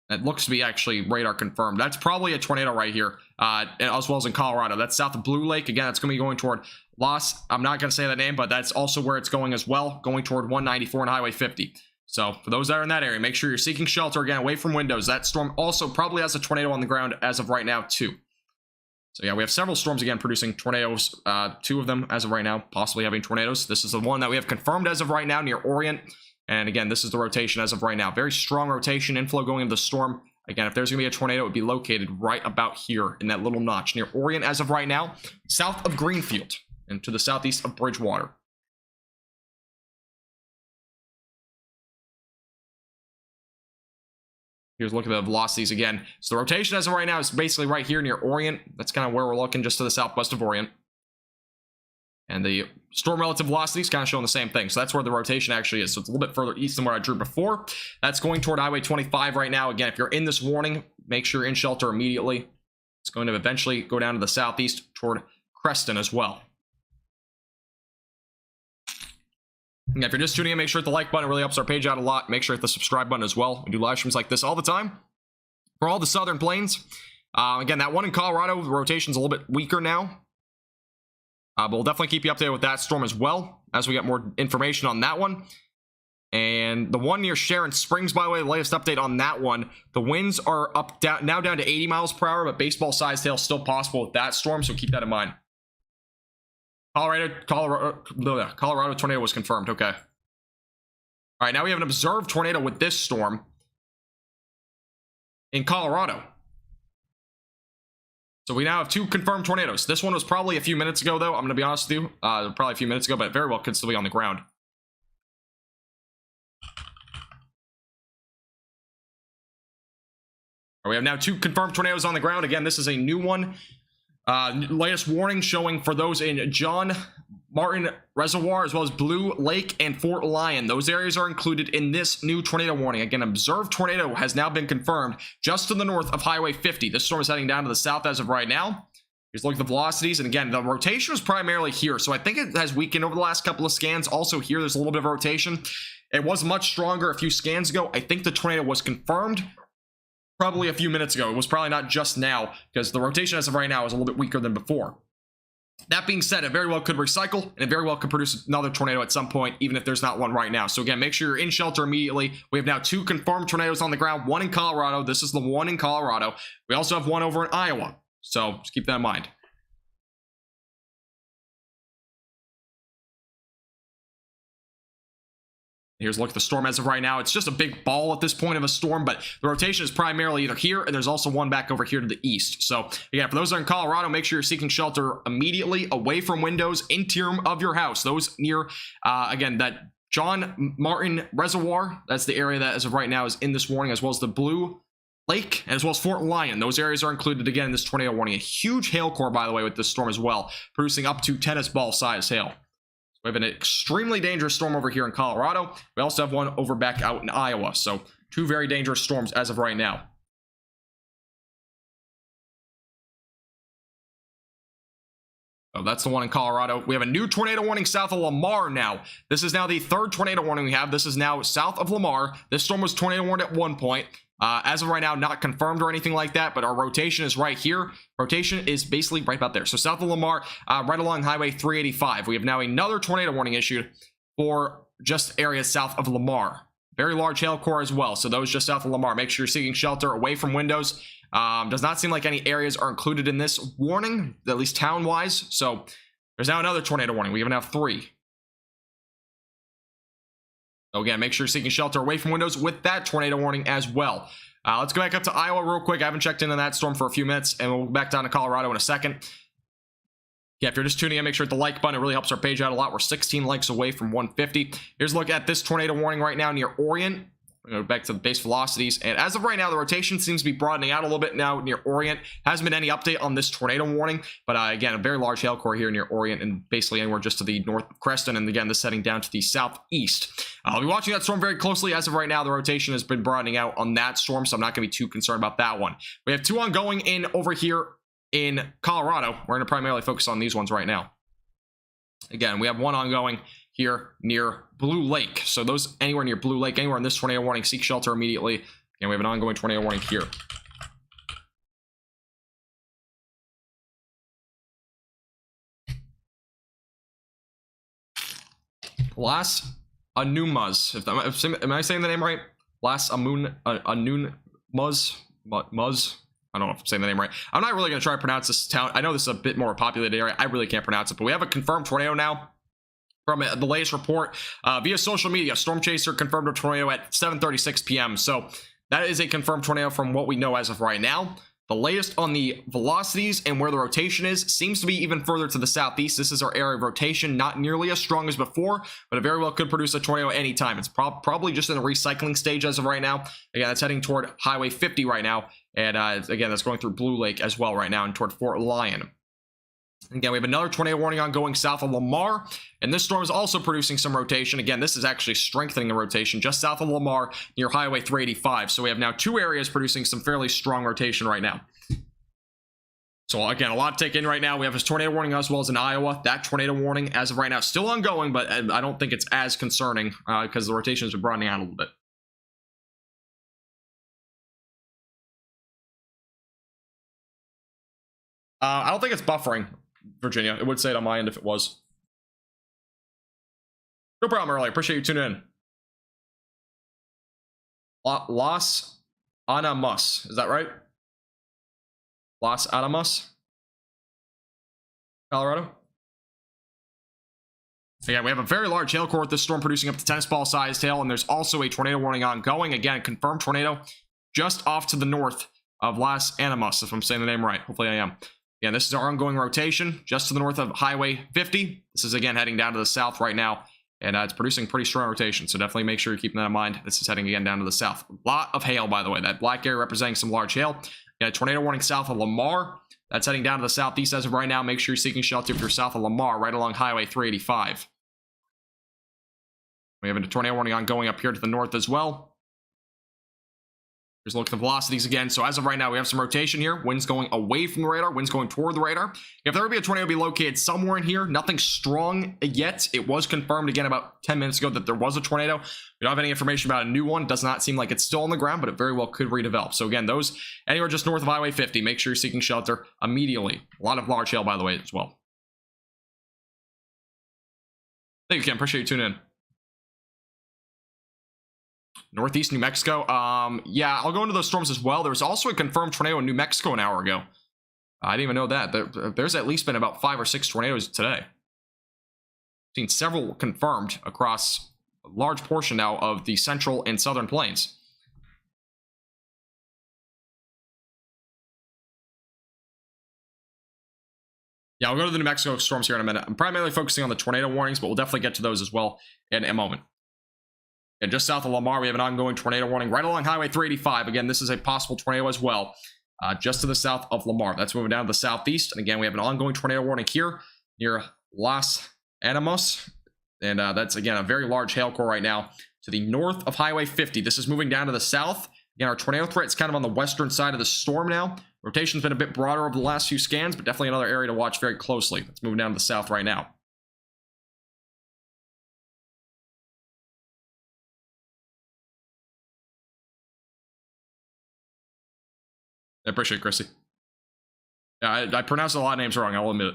That looks to be actually radar confirmed. That's probably a tornado right here, as well as in Colorado. That's south of Blue Lake. Again, that's going to be going toward Los. I'm not going to say that name, but that's also where it's going as well, going toward 194 and Highway 50. So for those that are in that area, make sure you're seeking shelter, again, away from windows. That storm also probably has a tornado on the ground as of right now, too. So yeah, we have several storms, again, producing tornadoes. 2 of them as of right now, possibly having tornadoes. This is the one that we have confirmed as of right now near Orient. And again, this is the rotation as of right now. Very strong rotation, inflow going into the storm. Again, if there's going to be a tornado, it would be located right about here in that little notch near Orient as of right now, south of Greenfield and to the southeast of Bridgewater. Here's a look at the velocities again. So the rotation as of right now is basically right here near Orient. That's kind of where we're looking, just to the southwest of Orient. And the storm relative velocity is kind of showing the same thing. So that's where the rotation actually is. So it's a little bit further east than where I drew before. That's going toward Highway 25 right now. Again, if you're in this warning, make sure you're in shelter immediately. It's going to eventually go down to the southeast toward Creston as well. And if you're just tuning in, make sure to hit the like button. It really helps our page out a lot. Make sure to hit the subscribe button as well. We do live streams like this all the time for all the southern plains. Again, that one in Colorado, the rotation's a little bit weaker now. But we'll definitely keep you updated with that storm as well as we get more information on that one. And the one near Sharon Springs, by the way, the latest update on that one, the winds are now down to 80 miles per hour, but baseball-sized hail still possible with that storm, so keep that in mind. Colorado tornado was confirmed. Okay. All right, now we have an observed tornado with this storm in Colorado. So we now have 2 confirmed tornadoes. This one was probably a few minutes ago, though. I'm going to be honest with you. Probably a few minutes ago, but very well could still be on the ground. We have now 2 confirmed tornadoes on the ground. Again, this is a new one. Latest warning showing for those in John Martin Reservoir, as well as Blue Lake and Fort Lyon. Those areas are included in this new tornado warning. Again, observed tornado has now been confirmed just to the north of Highway 50. This storm is heading down to the south as of right now. Here's a look at the velocities. And again, the rotation was primarily here. So I think it has weakened over the last couple of scans. Also here, there's a little bit of rotation. It was much stronger a few scans ago. I think the tornado was confirmed probably a few minutes ago. It was probably not just now, because the rotation as of right now is a little bit weaker than before. That being said, it very well could recycle, and it very well could produce another tornado at some point, even if there's not one right now. So again, make sure you're in shelter immediately. We have now 2 confirmed tornadoes on the ground, one in Colorado. This is the one in Colorado. We also have one over in Iowa. So just keep that in mind. Here's a look at the storm as of right now. It's just a big ball at this point of a storm, but the rotation is primarily either here, and there's also one back over here to the east. So again, for those that are in Colorado, make sure you're seeking shelter immediately away from windows, interior of your house. Those near, again, that John Martin Reservoir, that's the area that as of right now is in this warning, as well as the Blue Lake, and as well as Fort Lyon. Those areas are included again in this tornado warning. A huge hail core, by the way, with this storm as well, producing up to tennis ball size hail. We have an extremely dangerous storm over here in Colorado. We also have one over back out in Iowa. So 2 very dangerous storms as of right now. Oh, that's the one in Colorado. We have a new tornado warning south of Lamar now. This is now the 3rd tornado warning we have. This is now south of Lamar. This storm was tornado warned at one point. As of right now, not confirmed or anything like that, but our rotation is right here. Rotation is basically right about there. So south of Lamar, right along Highway 385. We have now another tornado warning issued for just areas south of Lamar. Very large hail core as well. So those just south of Lamar. Make sure you're seeking shelter away from windows. Does not seem like any areas are included in this warning, at least town-wise. So there's now another tornado warning. We even have 3. So again, make sure you're seeking shelter away from windows with that tornado warning as well. Let's go back up to Iowa real quick. I haven't checked in on that storm for a few minutes, and we'll go back down to Colorado in a second. Yeah, if you're just tuning in, make sure to hit the like button. It really helps our page out a lot. We're 16 likes away from 150. Here's a look at this tornado warning right now near Orient. back to the base velocities, and as of right now, the rotation seems to be broadening out a little bit now near Orient. Hasn't been any update on this tornado warning, but again, a very large hail core here near Orient and basically anywhere just to the north of Creston, and again, this heading down to the southeast. I'll be watching that storm very closely. As of right now, the rotation has been broadening out on that storm, so I'm not going to be too concerned about that one. We have 2 ongoing in over here in Colorado. We're going to primarily focus on these ones right now. Again, we have 1 ongoing here near Blue Lake. So those anywhere near Blue Lake, anywhere in this tornado warning, seek shelter immediately. And we have an ongoing tornado warning here. Las Anumas. Am I saying the name right? Las Anumas. I don't know if I'm saying the name right. I'm not really going to try to pronounce this town. I know this is a bit more populated area. I really can't pronounce it, but we have a confirmed tornado now. From the latest report via social media, Storm Chaser confirmed a tornado at 7:36 p.m. So that is a confirmed tornado from what we know as of right now. The latest on the velocities and where the rotation is seems to be even further to the southeast. This is our area of rotation, not nearly as strong as before, but it very well could produce a tornado anytime. It's probably just in the recycling stage as of right now. Again, it's heading toward Highway 50 right now, and again, that's going through Blue Lake as well right now and toward Fort Lyon. Again, we have another tornado warning ongoing south of Lamar, and this storm is also producing some rotation. Again, this is actually strengthening the rotation just south of Lamar near Highway 385. So we have now 2 areas producing some fairly strong rotation right now. So again, a lot to take in right now. We have this tornado warning as well as in Iowa. That tornado warning as of right now still ongoing, but I don't think it's as concerning because the rotation has been broadening out a little bit. I don't think it's buffering, Virginia. It would say it on my end if it was. No problem, early. Appreciate you tuning in. Las Animas. Is that right? Las Animas, Colorado. Again, we have a very large hail core with this storm producing up to tennis ball sized hail, and there's also a tornado warning ongoing. Again, confirmed tornado just off to the north of Las Animas, if I'm saying the name right. Hopefully I am. Again, this is our ongoing rotation just to the north of Highway 50. This is again heading down to the south right now, and it's producing pretty strong rotation, so definitely make sure you're keeping that in mind. This is heading again down to the south. A lot of hail, by the way. That black area representing some large hail. Yeah, tornado warning south of Lamar. That's heading down to the southeast as of right now. Make sure you're seeking shelter if you're south of Lamar, right along Highway 385. We have a tornado warning ongoing up here to the north as well. Here's a look at the velocities again. So as of right now, we have some rotation here. Winds going away from the radar. Winds going toward the radar. If there would be a tornado, be located somewhere in here. Nothing strong yet. It was confirmed again about 10 minutes ago that there was a tornado. We don't have any information about a new one. It does not seem like it's still on the ground, but it very well could redevelop. So again, those anywhere just north of Highway 50. Make sure you're seeking shelter immediately. A lot of large hail, by the way, as well. Thank you, Ken. Appreciate you tuning in. Northeast New Mexico. Yeah, I'll go into those storms as well. There was also a confirmed tornado in New Mexico an hour ago. I didn't even know that. There's at least been about 5 or 6 tornadoes today. Seen several confirmed across a large portion now of the central and southern plains. Yeah, I'll go to the New Mexico storms here in a minute. I'm primarily focusing on the tornado warnings, but we'll definitely get to those as well in a moment. And just south of Lamar, we have an ongoing tornado warning right along Highway 385. Again, this is a possible tornado as well, just to the south of Lamar. That's moving down to the southeast. And again, we have an ongoing tornado warning here near Las Animas. And that's, again, a very large hail core right now to the north of Highway 50. This is moving down to the south. Again, our tornado threat is kind of on the western side of the storm now. Rotation's been a bit broader over the last few scans, but definitely another area to watch very closely. It's moving down to the south right now. I appreciate it, Chrissy. Yeah, I pronounced a lot of names wrong, I'll admit it.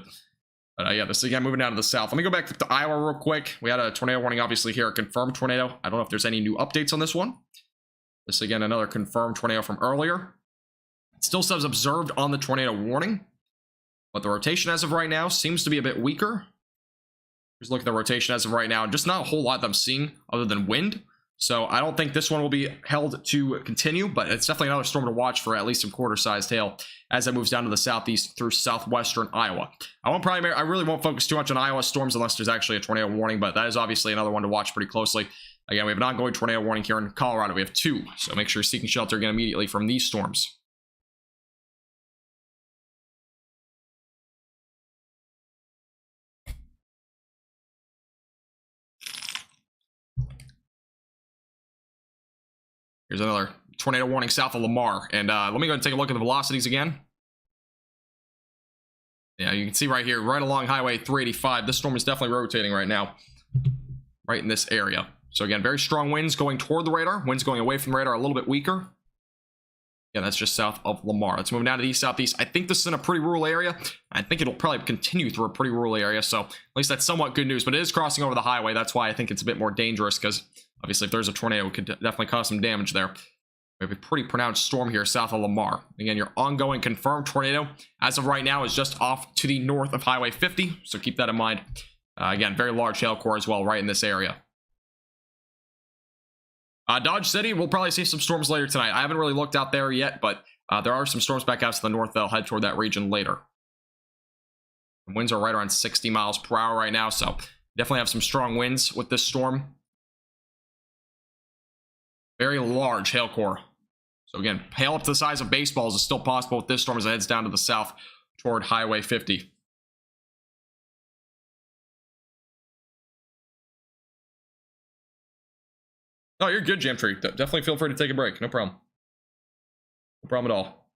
But yeah, this is again moving down to the south. Let me go back to Iowa real quick. We had a tornado warning, obviously, here, a confirmed tornado. I don't know if there's any new updates on this one. This, again, another confirmed tornado from earlier. It still says observed on the tornado warning, but the rotation as of right now seems to be a bit weaker. Just look at the rotation as of right now. Just not a whole lot that I'm seeing other than wind. So I don't think this one will be held to continue, but it's definitely another storm to watch for at least some quarter-sized hail as it moves down to the southeast through southwestern Iowa. I really won't focus too much on Iowa storms unless there's actually a tornado warning, but that is obviously another one to watch pretty closely. Again, we have an ongoing tornado warning here in Colorado. We have 2, so make sure you're seeking shelter again immediately from these storms. Here's another tornado warning south of Lamar. And let me go and take a look at the velocities again. Yeah, you can see right here, right along Highway 385, this storm is definitely rotating right now, right in this area. So again, very strong winds going toward the radar. Winds going away from the radar a little bit weaker. Yeah, that's just south of Lamar. Let's move down to the east-southeast. I think this is in a pretty rural area. I think it'll probably continue through a pretty rural area. So at least that's somewhat good news. But it is crossing over the highway. That's why I think it's a bit more dangerous, because obviously if there's a tornado, it could definitely cause some damage there. We have a pretty pronounced storm here south of Lamar. Again, your ongoing confirmed tornado as of right now is just off to the north of Highway 50. So keep that in mind. Again, very large hail core as well right in this area. Dodge City, we'll probably see some storms later tonight. I haven't really looked out there yet, but there are some storms back out to the north that'll head toward that region later. The winds are right around 60 miles per hour right now, so definitely have some strong winds with this storm. Very large hail core. So again, hail up to the size of baseballs is still possible with this storm as it heads down to the south toward Highway 50. Oh, you're good, Jamtree. Definitely feel free to take a break. No problem. No problem at all.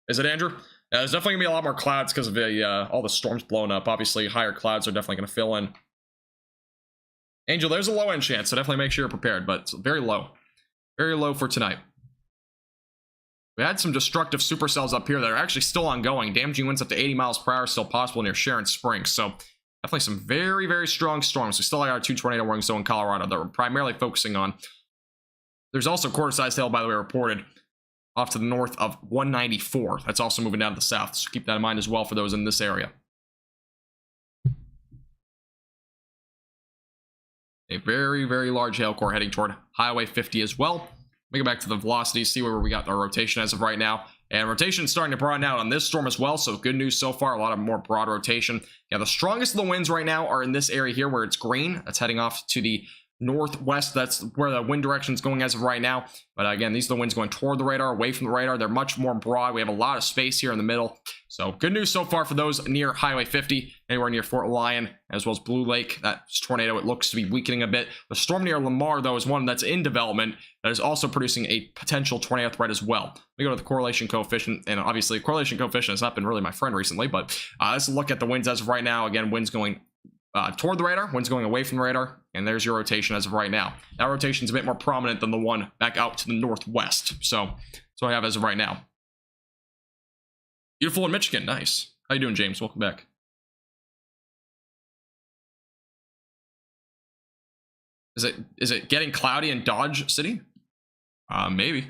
Is it, Andrew? There's definitely going to be a lot more clouds because of all the storms blowing up. Obviously, higher clouds are definitely going to fill in. Angel, there's a low-end chance, so definitely make sure you're prepared, but it's very low. Very low for tonight. We had some destructive supercells up here that are actually still ongoing. Damaging winds up to 80 miles per hour still possible near Sharon Springs, so definitely some very, very strong storms. We still have our 2 tornado warnings, though, in Colorado that we're primarily focusing on. There's also quarter-sized hail, by the way, reported off to the north of 194. That's also moving down to the south, so keep that in mind as well for those in this area. A very, very large hail core heading toward Highway 50 as well. Let me go back to the velocity, see where we got our rotation as of right now. And rotation is starting to broaden out on this storm as well, so good news so far. A lot of more broad rotation. Yeah, the strongest of the winds right now are in this area here where it's green. That's heading off to the northwest. That's where the wind direction is going as of right now. But again, these are the winds going toward the radar, away from the radar. They're much more broad. We have a lot of space here in the middle. So good news so far for those near Highway 50, anywhere near Fort Lyon, as well as Blue Lake. That tornado, it looks to be weakening a bit. The storm near Lamar, though, is one that's in development that is also producing a potential tornado threat as well. We go to the correlation coefficient, and obviously correlation coefficient has not been really my friend recently, but let's look at the winds as of right now. Again, winds going toward the radar, winds going away from the radar, and there's your rotation as of right now. That rotation is a bit more prominent than the one back out to the northwest. So that's what I have as of right now. Beautiful in Michigan. Nice. How you doing, James? Welcome back. Is it getting cloudy in Dodge City? Maybe.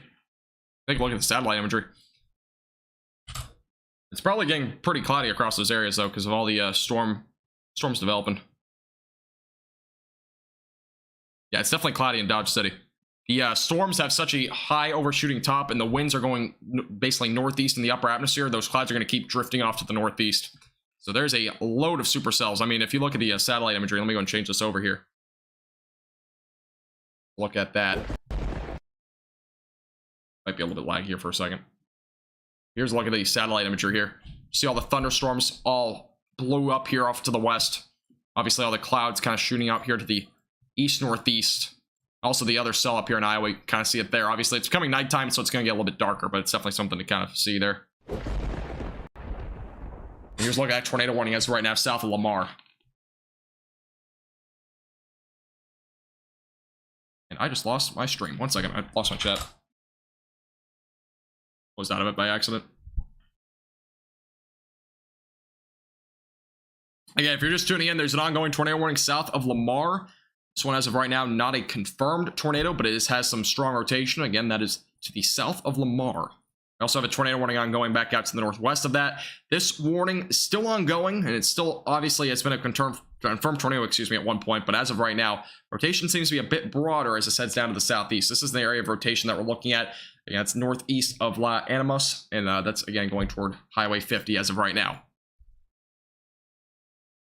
Take a look at the satellite imagery. It's probably getting pretty cloudy across those areas, though, because of all the storms developing. Yeah, it's definitely cloudy in Dodge City. The storms have such a high overshooting top, and the winds are going basically northeast in the upper atmosphere. Those clouds are going to keep drifting off to the northeast. So there's a load of supercells. I mean, if you look at the satellite imagery, let me go and change this over here. Look at that. Might be a little bit laggy here for a second. Here's a look at the satellite imagery here. See all the thunderstorms all blew up here off to the west. Obviously, all the clouds kind of shooting out here to the east-northeast. Also, the other cell up here in Iowa, you kind of see it there. Obviously, it's becoming nighttime, so it's going to get a little bit darker, but it's definitely something to kind of see there. Here's a look at that tornado warning as right now south of Lamar. And I just lost my stream. One second, I lost my chat. Closed out of it by accident. Again, if you're just tuning in, there's an ongoing tornado warning south of Lamar. This one, as of right now, not a confirmed tornado, but it has some strong rotation. Again, that is to the south of Lamar. We also have a tornado warning ongoing back out to the northwest of that. This warning is still ongoing, and it's still, obviously, it's been a confirmed confirmed tornado, excuse me, at one point, but as of right now, rotation seems to be a bit broader as it heads down to the southeast. This is the area of rotation that we're looking at. Again, it's northeast of La Animas, and that's, again, going toward Highway 50 as of right now.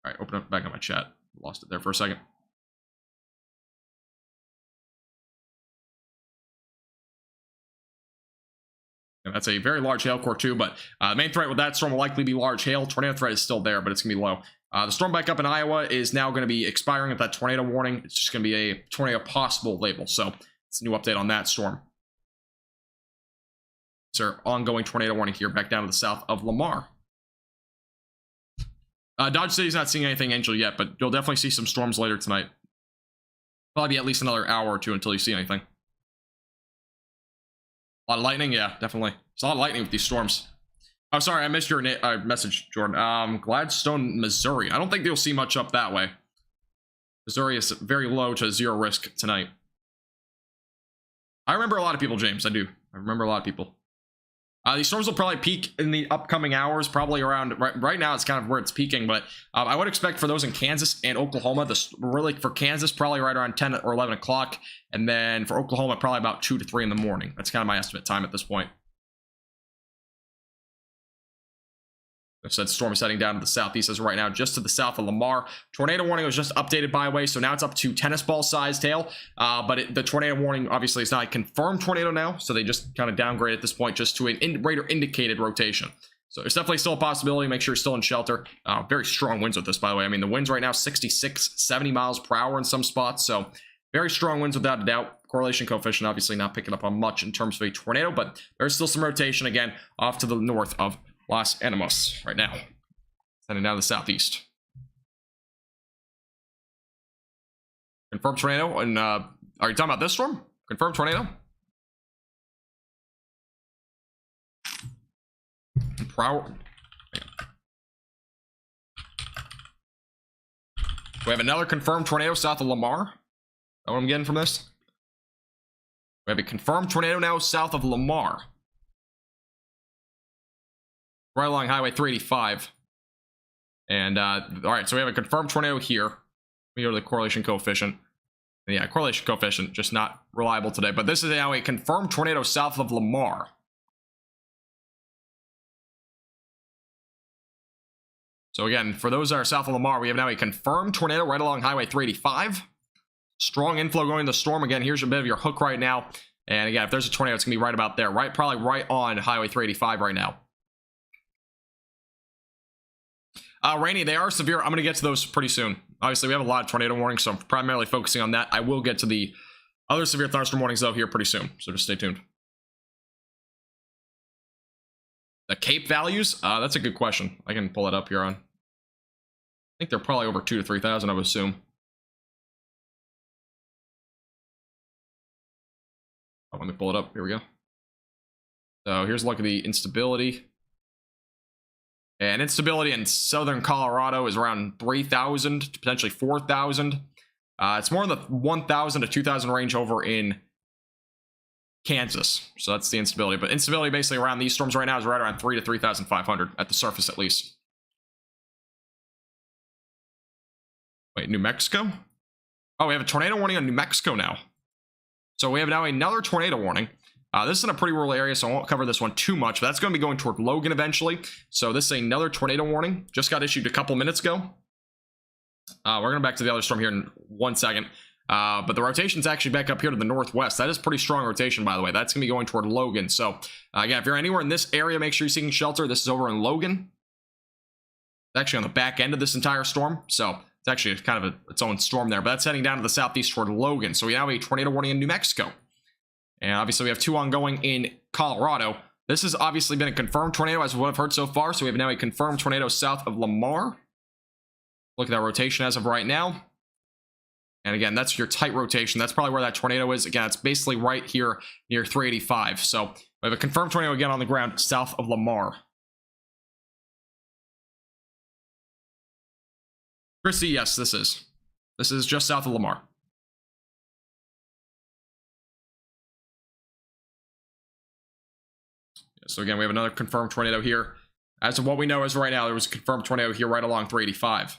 All right, open up back on my chat. Lost it there for a second. And that's a very large hail core too, but the main threat with that storm will likely be large hail. Tornado threat is still there, but it's going to be low. The storm back up in Iowa is now going to be expiring at that tornado warning. It's just going to be a tornado possible label. So it's a new update on that storm. It's our ongoing tornado warning here back down to the south of Lamar. Dodge City's not seeing anything Angel yet, but you'll definitely see some storms later tonight. Probably at least another hour or two until you see anything. A lot of lightning, yeah, definitely. There's a lot of lightning with these storms. Oh, sorry, I missed your message, Jordan. Gladstone, Missouri. I don't think you'll see much up that way. Missouri is very low to 0 risk tonight. I remember a lot of people, James. I do. I remember a lot of people. These storms will probably peak in the upcoming hours, probably around, right now it's kind of where it's peaking, but I would expect for those in Kansas and Oklahoma, really for Kansas, probably right around 10 or 11 o'clock, and then for Oklahoma, probably about 2 to 3 in the morning. That's kind of my estimate time at this point. I said storm is heading down to the southeast as of right now, just to the south of Lamar. Tornado warning was just updated, by the way, so now it's up to tennis ball sized hail. But the tornado warning obviously is not a confirmed tornado now, so they just kind of downgrade at this point just to an radar indicated rotation. So there's definitely still a possibility. Make sure you're still in shelter. Very strong winds with this, by the way. I mean, the winds right now 66, 70 miles per hour in some spots, so very strong winds without a doubt. Correlation coefficient obviously not picking up on much in terms of a tornado, but there's still some rotation again off to the north of Las Animas right now, heading down to the southeast. Confirmed tornado, and are you talking about this storm? Confirmed tornado? We have another confirmed tornado south of Lamar. Is that what I'm getting from this? We have a confirmed tornado now south of Lamar. Right along Highway 385. And, all right, so we have a confirmed tornado here. We go to the correlation coefficient. And yeah, correlation coefficient, just not reliable today. But this is now a confirmed tornado south of Lamar. So again, for those that are south of Lamar, we have now a confirmed tornado right along Highway 385. Strong inflow going to the storm. Again, here's a bit of your hook right now. And again, if there's a tornado, it's going to be right about there. Probably right on Highway 385 right now. Rainy, they are severe. I'm going to get to those pretty soon. Obviously, we have a lot of tornado warnings, so I'm primarily focusing on that. I will get to the other severe thunderstorm warnings, though, here pretty soon. So just stay tuned. The Cape values? That's a good question. I can pull it up here on. I think they're probably over 2,000 to 3,000, I would assume. Oh, let me pull it up. Here we go. So here's a look at the instability. And instability in southern Colorado is around 3,000 to potentially 4,000. It's more in the 1,000 to 2,000 range over in Kansas. So that's the instability. But instability basically around these storms right now is right around 3,000 to 3,500 at the surface at least. Wait, New Mexico? Oh, we have a tornado warning on New Mexico now. So we have now another tornado warning. This is in a pretty rural area, so I won't cover this one too much. But that's going to be going toward Logan eventually. So this is another tornado warning. Just got issued a couple minutes ago. We're going back to the other storm here in 1 second. But the rotation's actually back up here to the northwest. That is pretty strong rotation, by the way. That's going to be going toward Logan. So again, if you're anywhere in this area, make sure you're seeking shelter. This is over in Logan. It's actually on the back end of this entire storm. So it's actually kind of its own storm there. But that's heading down to the southeast toward Logan. So we now have a tornado warning in New Mexico. And obviously we have 2 ongoing in Colorado. This has obviously been a confirmed tornado as what I've heard so far. So we have now a confirmed tornado south of Lamar. Look at that rotation as of right now. And again, that's your tight rotation. That's probably where that tornado is. Again, it's basically right here near 385. So we have a confirmed tornado again on the ground south of Lamar. Christy, yes, this is. This is just south of Lamar. So again, we have another confirmed tornado here. As of what we know as right now, there was a confirmed tornado here right along 385.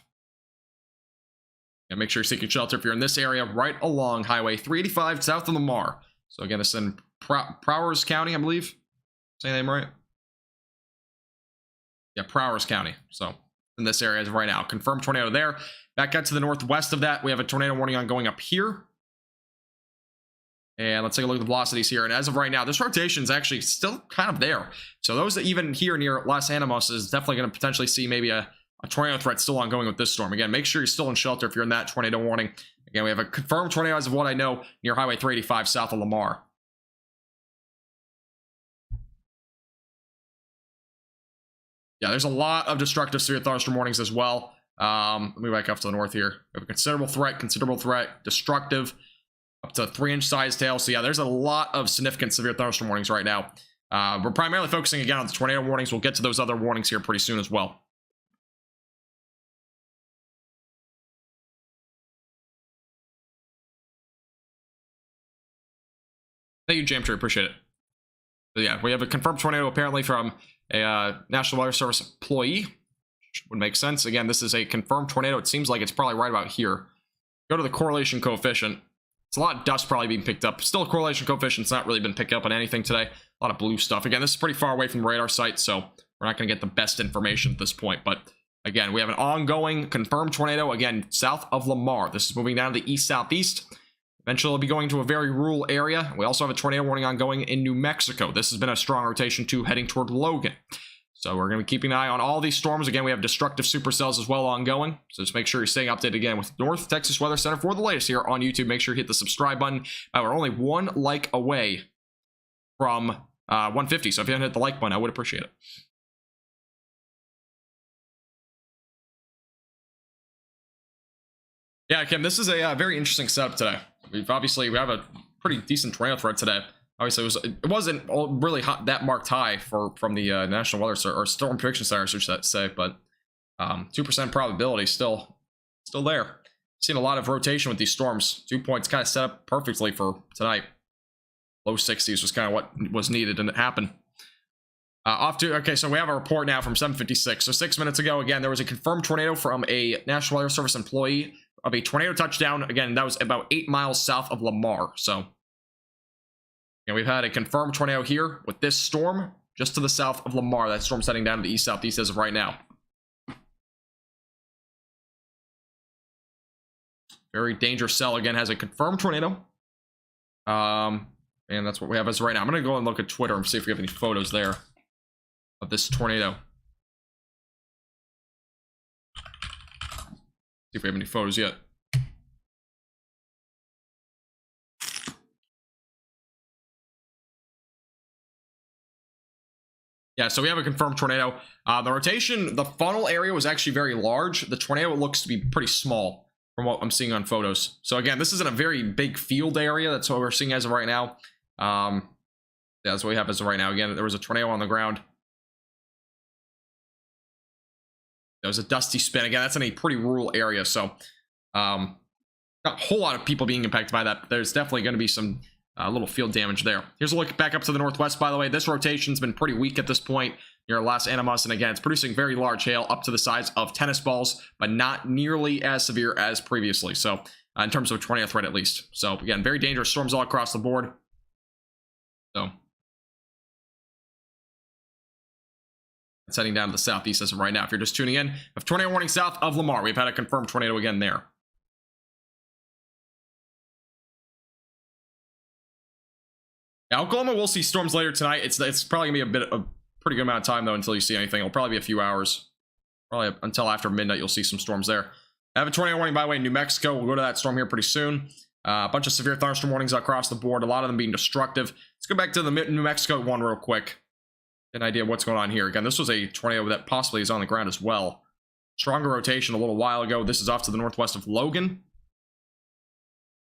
And make sure you're seeking shelter if you're in this area, right along Highway 385 south of Lamar. So again, it's in Prowers County, I believe. Say the name right? Yeah, Prowers County. So in this area as of right now. Confirmed tornado there. Back out to the northwest of that, we have a tornado warning on going up here. And let's take a look at the velocities here. And as of right now, this rotation is actually still kind of there. So those that even here near Los Animos is definitely going to potentially see maybe a tornado threat still ongoing with this storm. Again, make sure you're still in shelter if you're in that tornado warning. Again, we have a confirmed tornado as of what I know near Highway 385 south of Lamar. Yeah, there's a lot of destructive severe thunderstorm warnings as well. Let me back up to the north here. We have a considerable threat, destructive, up to 3-inch size tail. So yeah, there's a lot of significant severe thunderstorm warnings right now. We're primarily focusing again on the tornado warnings. We'll get to those other warnings here pretty soon as well. Thank you, Jamtree. Appreciate it. But yeah, we have a confirmed tornado apparently from a National Weather Service employee. Would make sense. Again, this is a confirmed tornado. It seems like it's probably right about here. Go to the correlation coefficient. It's a lot of dust probably being picked up. Still, correlation coefficient's not really been picked up on anything today. A lot of blue stuff. Again, this is pretty far away from the radar site, so we're not going to get the best information at this point. But again, we have an ongoing confirmed tornado, again, south of Lamar. This is moving down to the east-southeast. Eventually, it'll be going to a very rural area. We also have a tornado warning ongoing in New Mexico. This has been a strong rotation, too, heading toward Logan. So we're going to be keeping an eye on all these storms. Again, we have destructive supercells as well ongoing. So just make sure you're staying updated again with North Texas Weather Center for the latest here on YouTube. Make sure you hit the subscribe button. We're only one like away from 150. So if you haven't hit the like button, I would appreciate it. Yeah, Kim, this is a very interesting setup today. We have a pretty decent tornado threat today. Obviously, it wasn't really hot, that marked high from the National Weather Center, or Storm Prediction Center, should say, but 2% probability still there. Seen a lot of rotation with these storms. 2 points kind of set up perfectly for tonight. Low 60s was kind of what was needed, and it happened. Okay, so we have a report now from 7:56. So 6 minutes ago, again, there was a confirmed tornado from a National Weather Service employee of a tornado touchdown. Again, that was about 8 miles south of Lamar. So and we've had a confirmed tornado here with this storm just to the south of Lamar. That storm's heading down to the east-southeast as of right now. Very dangerous cell, again, has a confirmed tornado. And that's what we have as of right now. I'm going to go and look at Twitter and see if we have any photos there of this tornado. See if we have any photos yet. Yeah, so we have a confirmed tornado. The rotation, the funnel area was actually very large. The tornado looks to be pretty small from what I'm seeing on photos. So again, this isn't a very big field area. That's what we're seeing as of right now. Yeah, that's what we have as of right now. Again, there was a tornado on the ground. There was a dusty spin. Again, that's in a pretty rural area, so not a whole lot of people being impacted by that. But there's definitely going to be some little field damage there. Here's a look back up to the northwest, by the way. This rotation's been pretty weak at this point near Los Animos, and again, it's producing very large hail up to the size of tennis balls, but not nearly as severe as previously. So in terms of tornado threat, at least. So again, very dangerous storms all across the board. So it's heading down to the southeast as of right now. If you're just tuning in, we have tornado warning south of Lamar. We've had a confirmed tornado again there. Yeah, Oklahoma will see storms later tonight. It's probably gonna be a pretty good amount of time though until you see anything. It'll probably be a few hours. Probably until after midnight you'll see some storms there. I have a tornado warning by the way in New Mexico. We'll go to that storm here pretty soon. A bunch of severe thunderstorm warnings across the board. A lot of them being destructive. Let's go back to the New Mexico one real quick. Get an idea of what's going on here. Again, this was a tornado that possibly is on the ground as well. Stronger rotation a little while ago. This is off to the northwest of Logan.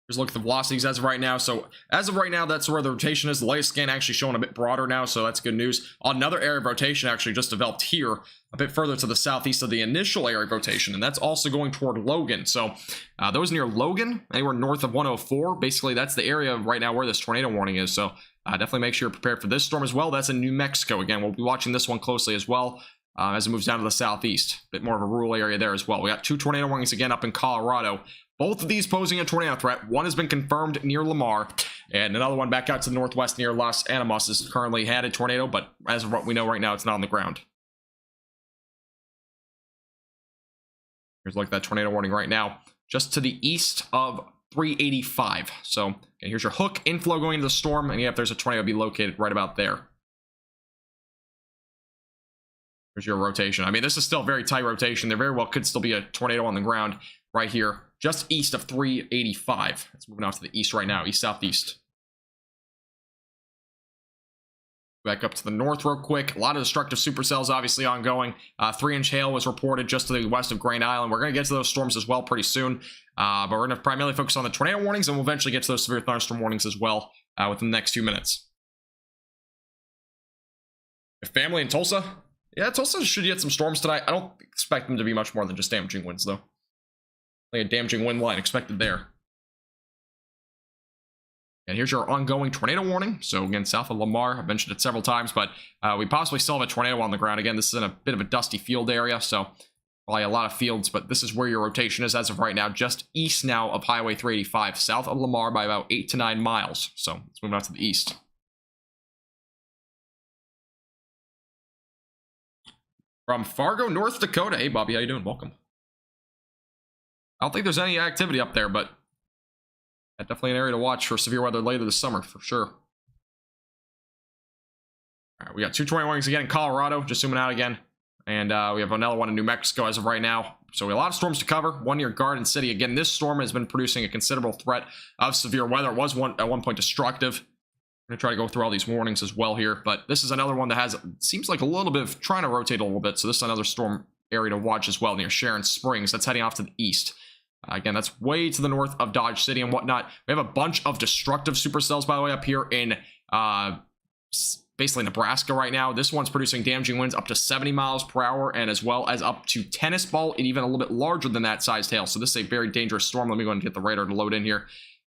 Here's a look at the velocities as of right now. So as of right now, that's where the rotation is. The latest scan actually showing a bit broader now, so that's good news. Another area of rotation actually just developed here, a bit further to the southeast of the initial area of rotation, and that's also going toward Logan. So those near Logan, anywhere north of 104, basically that's the area right now where this tornado warning is. So definitely make sure you're prepared for this storm as well. That's in New Mexico. Again, we'll be watching this one closely as well as it moves down to the southeast. A bit more of a rural area there as well. We got 2 tornado warnings again up in Colorado. both of these posing a tornado threat. One has been confirmed near Lamar, and another one back out to the northwest near Los Animas is currently had a tornado, but as of what we know right now, it's not on the ground. Here's a look at that tornado warning right now, just to the east of 385. So okay, here's your hook inflow going into the storm, and yeah, if there's a tornado, it'll be located right about there. Here's your rotation. I mean, this is still a very tight rotation. There very well could still be a tornado on the ground right here, just east of 385. It's moving out to the east right now, east-southeast. Back up to the north real quick. A lot of destructive supercells obviously ongoing. 3-inch hail was reported just to the west of Grand Island. We're going to get to those storms as well pretty soon. But we're going to primarily focus on the tornado warnings, and we'll eventually get to those severe thunderstorm warnings as well within the next few minutes. Family in Tulsa? Yeah, Tulsa should get some storms tonight. I don't expect them to be much more than just damaging winds, though. Like a damaging wind line expected there. And here's your ongoing tornado warning. So again, south of Lamar, I've mentioned it several times, but we possibly still have a tornado on the ground. Again, this is in a bit of a dusty field area, so probably a lot of fields, but this is where your rotation is as of right now, just east now of Highway 385, south of Lamar by about 8 to 9 miles. So let's move out to the east. From Fargo, North Dakota. Hey, Bobby, how you doing? Welcome. I don't think there's any activity up there, but definitely an area to watch for severe weather later this summer, for sure. All right, we got 2 tornado warnings again in Colorado, just zooming out again. And we have another one in New Mexico as of right now. So we have a lot of storms to cover. One near Garden City. Again, this storm has been producing a considerable threat of severe weather. It was at one point destructive. I'm going to try to go through all these warnings as well here. But this is another one that has, seems like a little bit of trying to rotate a little bit. So this is another storm area to watch as well near Sharon Springs. That's heading off to the east. Again, that's way to the north of Dodge City and whatnot. We have a bunch of destructive supercells, by the way, up here in basically Nebraska right now. This one's producing damaging winds up to 70 miles per hour and as well as up to tennis ball and even a little bit larger than that sized hail. So this is a very dangerous storm. Let me go and get the radar to load in here.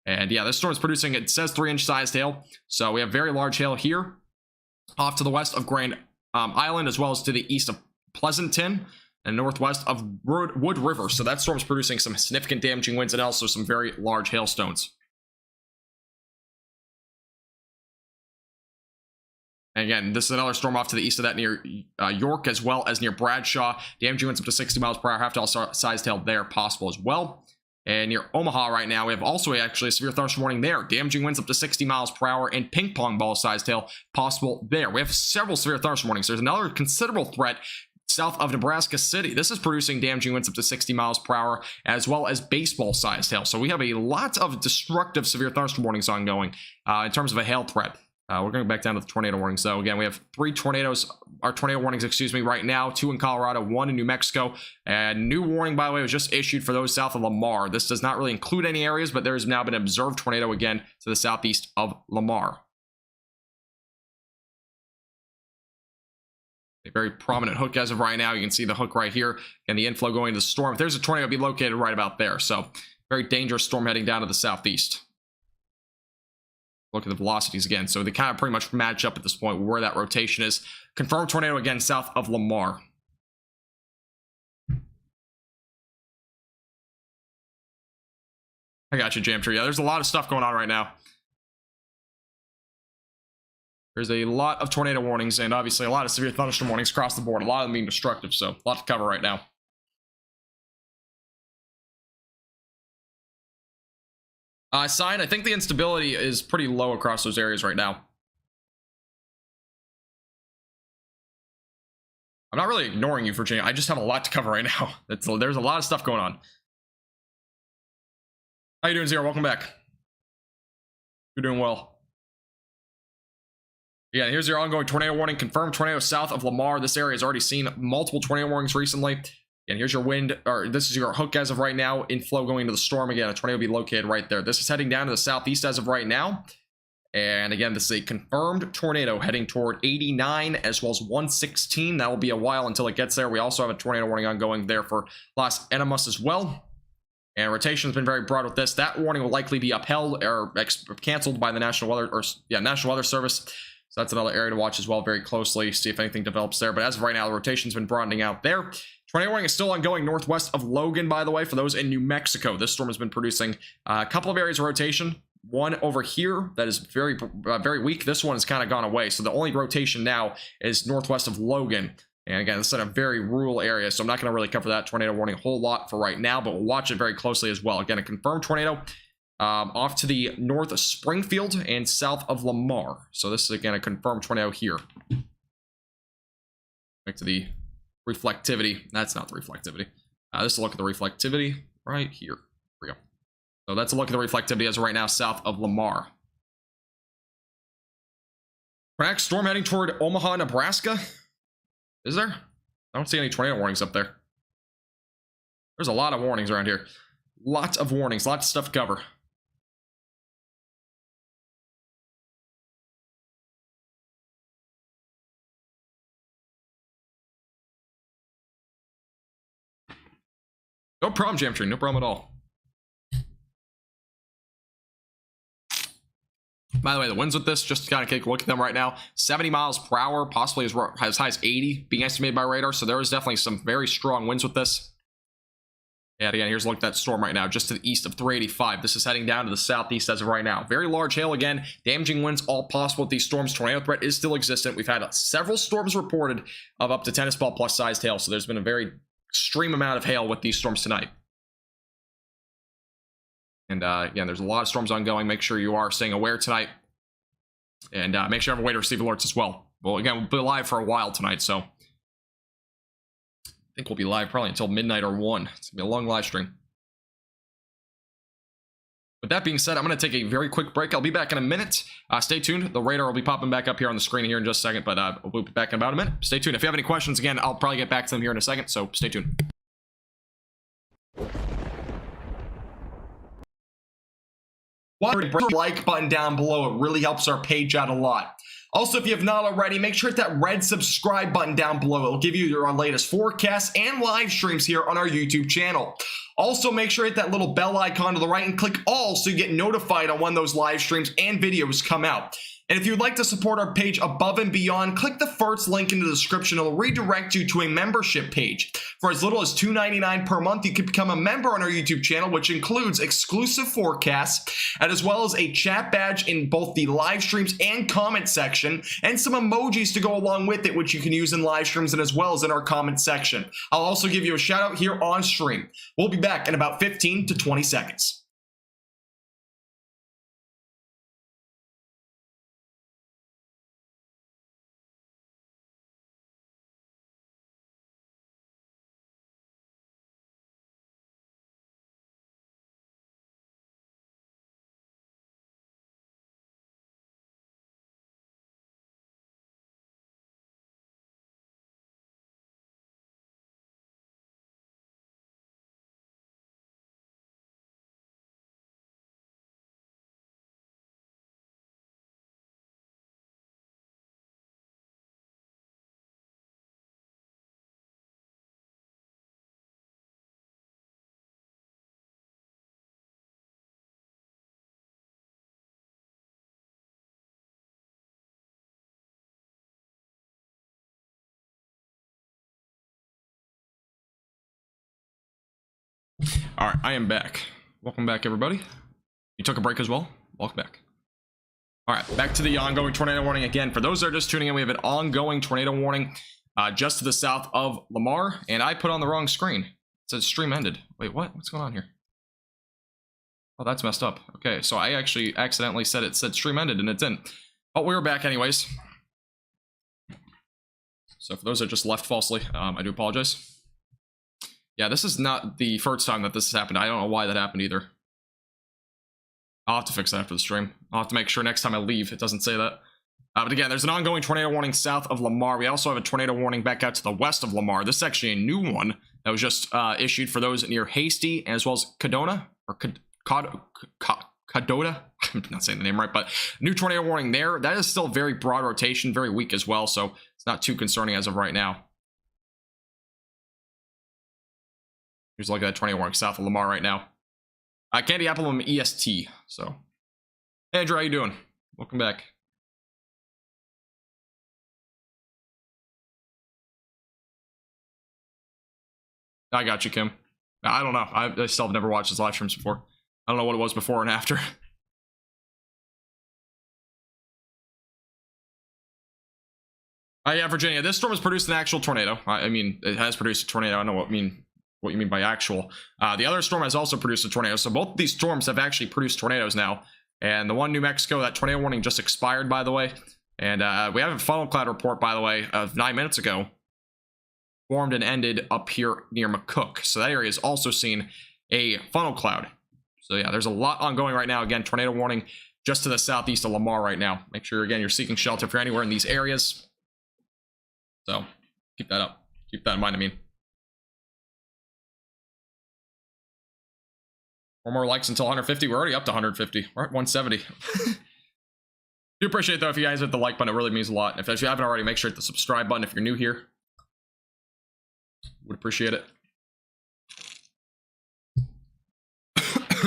And yeah, this storm is producing, it says 3-inch sized hail. So we have very large hail here off to the west of Grand Island as well as to the east of Pleasanton and northwest of Wood River. So that storm's producing some significant damaging winds and also some very large hailstones. And again, this is another storm off to the east of that near York as well as near Bradshaw. Damaging winds up to 60 miles per hour. Half-sized hail there possible as well. And near Omaha right now, we have also actually a severe thunderstorm warning there. Damaging winds up to 60 miles per hour and ping pong ball sized hail possible there. We have several severe thunderstorm warnings. There's another considerable threat south of Nebraska City. This is producing damaging winds up to 60 miles per hour as well as baseball sized hail. So we have a lot of destructive severe thunderstorm warnings ongoing in terms of a hail threat. We're going back down to the tornado warnings. So again, we have 3 tornadoes, or tornado warnings, excuse me, right now. 2 in Colorado, 1 in New Mexico. And new warning, by the way, was just issued for those south of Lamar. This does not really include any areas, but there has now been an observed tornado again to the southeast of Lamar. A very prominent hook as of right now. You can see the hook right here and the inflow going to the storm. If there's a tornado, it'll be located right about there. So very dangerous storm heading down to the southeast. Look at the velocities again. So they kind of pretty much match up at this point where that rotation is. Confirmed tornado again south of Lamar. I got you, Jamtree. Yeah, there's a lot of stuff going on right now. There's a lot of tornado warnings and obviously a lot of severe thunderstorm warnings across the board. A lot of them being destructive, so a lot to cover right now. Sign, I think the instability is pretty low across those areas right now. I'm not really ignoring you, Virginia. I just have a lot to cover right now. There's a lot of stuff going on. How you doing, Zero? Welcome back. You're doing well. Yeah, here's your ongoing tornado warning. Confirmed tornado south of Lamar. This area has already seen multiple tornado warnings recently. And here's your wind, or this is your hook as of right now. Inflow going into the storm again. A tornado will be located right there. This is heading down to the southeast as of right now. And again, this is a confirmed tornado heading toward 89 as well as 116. That will be a while until it gets there. We also have a tornado warning ongoing there for Los Animas as well. And rotation has been very broad with this. That warning will likely be upheld or canceled by the National Weather Service. So that's another area to watch as well very closely, see if anything develops there. But as of right now, the rotation's been broadening out there. Tornado warning is still ongoing northwest of Logan, by the way, for those in New Mexico. This storm has been producing a couple of areas of rotation. One over here that is very weak. This one has kind of gone away. So the only rotation now is northwest of Logan. And again, it's in a very rural area, so I'm not going to really cover that tornado warning a whole lot for right now, but we'll watch it very closely as well. Again, a confirmed tornado off to the north of Springfield and south of Lamar. So this is, again, a confirmed tornado here. Back to the reflectivity. That's not the reflectivity. This is a look at the reflectivity right here. Here we go. So that's a look at the reflectivity as of right now south of Lamar. Next storm heading toward Omaha, Nebraska. Is there? I don't see any tornado warnings up there. There's a lot of warnings around here. Lots of warnings, lots of stuff to cover. No problem, Jamtree. No problem at all. By the way, the winds with this, just to kind of take a look at them right now, 70 miles per hour, possibly as high as 80 being estimated by radar. So there is definitely some very strong winds with this. And again, here's a look at that storm right now, just to the east of 385. This is heading down to the southeast as of right now. Very large hail again, damaging winds, all possible with these storms. Tornado threat is still existent. We've had several storms reported of up to tennis ball plus sized hail. So there's been a very extreme amount of hail with these storms tonight. And again, there's a lot of storms ongoing. Make sure you are staying aware tonight. And make sure you have a way to receive alerts as well. Well, again, we'll be live for a while tonight, so I think we'll be live probably until midnight or 1. It's going to be a long live stream. With that being said, I'm going to take a very quick break. I'll be back in a minute. Stay tuned. The radar will be popping back up here on the screen here in just a second, but we'll be back in about a minute. Stay tuned. If you have any questions, again, I'll probably get back to them here in a second, so stay tuned. Hit the like button down below. It really helps our page out a lot. Also, if you have not already, make sure to hit that red subscribe button down below. It'll give you our latest forecasts and live streams here on our YouTube channel. Also, make sure to hit that little bell icon to the right and click all so you get notified on when those live streams and videos come out. And if you'd like to support our page above and beyond, click the first link in the description. It'll redirect you to a membership page. For as little as $2.99 per month, you can become a member on our YouTube channel, which includes exclusive forecasts, and as well as a chat badge in both the live streams and comment section, and some emojis to go along with it, which you can use in live streams and as well as in our comment section. I'll also give you a shout out here on stream. We'll be back in about 15 to 20 seconds. All right, I am back. Welcome back, everybody. You took a break as well. Welcome back. All right, back to the ongoing tornado warning again. For those that are just tuning in, we have an ongoing tornado warning just to the south of Lamar, and I put on the wrong screen. It says stream ended. Wait, what? What's going on here? Oh, that's messed up. Okay, so I actually accidentally said it said stream ended, and it didn't. Oh, we were back anyways. So for those that just left falsely, I do apologize. Yeah, this is not the first time that this has happened. I don't know why that happened either. I'll have to fix that after the stream. I'll have to make sure next time I leave it doesn't say that. But again, there's an ongoing tornado warning south of Lamar. We also have a tornado warning back out to the west of Lamar. This is actually a new one that was just issued for those near Hasty, as well as Cadona, or Cadota. I'm not saying the name right, but new tornado warning there. That is still very broad rotation, very weak as well, so it's not too concerning as of right now. Here's a look at that tornado warning south of Lamar right now. Candy Apple, I'm EST. So, hey Andrew, how you doing? Welcome back. I got you, Kim. I don't know. I still have never watched his live streams before. I don't know what it was before and after. Yeah, Virginia. This storm has produced an actual tornado. I mean, it has produced a tornado. I don't know what you mean by actual. The other storm has also produced a tornado. So both of these storms have actually produced tornadoes now. And the one New Mexico, that tornado warning just expired, by the way. And we have a funnel cloud report, by the way, of 9 minutes ago. Formed and ended up here near McCook. So that area has also seen a funnel cloud. So yeah, there's a lot ongoing right now. Again, tornado warning just to the southeast of Lamar right now. Make sure, again, you're seeking shelter if you're anywhere in these areas. So keep that up. Keep that in mind, I mean. 4 more likes until 150. We're already up to 150. We're at 170. Do appreciate, though, if you guys hit the like button. It really means a lot. If you haven't already, make sure to hit the subscribe button if you're new here. Would appreciate it.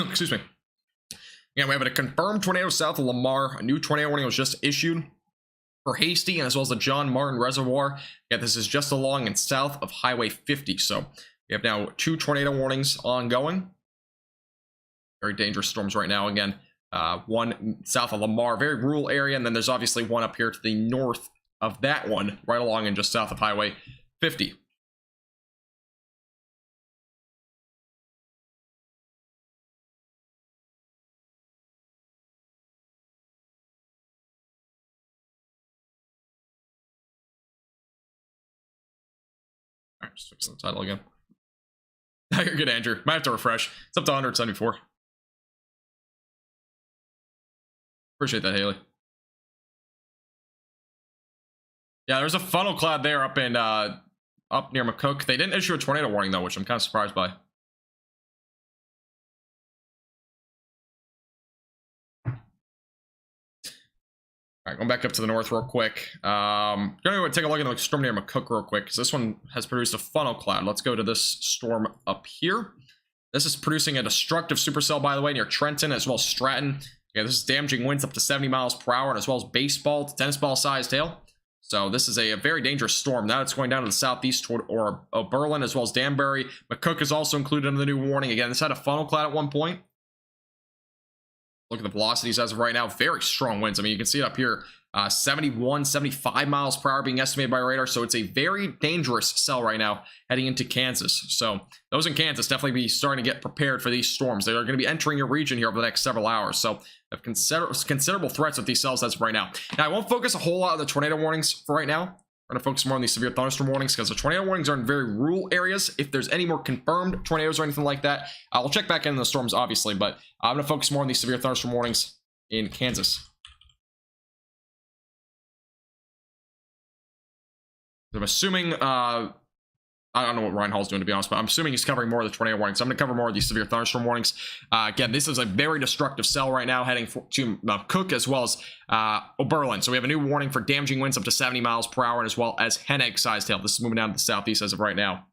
Excuse me. Yeah, we have a confirmed tornado south of Lamar. A new tornado warning was just issued for Hasty and as well as the John Martin Reservoir. Yeah, this is just along and south of Highway 50. So we have now 2 tornado warnings ongoing. Very dangerous storms right now. Again, one south of Lamar, very rural area, and then there's obviously one up here to the north of that one, right along and just south of Highway 50. All right, just fixing the title again. You're good, Andrew. Might have to refresh. It's up to 174. Appreciate that, Haley. Yeah, there's a funnel cloud there up in up near McCook. They didn't issue a tornado warning though, which I'm kind of surprised by. All right, going back up to the north real quick. Gonna go take a look at the storm near McCook real quick, because this one has produced a funnel cloud. Let's go to this storm up here. This is producing a destructive supercell, by the way, near Trenton as well as Stratton. Yeah, this is damaging winds up to 70 miles per hour, and as well as baseball to tennis ball sized hail. So this is a very dangerous storm. Now it's going down to the southeast toward Oberlin as well as Danbury. McCook is also included in the new warning. Again, this had a funnel cloud at one point. Look at the velocities as of right now. Very strong winds. I mean, you can see it up here. 71, 75 miles per hour being estimated by radar. So it's a very dangerous cell right now heading into Kansas. So those in Kansas definitely be starting to get prepared for these storms. They are going to be entering your region here over the next several hours. So have considerable threats with these cells as of right now. Now, I won't focus a whole lot on the tornado warnings for right now. We're going to focus more on these severe thunderstorm warnings because the tornado warnings are in very rural areas. If there's any more confirmed tornadoes or anything like that, I'll check back in the storms, obviously, but I'm going to focus more on these severe thunderstorm warnings in Kansas. I'm assuming, I don't know what Ryan Hall's doing, to be honest, but I'm assuming he's covering more of the tornado warnings. So I'm going to cover more of these severe thunderstorm warnings. Again, this is a very destructive cell right now heading to Cook as well as Oberlin. So we have a new warning for damaging winds up to 70 miles per hour and as well as hen egg sized hail. This is moving down to the southeast as of right now.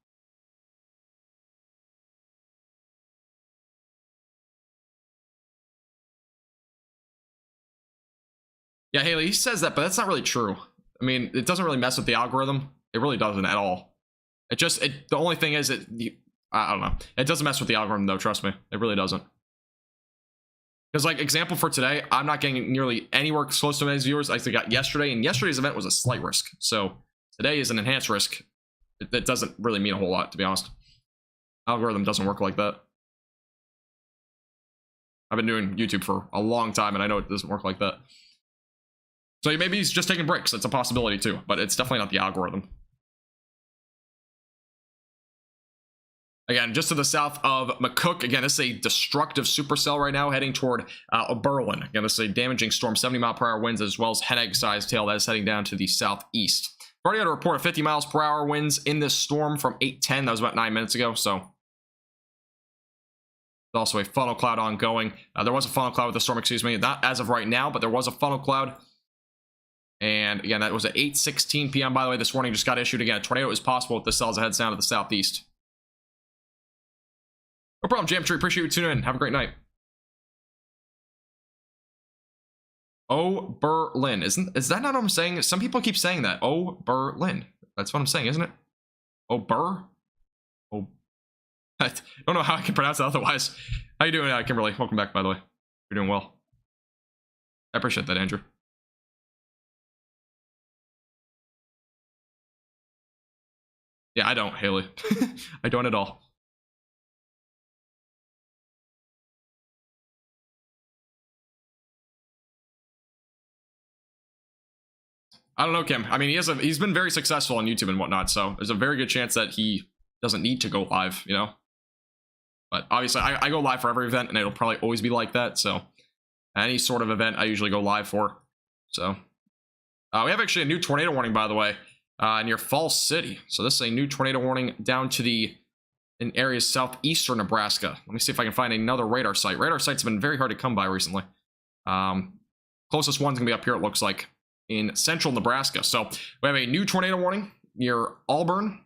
Yeah, Haley, he says that, but that's not really true. I mean, it doesn't really mess with the algorithm. It really doesn't at all. The only thing is I don't know. It doesn't mess with the algorithm though, trust me. It really doesn't. Because like example for today, I'm not getting nearly anywhere close to as viewers as I got yesterday, and yesterday's event was a slight risk. So today is an enhanced risk. It doesn't really mean a whole lot, to be honest. Algorithm doesn't work like that. I've been doing YouTube for a long time, and I know it doesn't work like that. So maybe he's just taking breaks. That's a possibility too, but it's definitely not the algorithm. Again, just to the south of McCook. Again, this is a destructive supercell right now heading toward Oberlin. Again, this is a damaging storm, 70 mile per hour winds as well as hen egg sized hail that is heading down to the southeast. I've already got a report of 50 miles per hour winds in this storm from 8:10. That was about 9 minutes ago. So there's also a funnel cloud ongoing. There was a funnel cloud with the storm, excuse me. Not as of right now, but there was a funnel cloud. And again, that was at 8:16 p.m. By the way, this warning just got issued again. A tornado is possible with the cells that heads down to the southeast. No problem, Jamtree. Appreciate you tuning in. Have a great night. Oberlin. Is that not what I'm saying? Some people keep saying that. Oberlin. That's what I'm saying, isn't it? Ober? I don't know how I can pronounce it otherwise. How you doing, Kimberly? Welcome back, by the way. You're doing well. I appreciate that, Andrew. Yeah, I don't, Haley. I don't at all. I don't know, Kim. I mean, he's been very successful on YouTube and whatnot, so there's a very good chance that he doesn't need to go live, you know? But obviously, I go live for every event, and it'll probably always be like that, so any sort of event I usually go live for. So we have actually a new tornado warning, by the way, near Falls City. So this is a new tornado warning down to in areas southeastern Nebraska. Let me see if I can find another radar site. Radar sites have been very hard to come by recently. Closest one's gonna be up here, it looks like, in central Nebraska. So we have a new tornado warning near Auburn,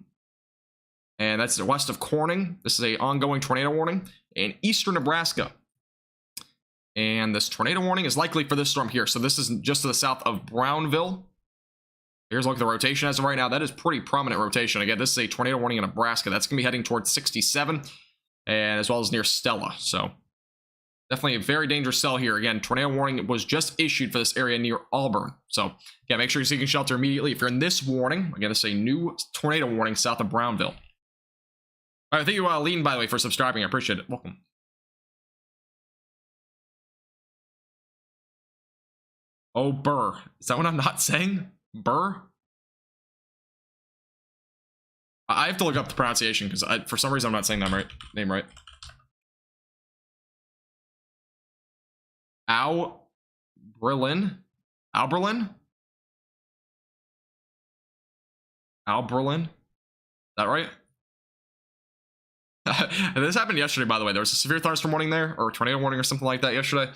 and that's west of Corning. This is a ongoing tornado warning in eastern Nebraska. And this tornado warning is likely for this storm here. So this is just to the south of Brownville. Here's a look at the rotation as of right now. That is pretty prominent rotation. Again, this is a tornado warning in Nebraska. That's going to be heading towards 67, and as well as near Stella. So definitely a very dangerous cell here. Again, tornado warning was just issued for this area near Auburn. So yeah, make sure you're seeking shelter immediately. If you're in this warning, again, this is a new tornado warning south of Brownville. All right, thank you, Lean, by the way, for subscribing. I appreciate it. Welcome. Oh, Burr. Is that what I'm not saying? Burr? I have to look up the pronunciation because for some reason I'm not saying that name right. Alberlin? Alberlin? Alberlin? Is that right? This happened yesterday, by the way. There was a severe thunderstorm warning there, or tornado warning or something like that yesterday.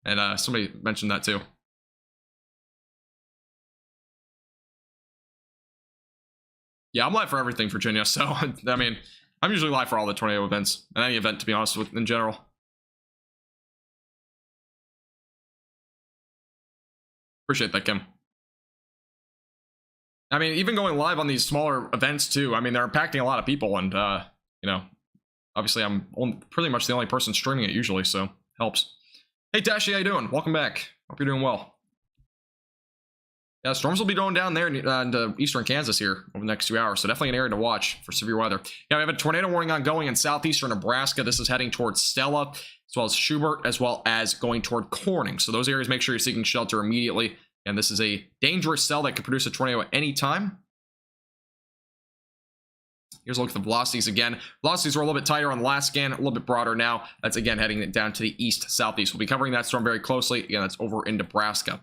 And somebody mentioned that too. Yeah, I'm live for everything, Virginia. So, I mean, I'm usually live for all the tornado events and any event, to be honest with, in general. Appreciate that, Kim. I mean, even going live on these smaller events too. I mean, they're impacting a lot of people, and you know, obviously, I'm pretty much the only person streaming it usually, so helps. Hey, Dashi, how you doing? Welcome back. Hope you're doing well. Yeah, storms will be going down there into eastern Kansas here over the next 2 hours, so definitely an area to watch for severe weather. Yeah, we have a tornado warning ongoing in southeastern Nebraska. This is heading towards Stella, as well as Schubert, as well as going toward Corning. So those areas, make sure you're seeking shelter immediately. And this is a dangerous cell that could produce a tornado at any time. Here's a look at the velocities again. Velocities were a little bit tighter on the last scan, a little bit broader now. That's again heading down to the east-southeast. We'll be covering that storm very closely. Again, that's over in Nebraska.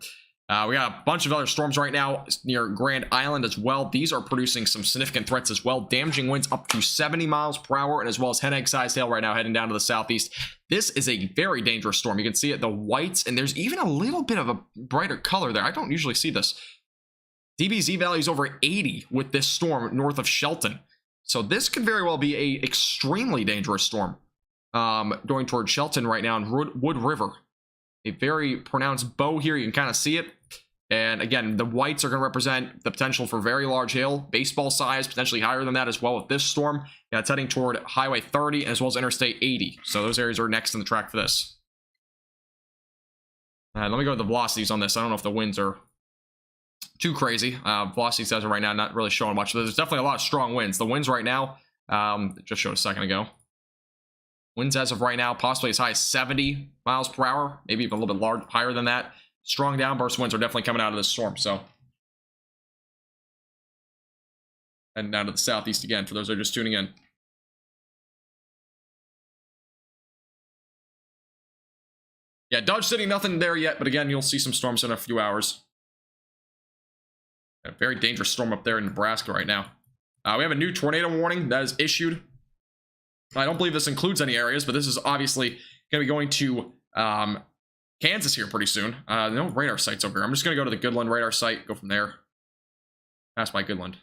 We got a bunch of other storms right now near Grand Island as well. These are producing some significant threats as well. Damaging winds up to 70 miles per hour, and as well as hen egg-sized hail right now heading down to the southeast. This is a very dangerous storm. You can see it, the whites, and there's even a little bit of a brighter color there. I don't usually see this. DBZ value is over 80 with this storm north of Shelton. So this could very well be a extremely dangerous storm going towards Shelton right now in Wood River. A very pronounced bow here. You can kind of see it. And again, the whites are going to represent the potential for very large hail, baseball size, potentially higher than that as well with this storm. Yeah, it's heading toward Highway 30 as well as Interstate 80. So those areas are next in the track for this. Let me go with the velocities on this. I don't know if the winds are too crazy. Velocities as of right now, not really showing much. There's definitely a lot of strong winds. The winds right now, just showed a second ago. Winds as of right now, possibly as high as 70 miles per hour, maybe even a little bit higher than that. Strong downburst winds are definitely coming out of this storm, so. And down to the southeast again, for those that are just tuning in. Yeah, Dodge City, nothing there yet, but again, you'll see some storms in a few hours. A very dangerous storm up there in Nebraska right now. We have a new tornado warning that is issued. I don't believe this includes any areas, but this is obviously going to be going to Kansas here pretty soon. No radar sites over here. I'm just going to go to the Goodland radar site, go from there. Pass by Goodland.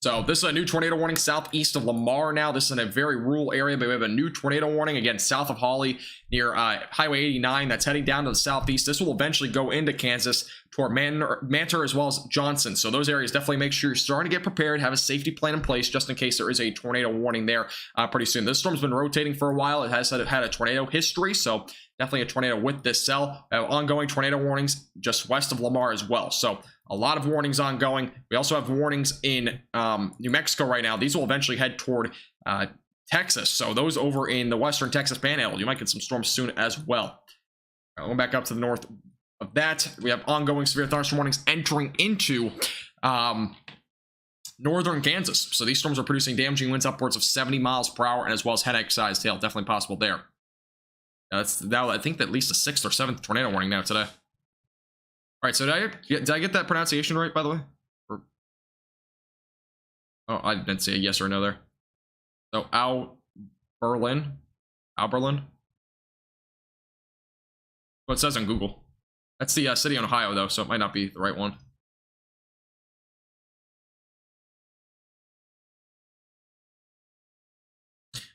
So this is a new tornado warning southeast of Lamar now. This is in a very rural area, but we have a new tornado warning again south of Holly near Highway 89 that's heading down to the southeast. This will eventually go into Kansas toward Mantor as well as Johnson. So those areas, definitely make sure you're starting to get prepared, have a safety plan in place just in case there is a tornado warning there pretty soon. This storm's been rotating for a while. It has had a tornado history, so definitely a tornado with this cell. Ongoing tornado warnings just west of Lamar as well. So a lot of warnings ongoing. We also have warnings in New Mexico right now. These will eventually head toward Texas. So those over in the western Texas Panhandle, you might get some storms soon as well. Going back up to the north of that, we have ongoing severe thunderstorm warnings entering into northern Kansas. So these storms are producing damaging winds upwards of 70 miles per hour and as well as headache-sized hail. Definitely possible there. That's now, I think, at least a 6th or 7th tornado warning now today. All right, so did I get that pronunciation right, by the way? Oh, I didn't say a yes or no there. So, Berlin. Well, it says on Google. That's the city in Ohio, though, so it might not be the right one.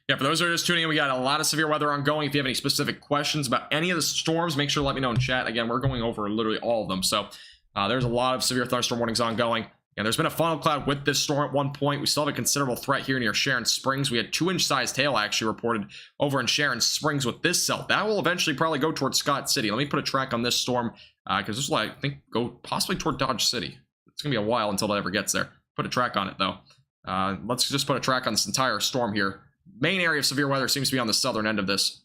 Yeah, for those who are just tuning in, we got a lot of severe weather ongoing. If you have any specific questions about any of the storms, make sure to let me know in chat. Again, we're going over literally all of them. So there's a lot of severe thunderstorm warnings ongoing. And there's been a funnel cloud with this storm at one point. We still have a considerable threat here near Sharon Springs. We had 2-inch sized hail actually reported over in Sharon Springs with this cell. That will eventually probably go towards Scott City. Let me put a track on this storm because this will, I think, go possibly toward Dodge City. It's going to be a while until it ever gets there. Put a track on it, though. Let's just put a track on this entire storm here. Main area of severe weather seems to be on the southern end of this.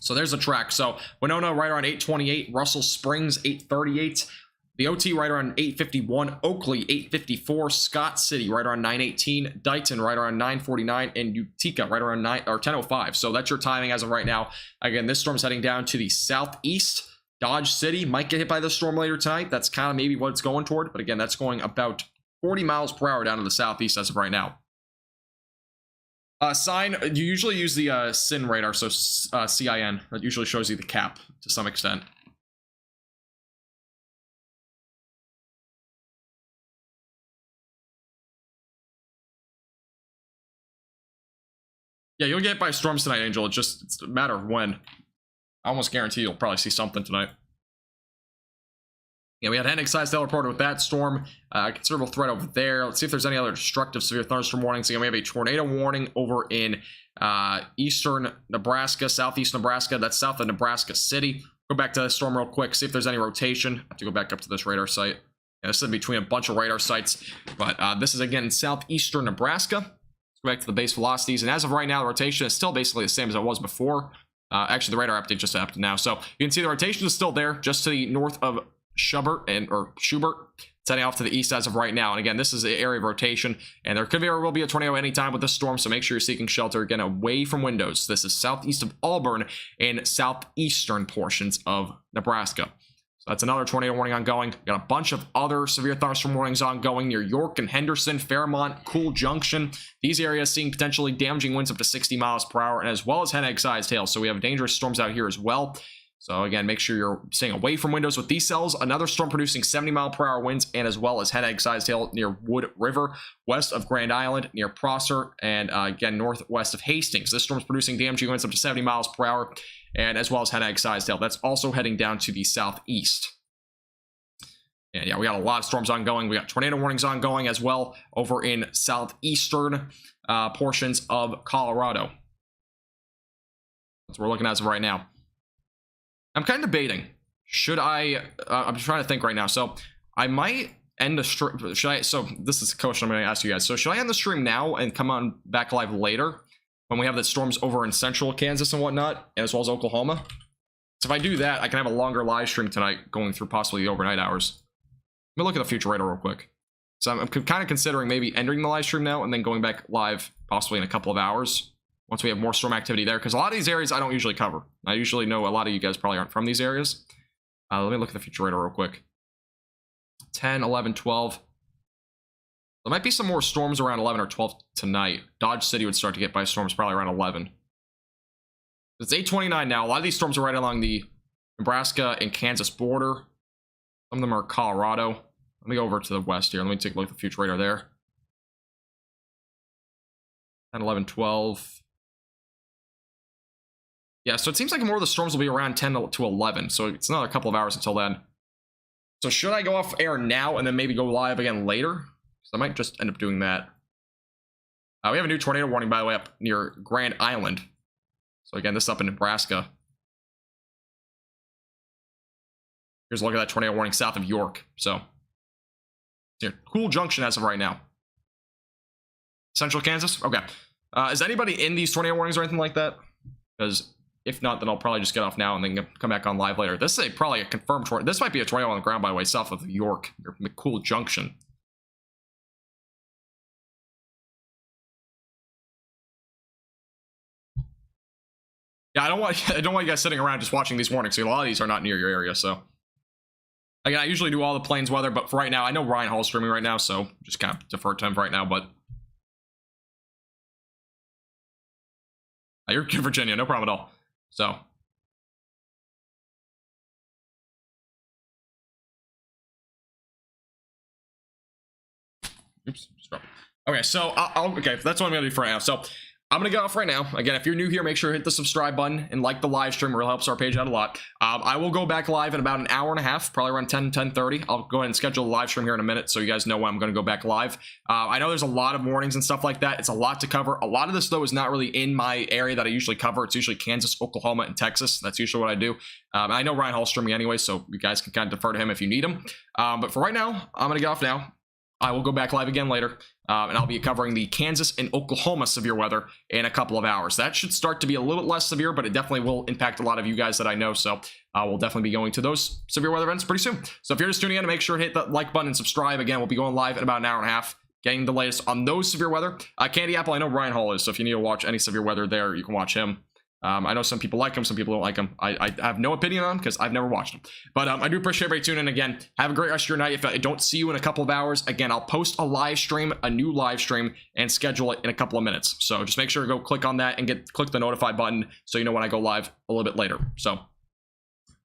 So there's a track. So Winona right around 828, Russell Springs 838, the OT right around 851, Oakley 854, Scott City right around 918, Dighton right around 949, and Utica right around 1005. So that's your timing as of right now. Again, this storm's heading down to the southeast. Dodge City might get hit by this storm later tonight. That's kind of maybe what it's going toward. But again, that's going about 40 miles per hour down to the southeast as of right now. Sign, you usually use the SIN radar, so CIN. That usually shows you the cap to some extent. Yeah, you'll get hit by storms tonight, Angel. It's a matter of when. I almost guarantee you'll probably see something tonight. Yeah, we had headache-sized hail reported with that storm. Considerable threat over there. Let's see if there's any other destructive severe thunderstorm warnings. Again, we have a tornado warning over in eastern Nebraska, southeast Nebraska. That's south of Nebraska City. Go back to the storm real quick, see if there's any rotation. I have to go back up to this radar site. Yeah, this is in between a bunch of radar sites. But this is, again, in southeastern Nebraska. Let's go back to the base velocities. And as of right now, the rotation is still basically the same as it was before. Actually, the radar update just happened now. So you can see the rotation is still there, just to the north of Schubert, it's heading off to the east as of right now. And again, this is the area of rotation, and there could be or will be a tornado anytime with this storm, so make sure you're seeking shelter again away from windows. This is southeast of Auburn and southeastern portions of Nebraska. So that's another tornado warning ongoing. Got a bunch of other severe thunderstorm warnings ongoing near York and Henderson, Fairmont, Cool Junction. These areas seeing potentially damaging winds up to 60 miles per hour, and as well as headache-sized hail. So we have dangerous storms out here as well. So again, make sure you're staying away from windows with these cells. Another storm producing 70 mile per hour winds, and as well as headache-sized hail near Wood River, west of Grand Island, near Prosser, and again, northwest of Hastings. This storm is producing damaging winds up to 70 miles per hour, and as well as headache-sized hail. That's also heading down to the southeast. And yeah, we got a lot of storms ongoing. We got tornado warnings ongoing as well over in southeastern portions of Colorado. That's what we're looking at as of right now. I'm kind of debating. Should I? I'm trying to think right now. So I might end the stream. Should I? So this is the question I'm going to ask you guys. So should I end the stream now and come on back live later when we have the storms over in central Kansas and whatnot, as well as Oklahoma? So if I do that, I can have a longer live stream tonight, going through possibly the overnight hours. Let me look at the future radar real quick. So I'm kind of considering maybe ending the live stream now and then going back live possibly in a couple of hours, once we have more storm activity there, because a lot of these areas I don't usually cover. I usually know a lot of you guys probably aren't from these areas. Let me look at the future radar real quick. 10, 11, 12. There might be some more storms around 11 or 12 tonight. Dodge City would start to get by storms probably around 11. It's 8:29 now. A lot of these storms are right along the Nebraska and Kansas border. Some of them are Colorado. Let me go over to the west here. Let me take a look at the future radar there. 10, 11, 12. Yeah, so it seems like more of the storms will be around 10 to 11. So it's another couple of hours until then. So should I go off air now and then maybe go live again later? Because I might just end up doing that. We have a new tornado warning, by the way, up near Grand Island. So again, this is up in Nebraska. Here's a look at that tornado warning south of York. So, here, cool junction as of right now. Central Kansas? Okay. Is anybody in these tornado warnings or anything like that? Because if not, then I'll probably just get off now and then come back on live later. This is probably a confirmed tornado. This might be a tornado on the ground, by the way, south of York, near McCool Junction. Yeah, I don't want you guys sitting around just watching these warnings. See, a lot of these are not near your area, so. Again, I usually do all the plains weather, but for right now, I know Ryan Hall's streaming right now, so just kind of defer to him right now, but. You're in Virginia, no problem at all. So. Oops. Okay, so okay, that's what I'm gonna do for right now. So I'm gonna get off right now. Again, if you're new here, make sure to hit the subscribe button and like the live stream. It really helps our page out a lot. I will go back live in about an hour and a half, probably around 10:30. I'll go ahead and schedule a live stream here in a minute so you guys know when I'm gonna go back live. I know there's a lot of warnings and stuff like that. It's a lot to cover. A lot of this though is not really in my area that I usually cover. It's usually Kansas, Oklahoma, and Texas. That's usually what I do. I know Ryan Hall's streaming anyway, so you guys can kind of defer to him if you need him. But for right now, I'm gonna get off now. I will go back live again later, and I'll be covering the Kansas and Oklahoma severe weather in a couple of hours. That should start to be a little bit less severe, but it definitely will impact a lot of you guys that I know, so we'll definitely be going to those severe weather events pretty soon. So if you're just tuning in, make sure to hit the like button and subscribe. Again, we'll be going live in about an hour and a half, getting the latest on those severe weather. Candy Apple, I know Ryan Hall is, so if you need to watch any severe weather there, you can watch him. I know some people like him, some people don't like him. I have no opinion on him because I've never watched him. But I do appreciate everybody tuning in again. Have a great rest of your night. If I don't see you in a couple of hours, again, I'll post a live stream, a new live stream, and schedule it in a couple of minutes. So just make sure to go click on that and click the notify button so you know when I go live a little bit later. So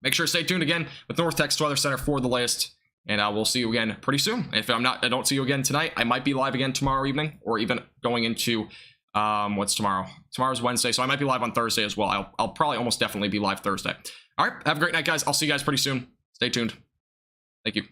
make sure to stay tuned again with North Texas Weather Center for the latest. And we'll see you again pretty soon. If I don't see you again tonight, I might be live again tomorrow evening or even going into... what's tomorrow? Tomorrow's Wednesday, so I might be live on Thursday as well. I'll probably almost definitely be live Thursday. All right, have a great night, guys. I'll see you guys pretty soon. Stay tuned. Thank you.